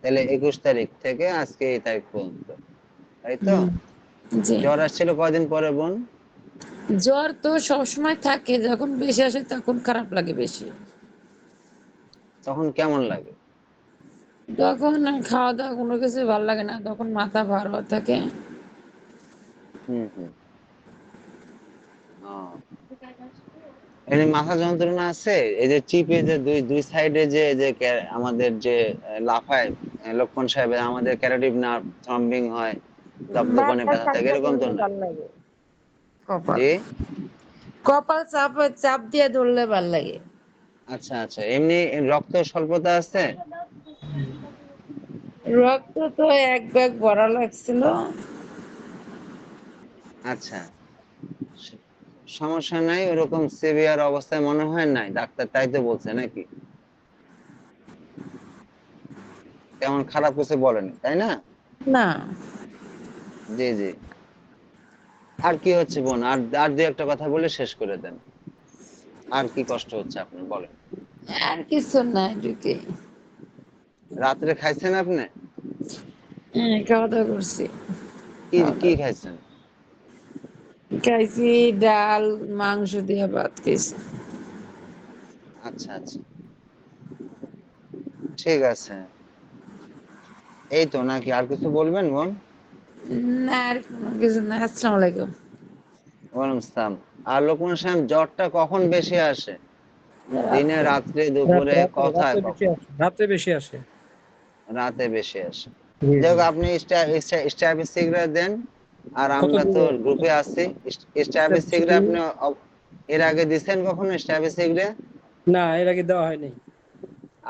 তাহলে 21 তারিখ থেকে আজকে এই তারিখ পর্যন্ত, তাই তো? জি, জ্বর আসছিল কয়দিন পরে বোন? জ্বর তো সবসময় থাকে, যখন বেশি আসে তখন খারাপ লাগে বেশি। তখন কেমন লাগে? তখন খাওয়া দাওয়া কোনো কিছু ভালো লাগে না, তখন মাথা ভার হয়ে থাকে। হুম হুম, ও, এমনি মাথা যন্ত্রণা আছে? এই যে চিপে যে দুই দুই সাইডে যে যে আমাদের যে লাফায়, লক্ষণ সাহেবের আমাদের ক্যারোটিড নার্ভ থ্রম্বিং হয়, দপদপানে মাথা ব্যথা থাকে, চাপা এরকম তো ধরলে না? ভাল লাগে। কপাল জি, কপাল চাপ চাপ দিয়ে ধরলে ভাল লাগে। আচ্ছা আচ্ছা, এমনি রক্ত স্বল্পতা আছে? রক্ত তো এক ব্যাগ ভরা লাগছিল। আচ্ছা, সমস্যা নাই, ওরকম সিভিয়ার অবস্থায় মনে হয় নাই, ডাক্তার তাই তো বলছে নাকি? তেমন খারাপ কিছু বলেনি, তাই না? না, জি জি, আর কি হচ্ছে বোন? আর আর দুই একটা কথা বলে শেষ করে দেন। আর কি কষ্ট হচ্ছে আপনার বলেন? আর কিছু নাই ঢুকে। রাত্রে খাইছেন আপনি? হ্যাঁ, খাওয়া দাওয়া করছি। কি খাওয়া কি দাওয়া খাইছেন? খাইছি ডাল মাংস দিয়ে ভাত খাইছি। আচ্ছা আচ্ছা, ঠিক আছে। এই তো নাকি আর কিছু বলবেন বোন? না আর কোনো কিছু না। আসসালামু আলাইকুম। ওয়ালাইকুম আসসালাম। আর লোকমান সাহেব, জ্বরটা কখন বেশি আসে? দিনে, রাত্রে। রাত্রে, দুপুরে, কথায় রাতে বেশি কখন? আসে, রাতে বেশি আসে। রাতে বেশি আসে। জি যাই জি। হোক, আপনি স্ট্যাবিস্টিকরা দেন। আর কত আমরা দিব? তো গ্রুপে আছি। স্ট্যাবিস্টিকরা আপনি এর আগে দিচ্ছেন কখনো স্ট্যাবিস্টিকরা? না, এর আগে দেওয়া হয়নি।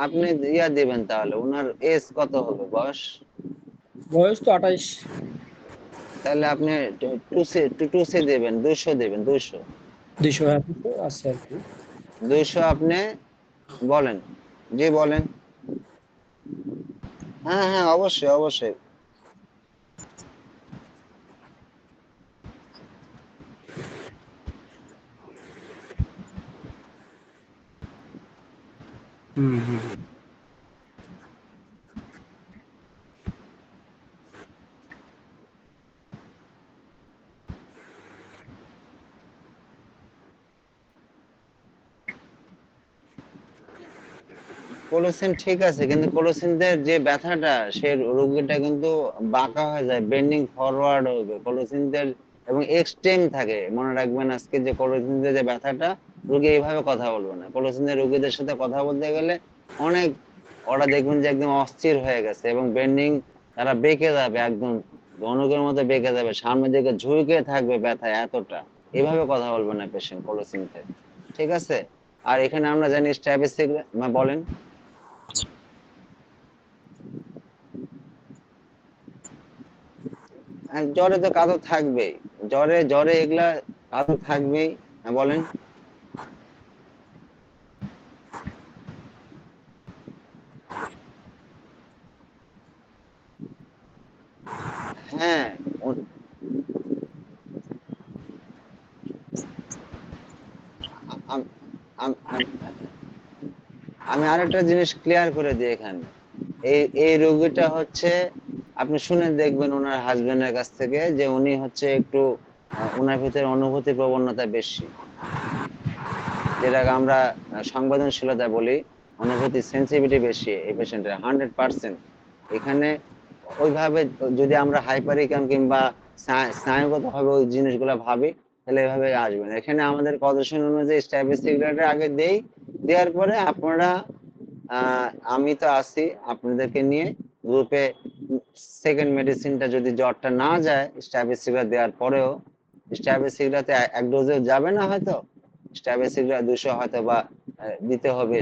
আপনি ইয়া দিবেন তাহলে। ওনার এজ কত হবে, বয়স? বয়স তো 28। তাহলে আপনি টুসি দেবেন, 200 দেবেন, 200। 200, হ্যাঁ 200 আছে আর কি। 200 আপনি বলেন। জি বলেন। হ্যাঁ হ্যাঁ, অবশ্যই অবশ্যই। হুম হুম। কোলোসিন ঠিক আছে, কিন্তু কোলোসিনদের যে ব্যথাটা, সে রোগীটা কিন্তু বাঁকা হয়ে যায়, বেন্ডিং ফরওয়ার্ড হবে কোলোসিনদের, এবং এক্সট্রিম থাকে। মনে রাখবেন আজকে যে কোলোসিনদের যে ব্যথাটা, রোগী এইভাবে কথা বলবে না। কোলোসিনদের রোগীদের সাথে কথা বলতে গেলে অনেক, ওরা দেখবেন যে একদম অস্থির হয়ে গেছে, এবং বেন্ডিং, তারা বেঁকে যাবে, একদম ধনুকের মতো বেঁকে যাবে, সামনের দিকে ঝুঁকে থাকবে ব্যথায় এতটা। এভাবে কথা বলবে না পেশেন্ট কোলোসিনদের। ঠিক আছে। আর এখানে আমরা জানি স্ট্যাবিস্টিক, বলেন। আর জ্বরে তো কাদো থাকবেই। জ্বরে জ্বরে এগুলা কাদো থাকবেই। হ্যাঁ বলেন। হ্যাঁ, ও- আম- আমি আরেকটা জিনিস ক্লিয়ার করে দিই এখানে। এই রোগীটা হচ্ছে, আপনি শুনে দেখবেন ওনার হাজবেন্ডের কাছ থেকে, যে উনি হচ্ছে একটু ওনার ভিতরে অনুভূতি প্রবণতা বেশি, যেটাকে আমরা সংবেদনশীলতা বলি। অনুভূতি সেন্সিটিভিটি বেশি এই পেশেন্টের, 100%। এখানে ওইভাবে যদি আমরা হাইপারিকাম কিংবা স্নায়ুগত ভাবে ওই জিনিসগুলো ভাবি, তাহলে এভাবে আসবে না। এখানে আমাদের পজিশন অনুযায়ী স্ট্যাবিস্টিকের আগে দেই, দেওয়ার পরে আপনারা, আমি তো আছি আপনাদেরকে নিয়ে গ্রুপে। সেকেন্ড মেডিসিনটা যদি জ্বরটা না যায় স্ট্যাবিস্টিকরা দেওয়ার পরেও, স্ট্যাবিস্টিকরাতে এক ডোজে যাবে না হয়তো, স্ট্যাবিস্টিকরা 200 হয়তো বা দিতে হবে,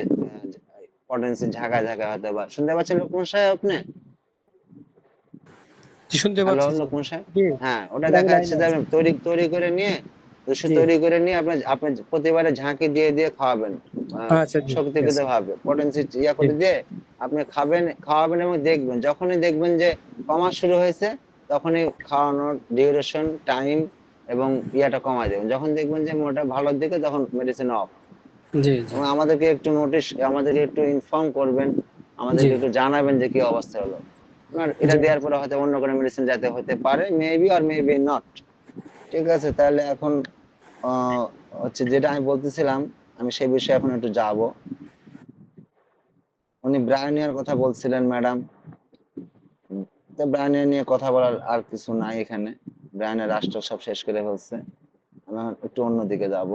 পটেন্সি ঝাঁকা ঝাঁকা হয়তো বা। শুনতে পাচ্ছেন লোকমান সাহেব আপনি? জি, শুনতে হ্যালো পাচ্ছি স্যার। লোকমান সাহেব। জি, হ্যাঁ, ওটা আমি দেখা যাচ্ছে লাইনে যে আছি। আপনি তৈরি তৈরি করে নিয়ে, 200 জি। তৈরি করে নিয়ে আপনি আপনি প্রতিবারে ঝাঁকি দিয়ে দিয়ে খাওয়াবেন, আচ্ছা, জি ঠিক শক্তিকৃত আছে। ভাবে পটেন্সি ইয়া জি করে দিয়ে আপনি খাবেন, খাওয়াবেন, এবং দেখবেন যখনই দেখবেন যে কমা শুরু হয়েছে, তখনই খাওয়ানোর ডিউরেশন, টাইম এবং ইয়াটা কমায় দেবেন। যখন দেখবেন যে মোটা ভালোর দিকে, তখন মেডিসিন অফ। জি জি। এবং আমাদেরকে একটু নোটিশ, আমাদেরকে একটু ইনফর্ম করবেন, জি আমাদেরকে একটু জানাবেন যে কি অবস্থা হলো। আর এটা জি। দেওয়ার পরে হয়তো অন্য কোনো মেডিসিন যাতে হতে পারে, মেবি আর মেবি নট। ঠিক আছে, তাহলে এখন আহ, হচ্ছে যেটা আমি বলতেছিলাম, আমি সেই বিষয়ে এখন একটু যাব। উনি ব্রায়ানিয়ার কথা বলছিলেন ম্যাডাম। তো ব্রায়ানিয়া নিয়ে কথা বলার আর কিছু নাই এখানে। ব্রায়ানের রাষ্ট্র সব শেষ করে ফেলছে। আমি এখন একটু অন্যদিকে যাব।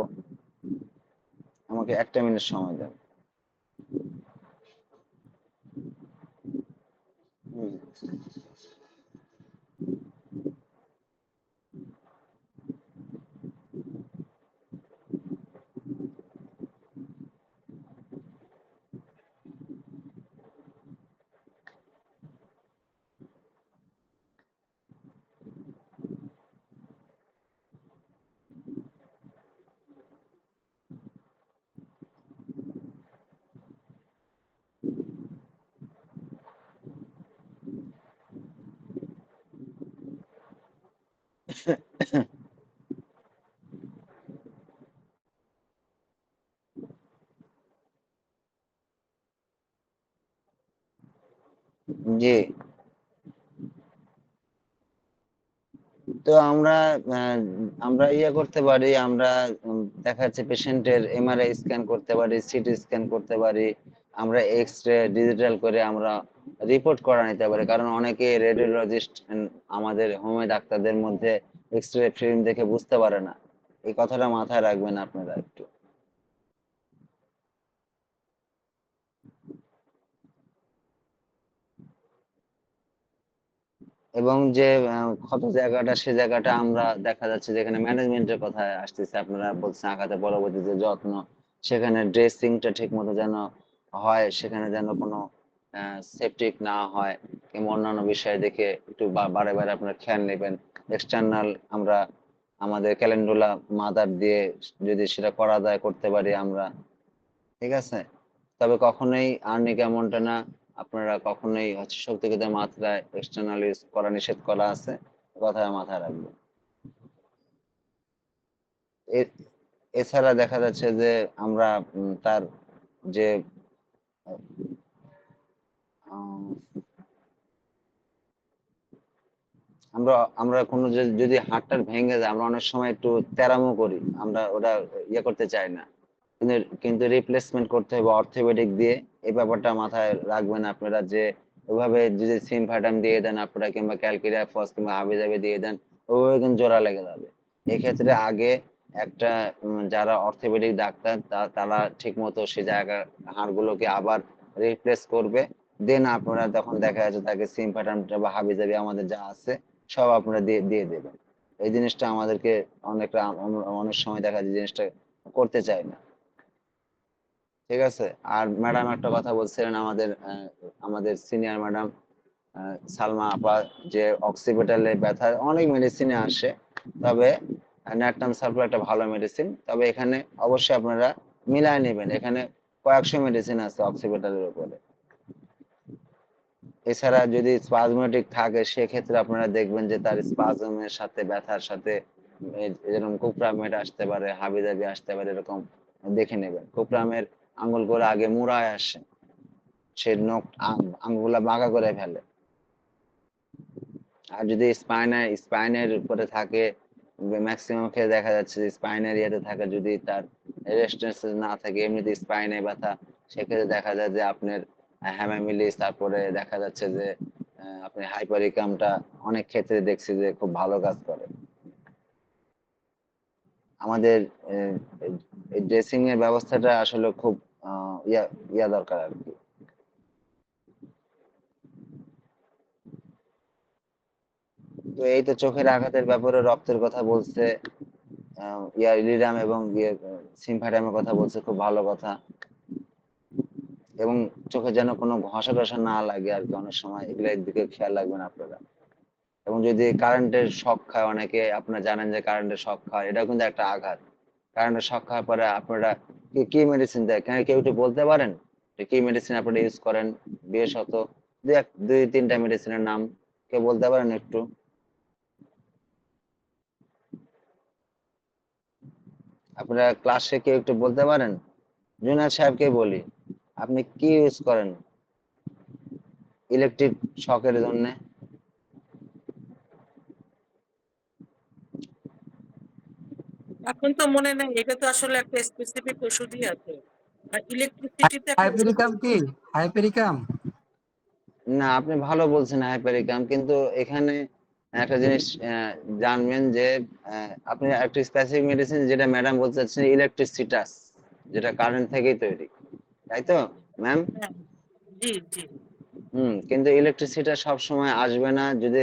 আমাকে একটা মিনিট সময় দেন। হুম। জি। তো আমরা ইয়ে করতে পারি, আমরা দেখা যাচ্ছে পেশেন্টের এমআরআই স্ক্যান করতে পারি, সিটি স্ক্যান করতে পারি, আমরা এক্স রে ডিজিটাল করে আমরা রিপোর্ট করা নিতে পারি। কারণ অনেকে রেডিওলজিস্ট আমাদের হোমিও ডাক্তারদের মধ্যে এক্স রে ফিল্ম দেখে বুঝতে পারে না। এই কথাটা মাথায় রাখবেন আপনারা একটু। এবং যে ক্ষত জায়গাটা, সে জায়গাটা আমরা দেখা যাচ্ছে যেখানে ম্যানেজমেন্টের কথা আসতেছে, আপনারা বলছেন আঘাতের পরবর্তীতে যত্ন, সেখানে ড্রেসিংটা ঠিক মতো যেন হয়, সেখানে যেন কোনো সেপটিক না হয় কিংবা অন্যান্য বিষয় দেখে একটু বারে বারে আপনারা খেয়াল নেবেন। এক্সটার্নাল আমরা আমাদের ক্যালেন্ডুলা মাদার দিয়ে যদি সেটা করা যায় করতে পারি আমরা, ঠিক আছে। তবে কখনোই আর্নিকা মন্টানা আপনারা কখনোই হচ্ছে শক্তিগত মাত্রায় এক্সটার্নাল ইউজ করা নিষেধ করা আছে, কথা মাথায় রাখবেন। এছাড়া দেখা যাচ্ছে যে আমরা তার যে আমরা আমরা কোনো যদি হাড়টার ভেঙে যায়, আমরা অনেক সময় একটু তেরামো করি, আমরা ওটা ইয়ে করতে চাই না, কিন্তু কিন্তু রিপ্লেসমেন্ট করতে হবে অর্থোপেডিক দিয়ে। এই ব্যাপারটা মাথায় রাখবেন আপনারা, যে ওইভাবে যদি সিমফাটাম দিয়ে দেন আপনারা কিংবা ক্যালকিরিয়া ফস কিংবা হাবিজাবি দিয়ে দেন, ওইভাবে কিন্তু জোড়া লেগে যাবে। এক্ষেত্রে আগে একটা যারা অর্থোপেডিক ডাক্তার তারা ঠিক মতো সে জায়গা হাড়গুলোকে আবার রিপ্লেস করবে, দেন আপনারা তখন দেখা যাচ্ছে তাকে সিমফাটামটা বা হাবিজাবি আমাদের যা আছে সব আপনারা দিয়ে দিয়ে দেবেন। এই জিনিসটা আমাদেরকে অনেকটা অনেক সময় দেখা যায় জিনিসটা করতে চায় না, ঠিক আছে। আর ম্যাডাম একটা কথা বলছিলেন, আমাদের সিনিয়র ম্যাডাম সালমা আপা, যে অক্সিপিটালে ব্যথার অনেক মেডিসিনে আসে, তবে ন্যাট্রাম সালফার একটা ভালো মেডিসিন, তবে এখানে অবশ্যই আপনারা মিলায় নেবেন, এখানে কয়েকশো মেডিসিন আছে অক্সিপিটালের উপরে। এছাড়া যদি স্পাজমেটিক থাকে সেক্ষেত্রে আপনারা দেখবেন যে তার স্পাজমের সাথে ব্যথার সাথে এরকম কুপ্রামেট আসতে পারে, হাবিজাবি আসতে পারে, এরকম দেখে নেবেন। কুপ্রামের আঙ্গুলগুলো আগে মুড়ায় আসে, সে নখ আঙ্গুলগুলা বাঁকা করে ফেলে। আর যদি স্পাইনের উপরে থাকে, ম্যাক্সিমাম ক্ষেত্রে দেখা যাচ্ছে যে স্পাইনের ইয়েতে থাকে, যদি তার রেজিস্ট্যান্স না থাকে এমনিতে স্পাইনে ব্যথা, সেক্ষেত্রে দেখা যায় যে আপনার হ্যামামিলিস, তারপরে দেখা যাচ্ছে যে আপনি হাইপারিকামটা অনেক ক্ষেত্রে দেখছি যে খুব ভালো কাজ করে। আমাদের ড্রেসিং এর ব্যবস্থাটা আসলে খুব ইয়া দরকার আর কি। তো এই তো চোখের আঘাতের ব্যাপারে রক্তের কথা বলছে, ইলিরাম এবং সিমফাটামের কথা বলছে, খুব ভালো কথা। এবং চোখে যেন কোনো ঘষা টসা না লাগে আর কি, অনেক সময় এগুলোর দিকে খেয়াল রাখবেন আপনারা। এবং যদি কারেন্টের শক খায় অনেকে, আপনারা জানেন যে কারেন্টের শক খায়, এটা কিন্তু একটা আঘাত। কারেন্টের শক খাওয়ার পরে আপনারা কি মেডিসিন দেয়, কেউ একটু বলতে পারেন কি মেডিসিন আপনারা ইউজ করেন? বিশেষত দুই তিনটা মেডিসিনের নাম কেউ বলতে পারেন একটু? আপনারা ক্লাসে কেউ একটু বলতে পারেন? জুনাদ সাহেবকে বলি, আপনি কি ইউজ করেন ইলেকট্রিক শকের জন্য? এখন তো মনে নেই, এটা তো আসলে একটা স্পেসিফিক ওষুধই আছে। আর ইলেকট্রিসিটিতে একটা ওষুধ হাইপেরিকাম কি? হাইপেরিকাম? না, আপনি ভালো বলছেন হাইপারিকাম, কিন্তু এখানে একটা জিনিস জানবেন যে আপনি একটা স্পেসিফিক মেডিসিন যেটা ম্যাডাম বলতে চাচ্ছেন ইলেকট্রিসিটাস, যেটা কারেন্ট থেকেই তৈরি, তাই তো ম্যাম? হ্যাঁ, জি জি। কিন্তু ইলেকট্রিসিটা সব সময় আসবে না। যদি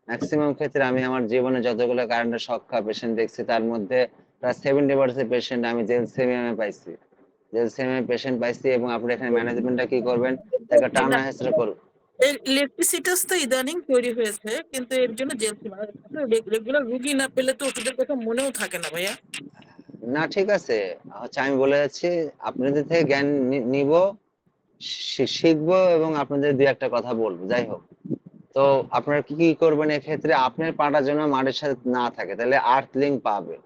ম্যাক্সিমাম ক্ষেত্রে আমি আমার জীবনে যতগুলো কারেন্টের শক খাওয়া পেশেন্ট দেখছি, তার মধ্যে প্রায় 70% পেশেন্ট আমি জেলসেমিয়ামে পাইছি, জেলসেমিয়ামে পেশেন্ট পাইছি। এবং আপনি এখানে ম্যানেজমেন্টটা কি করবেন, তাকে টানা হেঁচড়া করবেন। এই ইলেকট্রিসিটাস তো ইদানিং তৈরি হয়েছে, কিন্তু এর জন্য রেগুলার রুগী না পেলে তো ওষুধের কথা মনেও থাকে না ভাইয়া। না, ঠিক আছে, হচ্ছে আমি বলে যাচ্ছি আপনাদের থেকে জ্ঞান নিব, শিখবো এবং আপনাদের দুই একটা কথা বলবো, যাই হোক। তো আপনারা কি কি করবেন এক্ষেত্রে, আপনার পাটা যেন মাটির সাথে না থাকে, তাহলে আর্থ লিঙ্ক পাবে,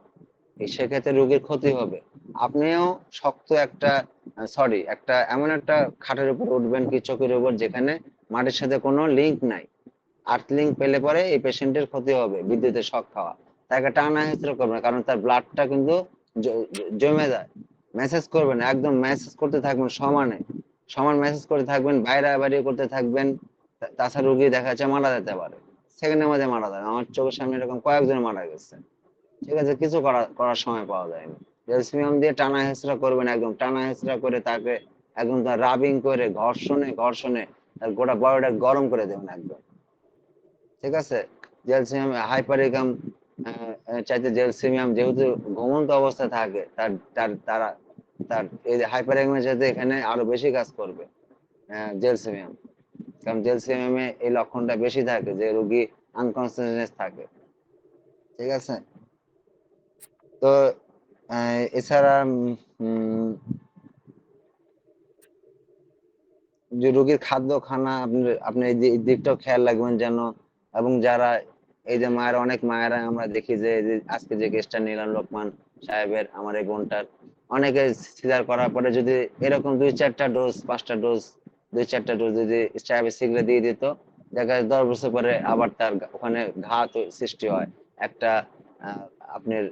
সেক্ষেত্রে রোগীর ক্ষতি হবে। আপনিও শক্ত একটা একটা এমন একটা খাটের উপর উঠবেন কি চোখের উপর, যেখানে মাটির সাথে কোনো লিঙ্ক নাই, আর্থলিং পেলে পরে এই পেশেন্টের ক্ষতি হবে, বিদ্যুতের শক খাওয়া। তাকে টানা হেঁচড়া করবে না, কারণ তার ব্লাডটা কিন্তু জমে যায়। মেসেজ করবেন, একদম মেসেজ করতে থাকবেন, সমান মেসেজ করতে থাকবেন, বাইরে বাইরে করতে থাকবেন। তাছাড়া রোগী দেখা যাচ্ছে মারা যেতে পারে, সেকেন্ডের মধ্যে মারা যায়। আমার চোখের সামনে এরকম কয়েকজন মারা গেছে। ঠিক আছে, কিছু করার সময় পাওয়া যায়নি। ক্যালসিয়াম দিয়ে টানা হেঁচড়া করবেন, একদম টানা হেঁচড়া করে তাকে একদম তার রাবিং করে ঘর্ষণে তার গোটা বডিটা গরম করে দেবেন একদম। ঠিক আছে, ক্যালসিয়াম হাইপারিকাম চাইতে ক্যালসিয়াম যেহেতু ঘুমন্ত অবস্থায় থাকে, তার তার তারা তার এই হাইপারিকামের সাথে এখানে আরো বেশি কাজ করবে ক্যালসিয়াম। কারণ ক্যালসিয়ামে এই লক্ষণটা বেশি থাকে যে রোগী আনকনসিয়াসনেস থাকে। ঠিক আছে, তো এছাড়া যে রোগীর খাদ্য খানা আপনি এই দিকটাও খেয়াল রাখবেন যেন। এবং যারা এই যে মায়েরা, অনেক মায়েরা আমরা দেখি যে আজকে যে কেসটা নিলাম লোকমান সাহেবের, আমার এই বোনটার, অনেকে সিজার করার পরে যদি এরকম 2-4টা ডোজ 5টা ডোজ 2-4টা ডোজ যদি সাহেবের সিগলে দিয়ে দিত, দেখা যায় 10 বছর পরে আবার তার ওখানে ঘা সৃষ্টি হয়, একটা আপনার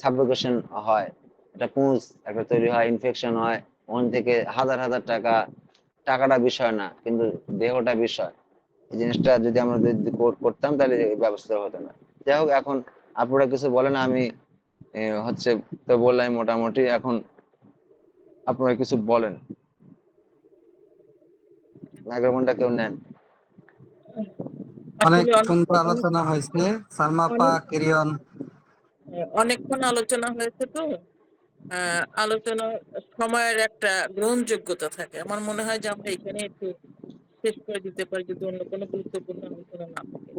সাবলোকেশন হয়, একটা পুঁজ একটা তৈরি হয়, ইনফেকশন হয়, ওখান থেকে হাজার হাজার টাকাটা বিষয় না, কিন্তু দেহটা বিষয়। এই জিনিসটা যদি আমরা যদি করতাম তাহলে এই ব্যবস্থা হতো না। যাই হোক, এখন আপনারা কিছু বলেন, আমি হচ্ছে তো বললাম মোটামুটি, এখন আপনারা কিছু বলেন, মাইক্রোফোনটা কেউ নেন। অনেক আসলে সুন্দর আলোচনা হয়েছে। সালমা আপা, কেরিয়ন। অনেকক্ষণ আলোচনা হয়েছে তো, আলোচনা সময়ের একটা গ্রহণযোগ্যতা থাকে। আমার মনে হয় যে আমরা এখানে একটু শেষ করে দিতে পারি যদি অন্য কোনো গুরুত্বপূর্ণ আলোচনা না থাকে।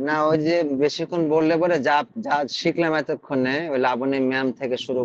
না, ওই যে বেশিক্ষণ বললে পরে যা যা শিখলাম এতক্ষণে, ওই লাবণী ম্যাম থেকে শুরু